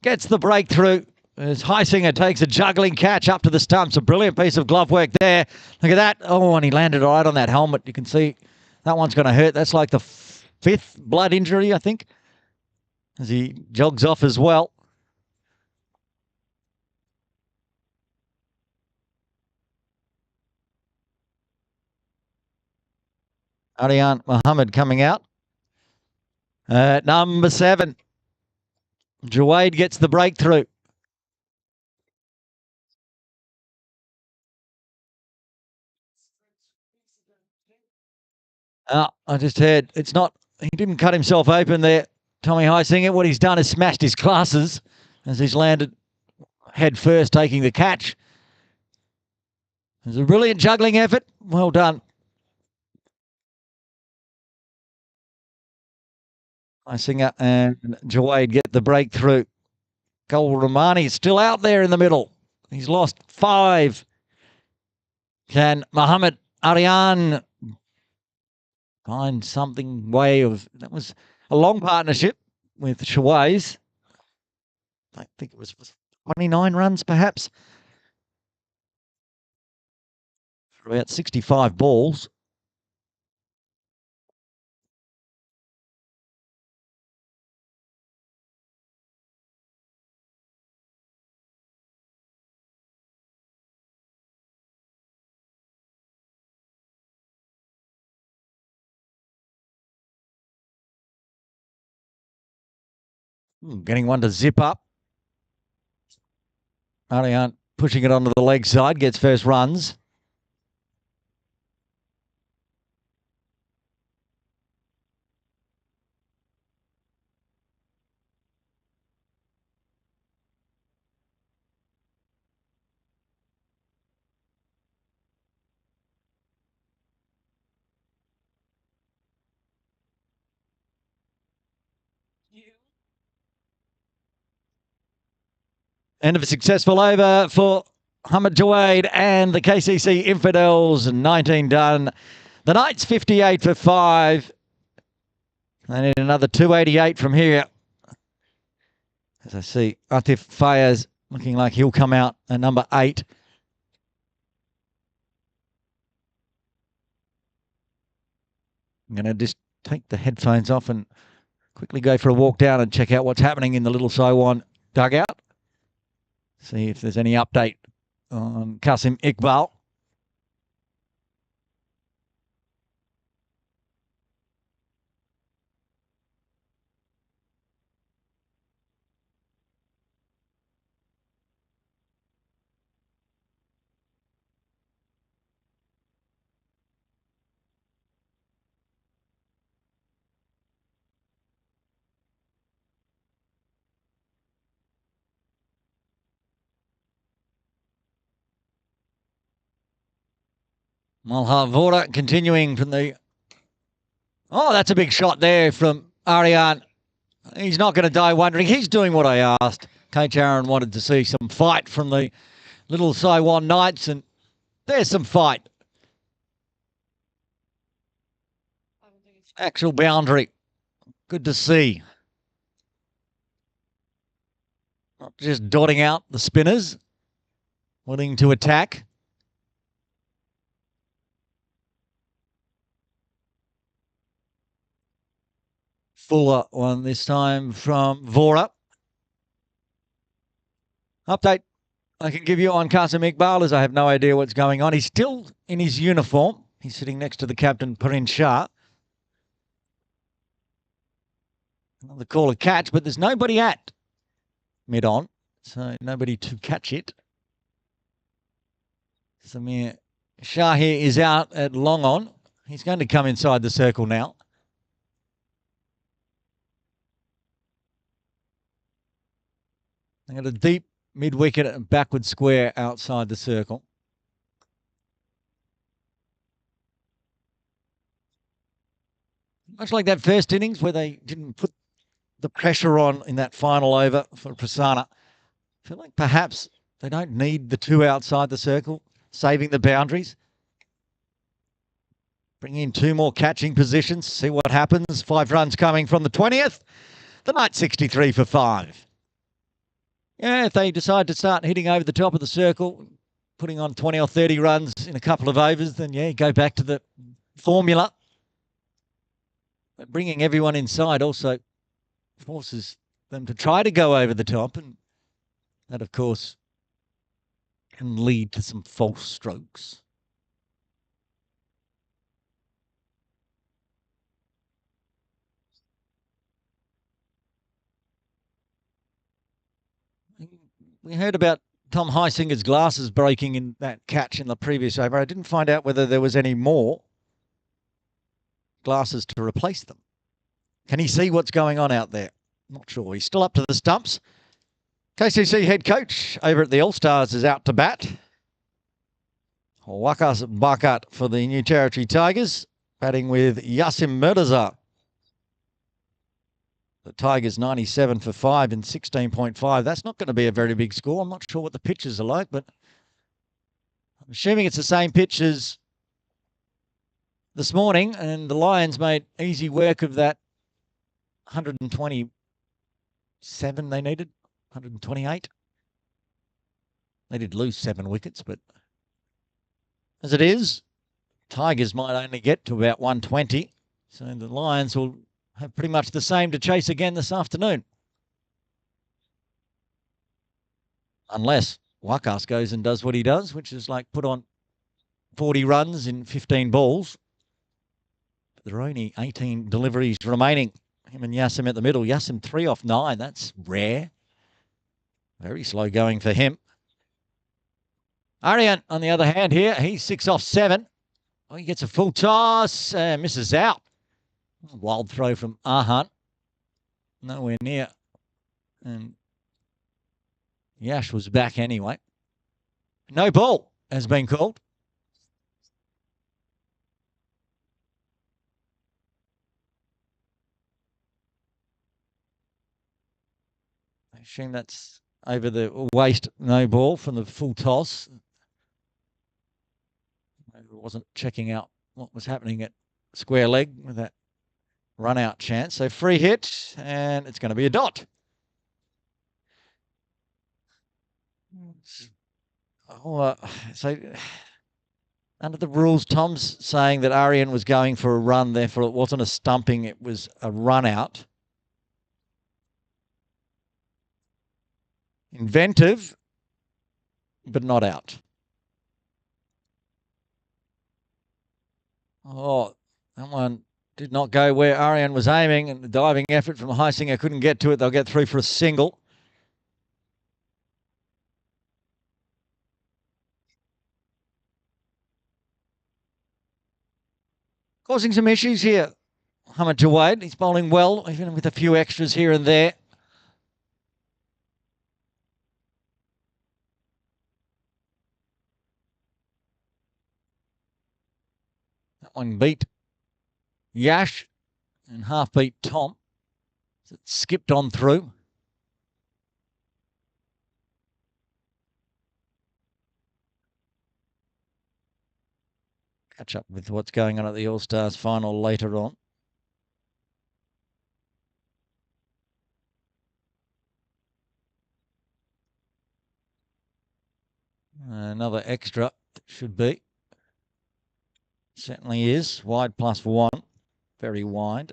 gets the breakthrough as Heisinger takes a juggling catch up to the stumps. A brilliant piece of glove work there. Look at that. Oh, and he landed right on that helmet. You can see that one's going to hurt. That's like the 5th blood injury, I think. as he jogs off as well. Arian Muhammad coming out. Number 7. Jawade gets the breakthrough. I just heard it's not, he didn't cut himself open there, Tommy Heisinger. What he's done is smashed his glasses as he's landed head first, taking the catch. It was a brilliant juggling effort. Well done. Heisinger and Jawade get the breakthrough. Gul Rahmani is still out there in the middle. He's lost 5. Can Muhammad Arian find something way of, that was a long partnership with Shawais. I think it was 29 runs perhaps. For about 65 balls. Getting one to zip up. Arian pushing it onto the leg side, gets first runs. End of a successful over for Muhammad Jawade and the KCC Infidels. 19 done. The Knights 58 for 5. They need another 288 from here. As I see Atif Fayez looking like he'll come out at number 8. I'm going to just take the headphones off and quickly go for a walk down and check out what's happening in the Little Saiwan dugout. See if there's any update on Qasim Iqbal. Malha Vora continuing from the... Oh, that's a big shot there from Arian. He's not going to die wondering. He's doing what I asked. Coach Aaron wanted to see some fight from the Little Saiwan Knights, and there's some fight. Actual boundary. Good to see. Not just dotting out the spinners, willing to attack. Fuller one this time from Vora. Update I can give you on Qasim Iqbal as I have no idea what's going on. He's still in his uniform. He's sitting next to the captain, Parin Shah. Another call a catch, but there's nobody at mid-on, so nobody to catch it. Samir Shah here is out at long on. He's going to come inside the circle now. They got a deep mid-wicket and backward square outside the circle. Much like that first innings where they didn't put the pressure on in that final over for Prasanna. I feel like perhaps they don't need the 2 outside the circle, saving the boundaries. Bring in 2 more catching positions, see what happens. 5 runs coming from the 20th. The Knights 63 for 5. Yeah, if they decide to start hitting over the top of the circle, putting on 20 or 30 runs in a couple of overs, then yeah, go back to the formula. But bringing everyone inside also forces them to try to go over the top, and that, of course, can lead to some false strokes. We heard about Tom Heisinger's glasses breaking in that catch in the previous over. I didn't find out whether there was any more glasses to replace them. Can he see what's going on out there? Not sure. He's still up to the stumps. KCC head coach over at the All-Stars is out to bat. Wakas Bakat for the New Territory Tigers, batting with Yasim Mirza. The Tigers 97 for 5 and 16.5. That's not going to be a very big score. I'm not sure what the pitches are like, but I'm assuming it's the same pitch as this morning, and the Lions made easy work of that 127 they needed, 128. They did lose 7 wickets, but as it is, Tigers might only get to about 120. So the Lions will have pretty much the same to chase again this afternoon. Unless Wakas goes and does what he does, which is like put on 40 runs in 15 balls. But there are only 18 deliveries remaining. Him and Yasim at the middle. Yasim 3 off 9. That's rare. Very slow going for him. Arian, on the other hand here, he's 6 off 7. Oh, he gets a full toss and misses out. Wild throw from Ahan. Nowhere near. And Yash was back anyway. No ball has been called. I assume that's over the waist, no ball from the full toss. Maybe it wasn't checking out what was happening at square leg with that run out chance. So free hit, and it's going to be a dot. So under the rules, Tom's saying that Arian was going for a run, therefore it wasn't a stumping, it was a run out. Inventive, but not out. Oh, that one did not go where Arian was aiming, and the diving effort from Heisinger couldn't get to it. They'll get through for a single. Causing some issues here. Hamid Jawad, he's bowling well, even with a few extras here and there. That one beat Yash and half beat Tom. It skipped on through. Catch up with what's going on at the All-Stars final later on. Another extra should be. Certainly is. Wide +1. Very wide.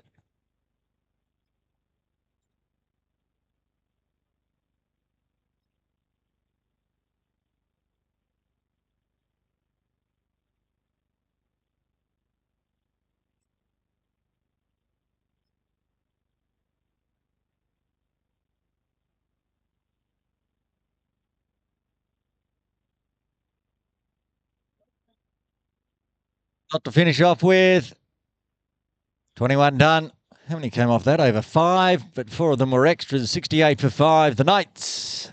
Not to finish off with. 21 done. How many came off that? Over 5, but 4 of them were extras. 68 for 5. The Knights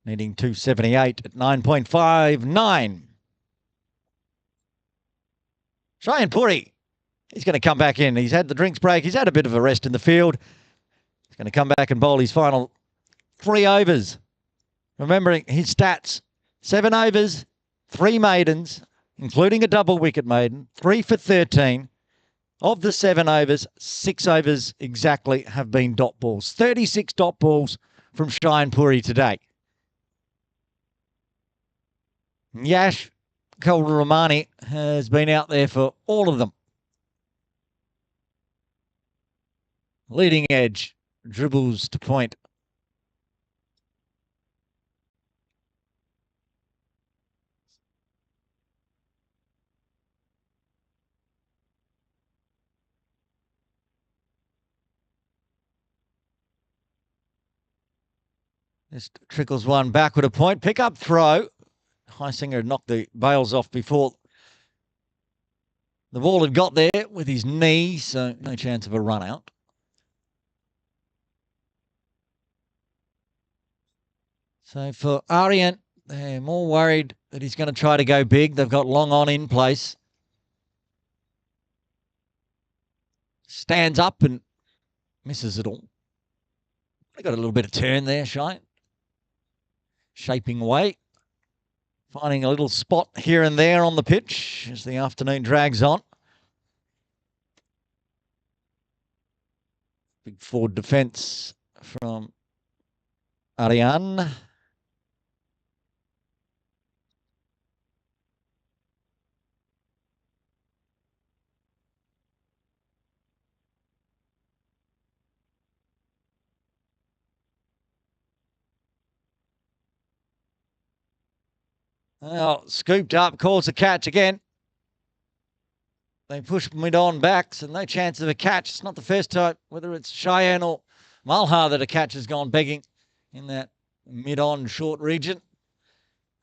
needing 278 at 9.59. Cheyenne Puri, he's going to come back in. He's had the drinks break. He's had a bit of a rest in the field. He's going to come back and bowl his final 3 overs. Remembering his stats, 7 overs, 3 maidens, including a double wicket maiden, 3 for 13. Of the 7 overs, 6 overs exactly have been dot balls. 36 dot balls from Cheyenne Puri today. Yash Kalramani has been out there for all of them. Leading edge, dribbles to point Just trickles one backward a point. Pick up throw. Heisinger knocked the bails off before the ball had got there with his knee, so no chance of a run out. So for Arian, they're more worried that he's going to try to go big. They've got long on in place. Stands up and misses it all. They got a little bit of turn there, Shine. Shaping away. Finding a little spot here and there on the pitch as the afternoon drags on. Big forward defence from Ariane. Well, scooped up, calls a catch again. They push mid-on back, so no chance of a catch. It's not the first time, whether it's Cheyenne or Malha, that a catch has gone begging in that mid-on short region.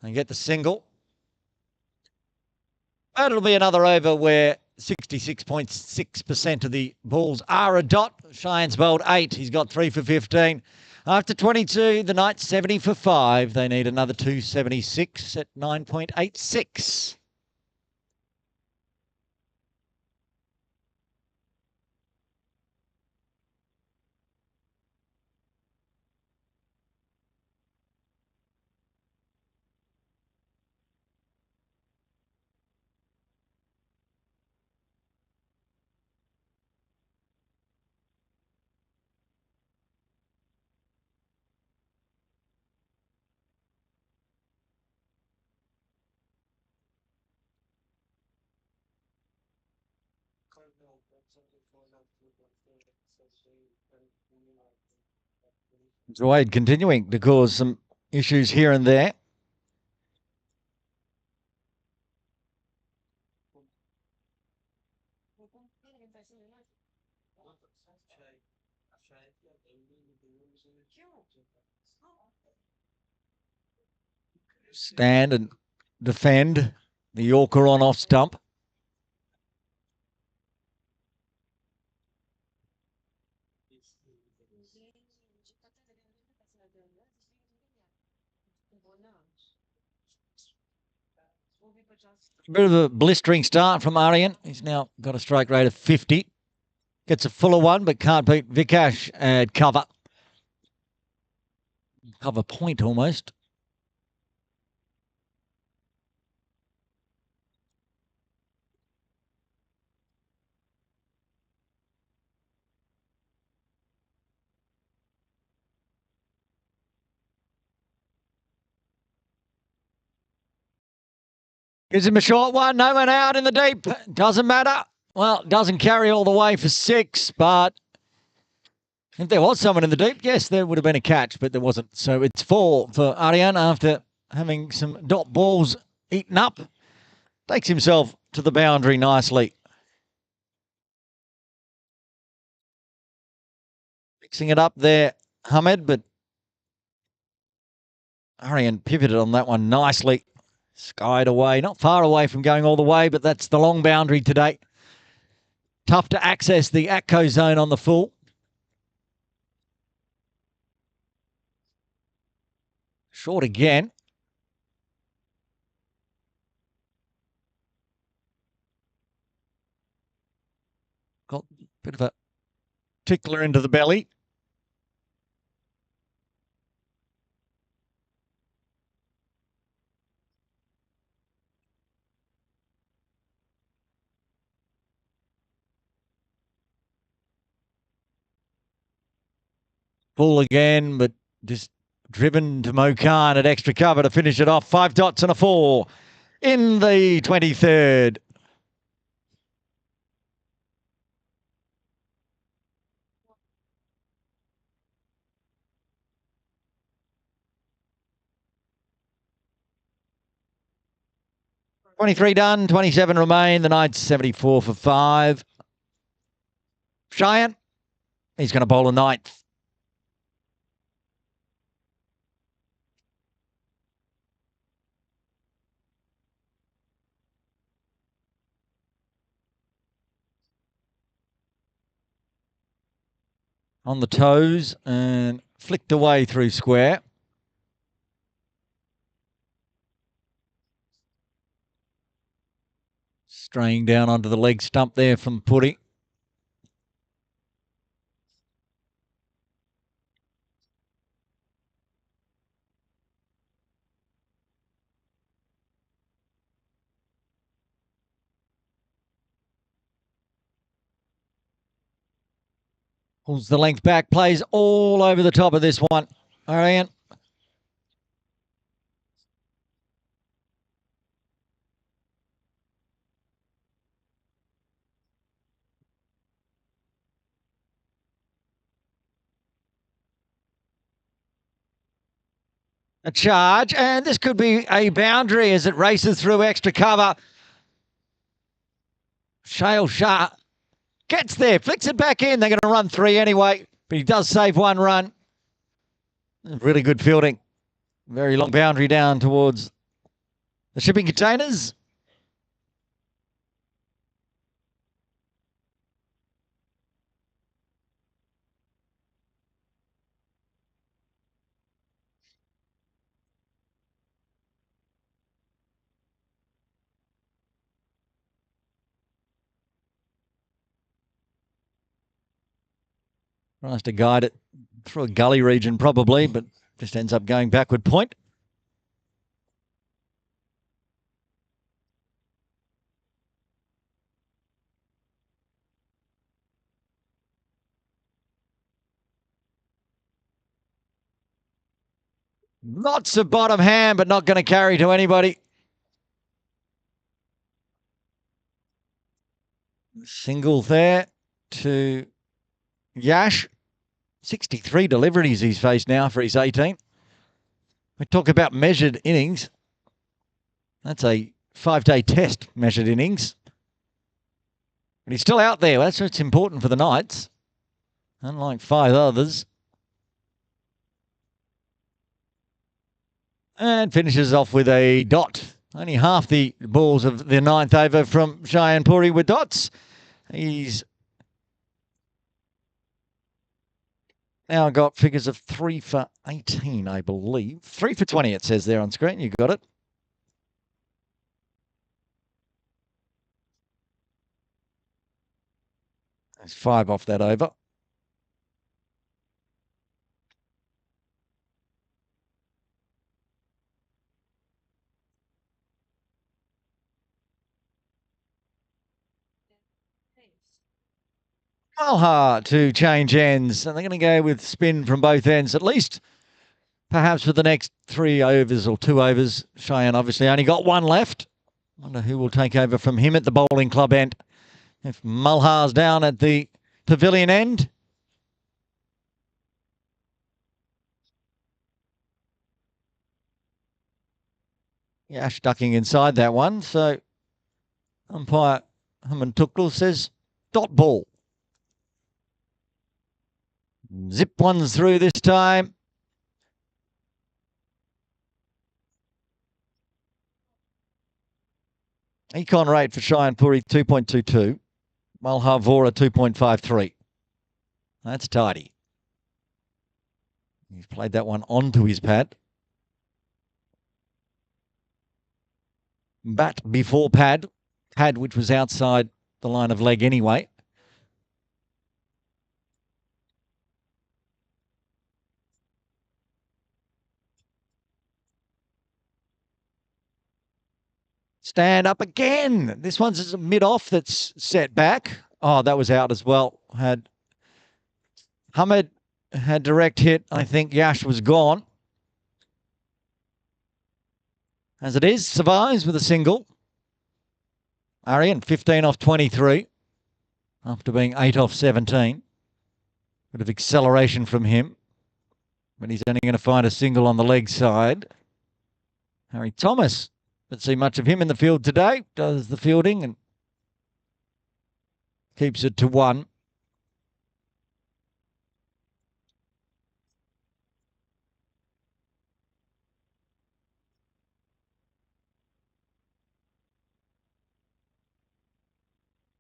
They get the single. But it'll be another over where 66.6% of the balls are a dot. Cheyenne's bowled 8. He's got 3 for 15. After 22, the Knights 70 for 5. They need another 276 at 9.86. Wade continuing to cause some issues here and there. Stand and defend the Yorker on off stump. A bit of a blistering start from Arian. He's now got a strike rate of 50. Gets a fuller one, but can't beat Vikash at cover. Cover point almost. Gives him a short one. No one out in the deep. Doesn't matter. Well, doesn't carry all the way for 6, but if there was someone in the deep, yes, there would have been a catch, but there wasn't. So it's 4 for Ariane after having some dot balls eaten up. Takes himself to the boundary nicely. Mixing it up there, Hamed, but Ariane pivoted on that one nicely. Skied away, not far away from going all the way, but that's the long boundary today. Tough to access the ATCO zone on the full. Short again. Got a bit of a tickler into the belly. Full again, but just driven to Mokan at extra cover to finish it off. 5 dots and a 4 in the 23rd. $23 done, 27 remain. The Knights 74 for 5. Cheyenne, he's going to bowl a 9th. on the toes and flicked away through square. Straying down onto the leg stump there from Putty. Pulls the length back, plays all over the top of this one. Arian. A charge, and this could be a boundary as it races through extra cover. Shale Shah gets there, flicks it back in. They're going to run 3 anyway, but he does save 1 run. Really good fielding. Very long boundary down towards the shipping containers. Tries to guide it through a gully region probably, but just ends up going backward point. Lots of bottom hand, but not going to carry to anybody. Single there to Yash. 63 deliveries he's faced now for his 18. We talk about measured innings. That's a 5-day test measured innings. But he's still out there. That's what's important for the Knights. Unlike 5 others. And finishes off with a dot. Only half the balls of the 9th over from Cheyenne Puri with dots. He's now got figures of 3 for 18, I believe. 3 for 20, it says there on screen. You got it. There's 5 off that over. Malha to change ends, and they're going to go with spin from both ends, at least perhaps for the next 3 overs or 2 overs. Cheyenne obviously only got 1 left. Wonder who will take over from him at the bowling club end. If Malha's down at the pavilion end. Yash ducking inside that one, so umpire Haman Tuklu says dot ball. Zip ones through this time. Econ rate for Cheyenne Puri 2.22. Malha Vora 2.53. That's tidy. He's played that one onto his pad. Bat before pad. Pad which was outside the line of leg anyway. Stand up again. This one's a mid-off that's set back. Oh, that was out as well. Had Hamid had direct hit. I think Yash was gone. As it is, survives with a single. Arian, 15 off 23. After being 8 off 17. Bit of acceleration from him. But he's only going to find a single on the leg side. Harry Thomas. Don't see much of him in the field today. Does the fielding and keeps it to 1.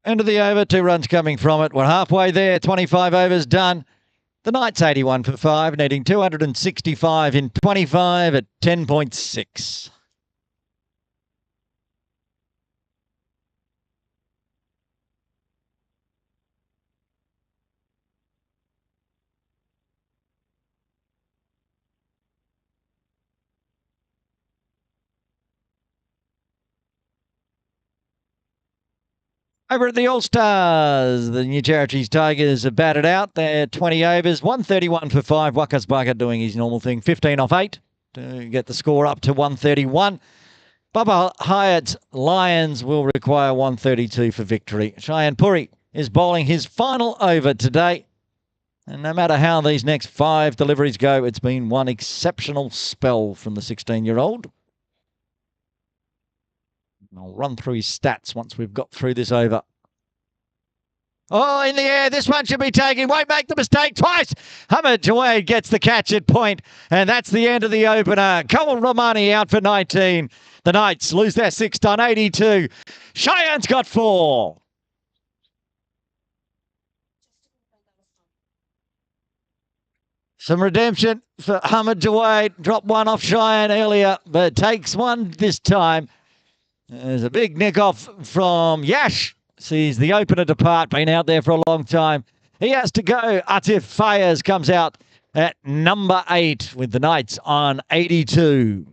End of the over, 2 runs coming from it. We're halfway there, 25 overs done. The Knights 81 for 5, needing 265 in 25 at 10.6. Over at the All-Stars, the New Territories Tigers have batted out. They're 20 overs, 131 for 5. Wakas Baka doing his normal thing, 15 off 8 to get the score up to 131. Bubba Hyatt's Lions will require 132 for victory. Cheyenne Puri is bowling his final over today. And no matter how these next 5 deliveries go, it's been one exceptional spell from the 16-year-old. I'll run through his stats once we've got through this over. Oh, in the air. This one should be taken. Won't make the mistake twice. Hamid Jawad gets the catch at point. And that's the end of the opener. Kamal Romani out for 19. The Knights lose their 6th on 82. Cheyenne's got 4. Some redemption for Hamid Jawad. Dropped one off Cheyenne earlier, but takes one this time. There's a big nick off from Yash. Sees the opener depart, been out there for a long time. He has to go. Atif Fires comes out at number 8 with the Knights on 82.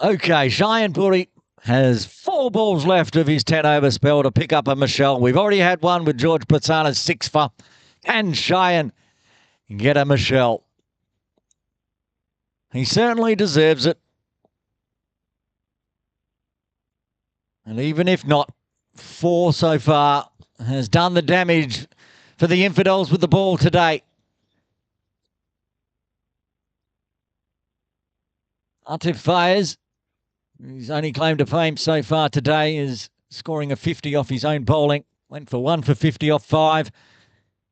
Okay, Cheyenne Puri has 4 balls left of his 10-over spell to pick up a Michelle. We've already had one with George Prasanna's 6 for. Can Cheyenne get a Michelle? He certainly deserves it. And even if not, 4 so far has done the damage for the Infidels with the ball today. Atif Fires, his only claim to fame so far today is scoring a 50 off his own bowling. Went for 1 for 50 off 5.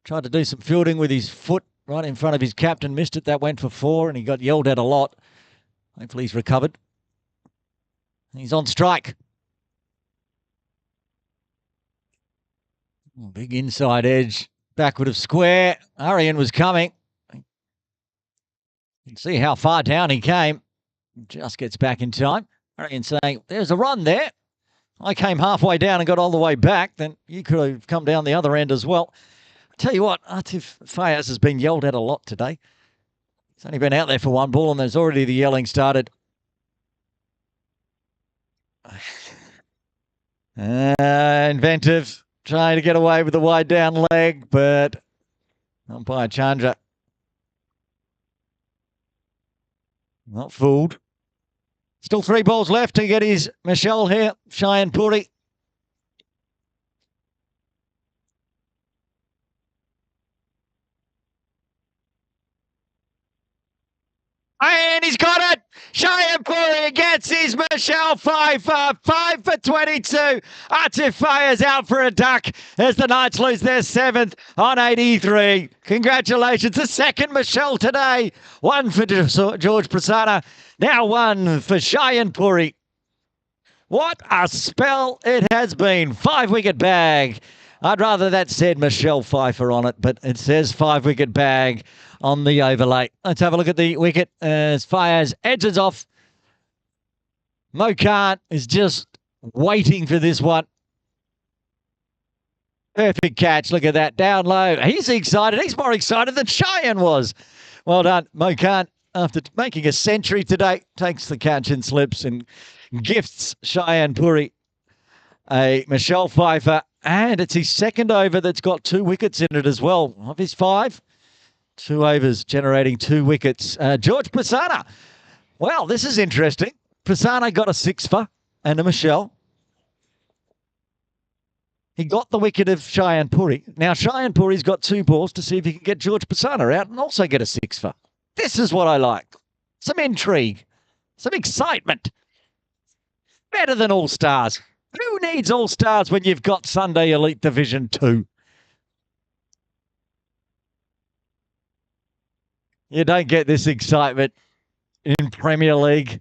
Tried to do some fielding with his foot right in front of his captain. Missed it. That went for 4 and he got yelled at a lot. Hopefully he's recovered. He's on strike. Big inside edge. Backward of square. Arian was coming. You can see how far down he came. Just gets back in time. Arian saying, there's a run there. I came halfway down and got all the way back. Then you could have come down the other end as well. I tell you what, Atif Fayaz has been yelled at a lot today. He's only been out there for 1 ball and there's already the yelling started. Inventive, trying to get away with the wide down leg, but umpire Chandra not fooled. Still 3 balls left to get his Michelle here. Cheyenne Puri. And he's got it. Cheyenne Puri gets his Michelle 5 for 22. Atif Fayez out for a duck as the Knights lose their 7th on 83. Congratulations. The 2nd Michelle today. 1 for George Prasanna. Now 1 for Cheyenne Puri. What a spell it has been. 5-wicket bag. I'd rather that said Michelle Pfeiffer on it, but it says 5-wicket bag on the overlay. Let's have a look at the wicket as Fires edges off. Mo Khan is just waiting for this one. Perfect catch. Look at that. Down low. He's excited. He's more excited than Cheyenne was. Well done, Mo Khan. After making a century today, takes the catch and slips and gifts Cheyenne Puri a Michelle Pfeiffer. And it's his 2nd over that's got 2 wickets in it as well. Of his 5, 2 overs generating 2 wickets. George Prasanna. Well, this is interesting. Prasanna got a 6 for and a Michelle. He got the wicket of Cheyenne Puri. Now, Cheyenne Puri's got 2 balls to see if he can get George Prasanna out and also get a 6 for. This is what I like. Some intrigue. Some excitement. Better than All-Stars. Who needs All-Stars when you've got Sunday Elite Division 2? You don't get this excitement in Premier League.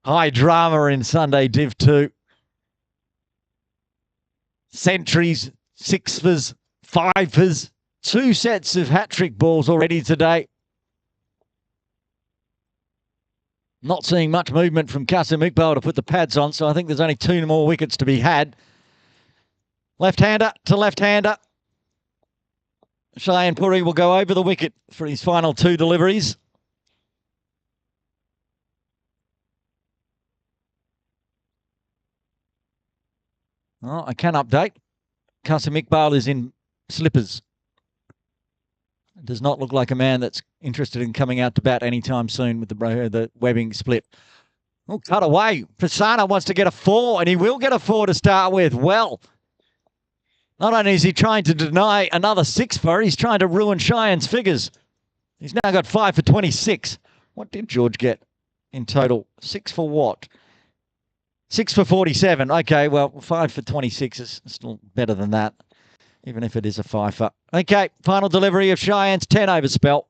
High drama in Sunday Div 2. Centuries, sixers, fivers, 2 sets of hat-trick balls already today. Not seeing much movement from KCC to put the pads on, so I think there's only 2 more wickets to be had. Left-hander to left-hander. Cheyenne Puri will go over the wicket for his final 2 deliveries. Oh, I can update. KCC Iqbal is in slippers. Does not look like a man that's interested in coming out to bat anytime soon with the webbing split. Oh, cut away. Prasanna wants to get a 4, and he will get a 4 to start with. Well, not only is he trying to deny another 6 for, he's trying to ruin Cheyenne's figures. He's now got 5 for 26. What did George get in total? 6 for what? 6 for 47. Okay, well, 5 for 26 is still better than that, even if it is a 5-fer. Okay, final delivery of Cheyenne's 10 over spell.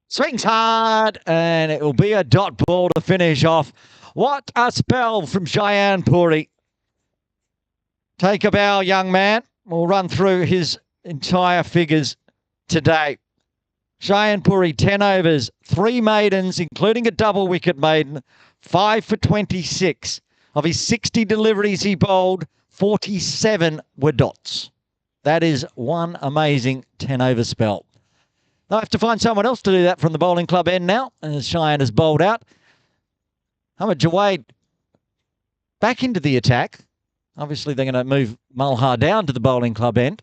Swings hard, and it will be a dot ball to finish off. What a spell from Cheyenne Puri. Take a bow, young man. We'll run through his entire figures today. Cheyenne Puri, 10 overs, 3 maidens, including a double wicket maiden, 5 for 26. Of his 60 deliveries he bowled, 47 were dots. That is one amazing 10 over spell. They'll have to find someone else to do that from the bowling club end now, as Cheyenne has bowled out. Hamid Jawade back into the attack. Obviously, they're going to move Malhar down to the bowling club end.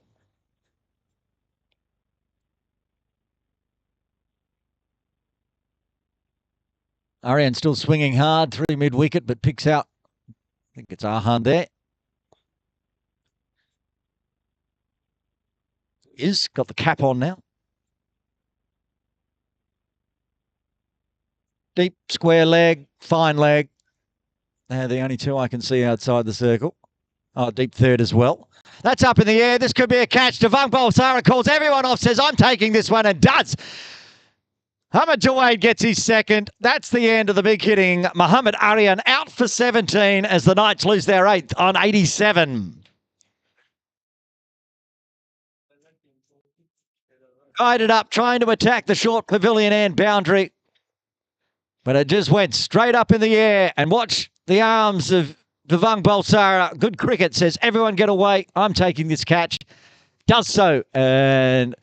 Arian still swinging hard through mid-wicket, but picks out. I think it's Arhan there. Is got the cap on now. Deep square leg, fine leg. They're the only 2 I can see outside the circle. Oh, deep third as well. That's up in the air. This could be a catch. Devang Balsara calls everyone off, says, I'm taking this one, and does. Hamid Jawade gets his second. That's the end of the big hitting. Mohammad Aryan out for 17 as the Knights lose their 8th on 87. Guided up, trying to attack the short pavilion end boundary. But it just went straight up in the air. And watch the arms of Devang Balsara. Good cricket, says, everyone get away. I'm taking this catch. Does so. And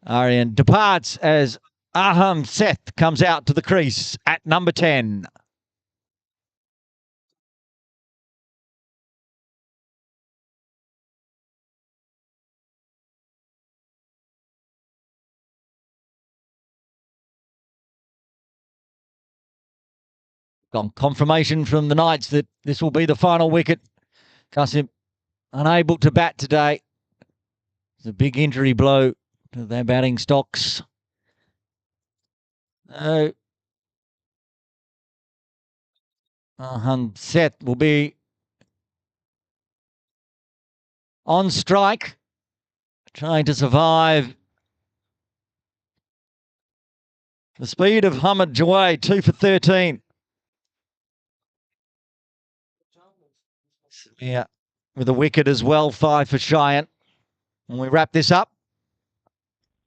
Aryan departs as Aham Seth comes out to the crease at number 10. Got confirmation from the Knights that this will be the final wicket. Kasim unable to bat today. It's a big injury blow to their batting stocks. Seth will be on strike, trying to survive the speed of Hamid Jawade, 2 for 13. Yeah, with a wicket as well, 5 for Cheyenne. When we wrap this up,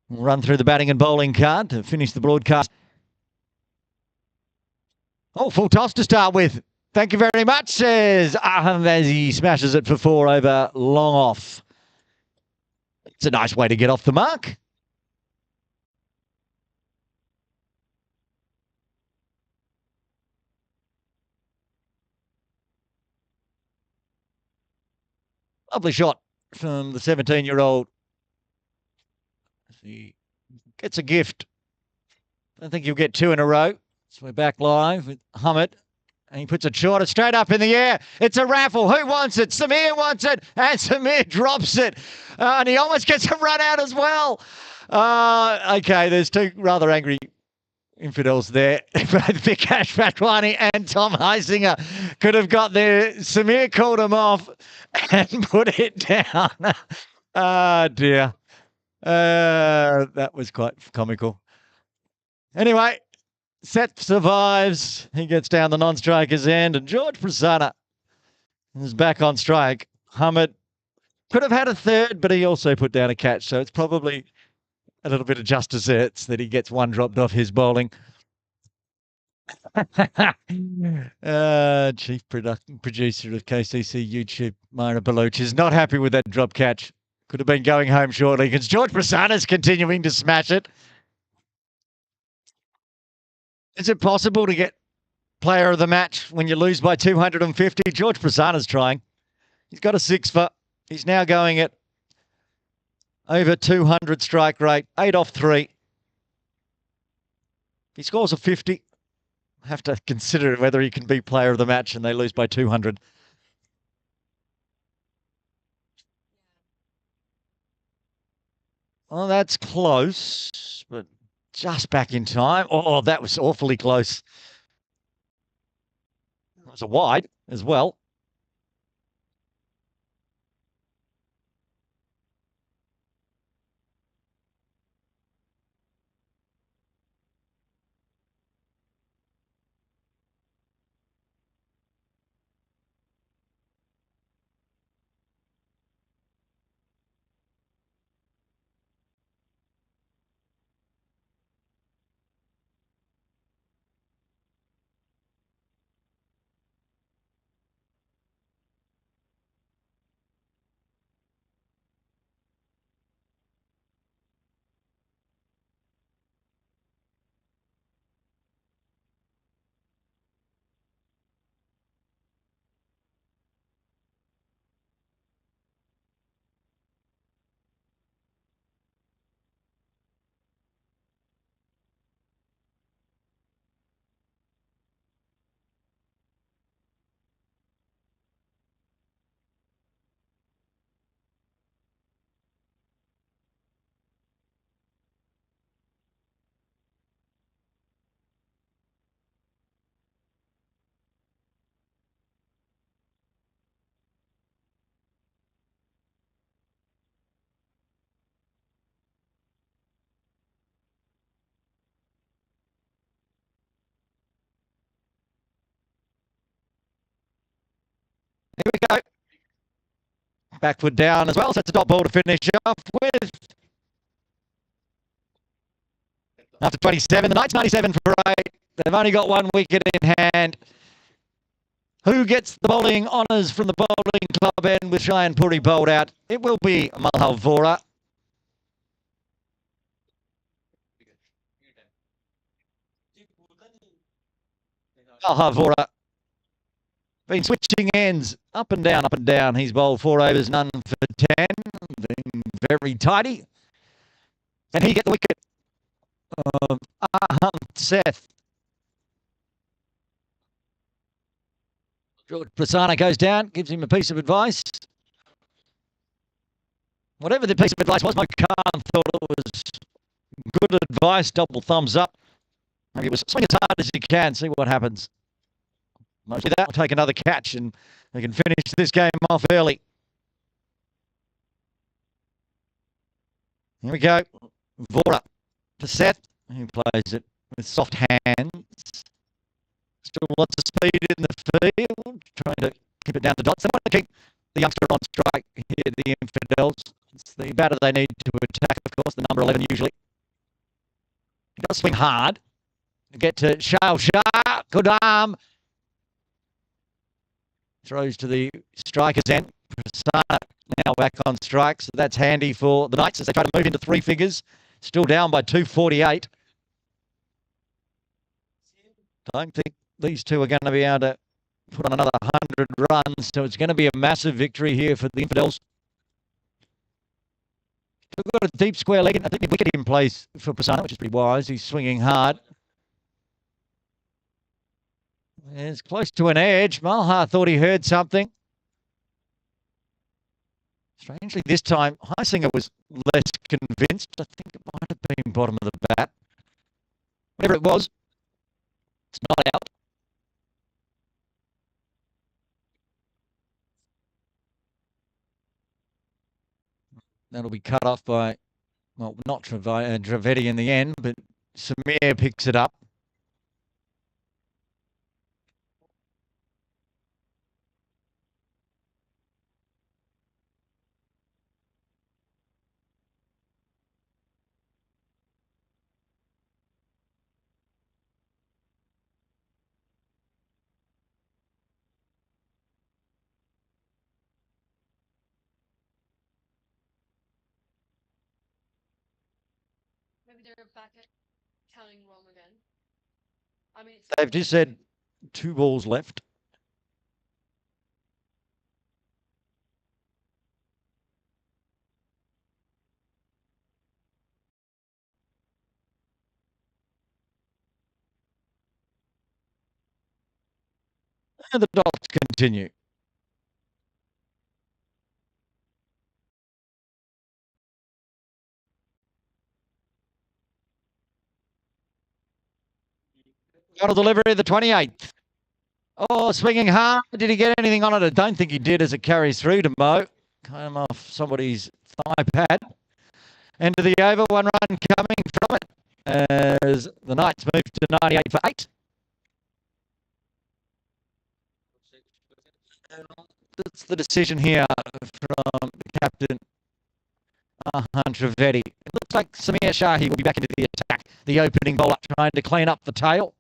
we'll run through the batting and bowling card to finish the broadcast. Oh, full toss to start with. Thank you very much, says Aham as he smashes it for 4 over long off. It's a nice way to get off the mark. Lovely shot from the 17-year-old. He gets a gift. I don't think you'll get 2 in a row. So we're back live with Hamid. And he puts it shorter, straight up in the air. It's a raffle. Who wants it? Samir wants it. And Samir drops it. And he almost gets a run out as well. Okay, there's 2 rather angry Infidels there. Both Vikash Patwani and Tom Heisinger could have got there. Samir called him off and put it down. Ah, dear. That was quite comical. Anyway, Seth survives. He gets down the non-striker's end, and George Prasanna is back on strike. Hamid could have had a third, but he also put down a catch, so it's probably a little bit of just desserts that he gets one dropped off his bowling. Chief producer of KCC YouTube, Myra Baluch, is not happy with that drop catch. Could have been going home shortly because George Prasanna's continuing to smash it. Is it possible to get player of the match when you lose by 250? George Prasanna's trying. He's got a 6 for. He's now going at over 200 strike rate, 8 off 3. If he scores a 50, have to consider whether he can be player of the match and they lose by 200. Well, that's close, but just back in time. Oh, that was awfully close. It was a wide as well. Here we go. Backward down as well, so it's a dot ball to finish off with. After 27, the Knights 97 for 8. They've only got 1 wicket in hand. Who gets the bowling honours from the bowling club end with Cheyenne Puri bowled out? It will be Malhal Vora. Malhal Vora been switching ends up and down, up and down. He's bowled 4 overs, none for 10. Been very tidy. And he get the wicket. Seth. George Prasanna goes down, gives him a piece of advice. Whatever the piece of advice was, Mike Khan thought it was good advice, double thumbs up. Maybe it was swing as hard as you can, see what happens. Mostly that will take another catch and they can finish this game off early. Here we go. Vora to Seth, who plays it with soft hands. Still lots of speed in the field, trying to keep it down the dots. They want to keep the youngster on strike here, the Infidels. It's the batter they need to attack, of course, the number 11 usually. He does swing hard. Get to Shah. Good arm. Throws to the striker's end. Prasanna now back on strike, so that's handy for the Knights as they try to move into 3 figures. Still down by 248. Don't think these two are going to be able to put on another 100 runs, so it's going to be a massive victory here for the Infidels. Still got a deep square leg, and I think the wicket in place for Prasanna, which is pretty wise. He's swinging hard. It's close to an edge. Malhar thought he heard something. Strangely, this time, Heisinger was less convinced. I think it might have been bottom of the bat. Whatever it was, it's not out. That'll be cut off by, well, not Travetti in the end, but Samir picks it up. Maybe they're back at counting wrong again. I mean, They've just said 2 balls left. And the dots continue. Final delivery of the 28th. Oh, swinging hard. Did he get anything on it? I don't think he did as it carries through to Mo. Came off somebody's thigh pad. End of the over, 1 run coming from it as the Knights move to 98 for 8. That's the decision here from the captain, Travetti. It looks like Samir Shahi will be back into the attack. The opening bowler trying to clean up the tail.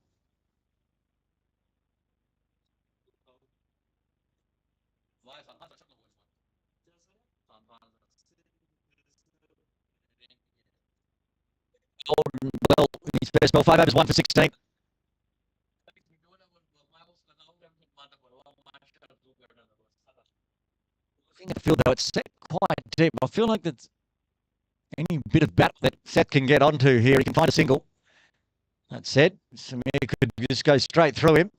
Well, in his first ball, 5 overs, 1 for 16. I feel though it's set quite deep. I feel like that's any bit of bat that Seth can get onto here, he can find a single. That said, Samir could just go straight through him.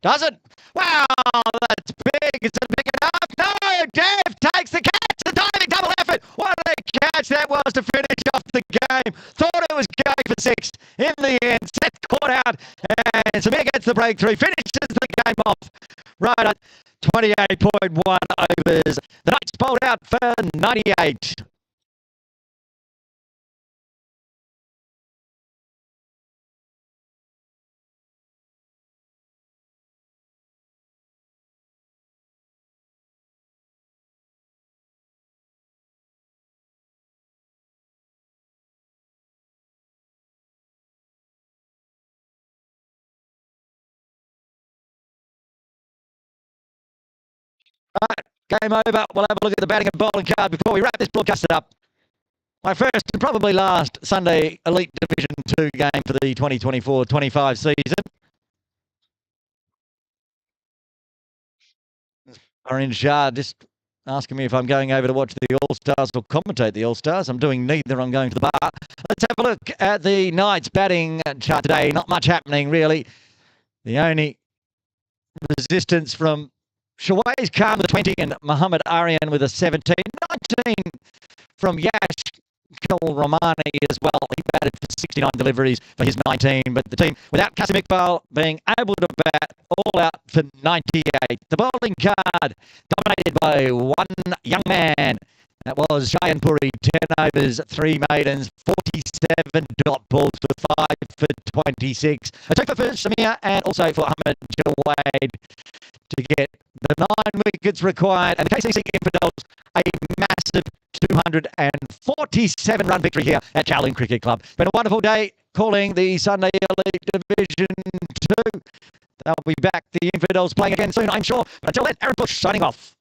Does it? Wow, that's big. Is it big enough? No, Dev takes the catch. The diving double effort. What a catch that was to finish off the game. Thought it was going for 6. In the end, Seth caught out and Samir gets the breakthrough. Finishes the game off right at 28.1 overs. The Knights bowled out for 98. Right, game over. We'll have a look at the batting and bowling card before we wrap this broadcast up. My first and probably last Sunday Elite Division 2 game for the 2024-25 season. Orange Shah just asking me if I'm going over to watch the All-Stars or commentate the All-Stars. I'm doing neither. I'm going to the bar. Let's have a look at the Knights batting chart today. Not much happening, really. The only resistance from Shawai's Khan with a 20 and Muhammad Aryan with a 17. 19 from Yash Romani as well. He batted for 69 deliveries for his 19, but the team without Kasim Iqbal being able to bat all out for 98. The bowling card dominated by one young man. That was Shayan Puri, 10 overs, 3 maidens, 47 dot balls for 5 for 26. A twofer for Samir and also for Ahmed Jawaid to get the 9 wickets required. And the KCC Infidels, a massive 247 run victory here at Kowloon Cricket Club. Been a wonderful day calling the Sunday Elite Division 2. They'll be back, the Infidels, playing again soon, I'm sure. But until then, Aaron Bush signing off.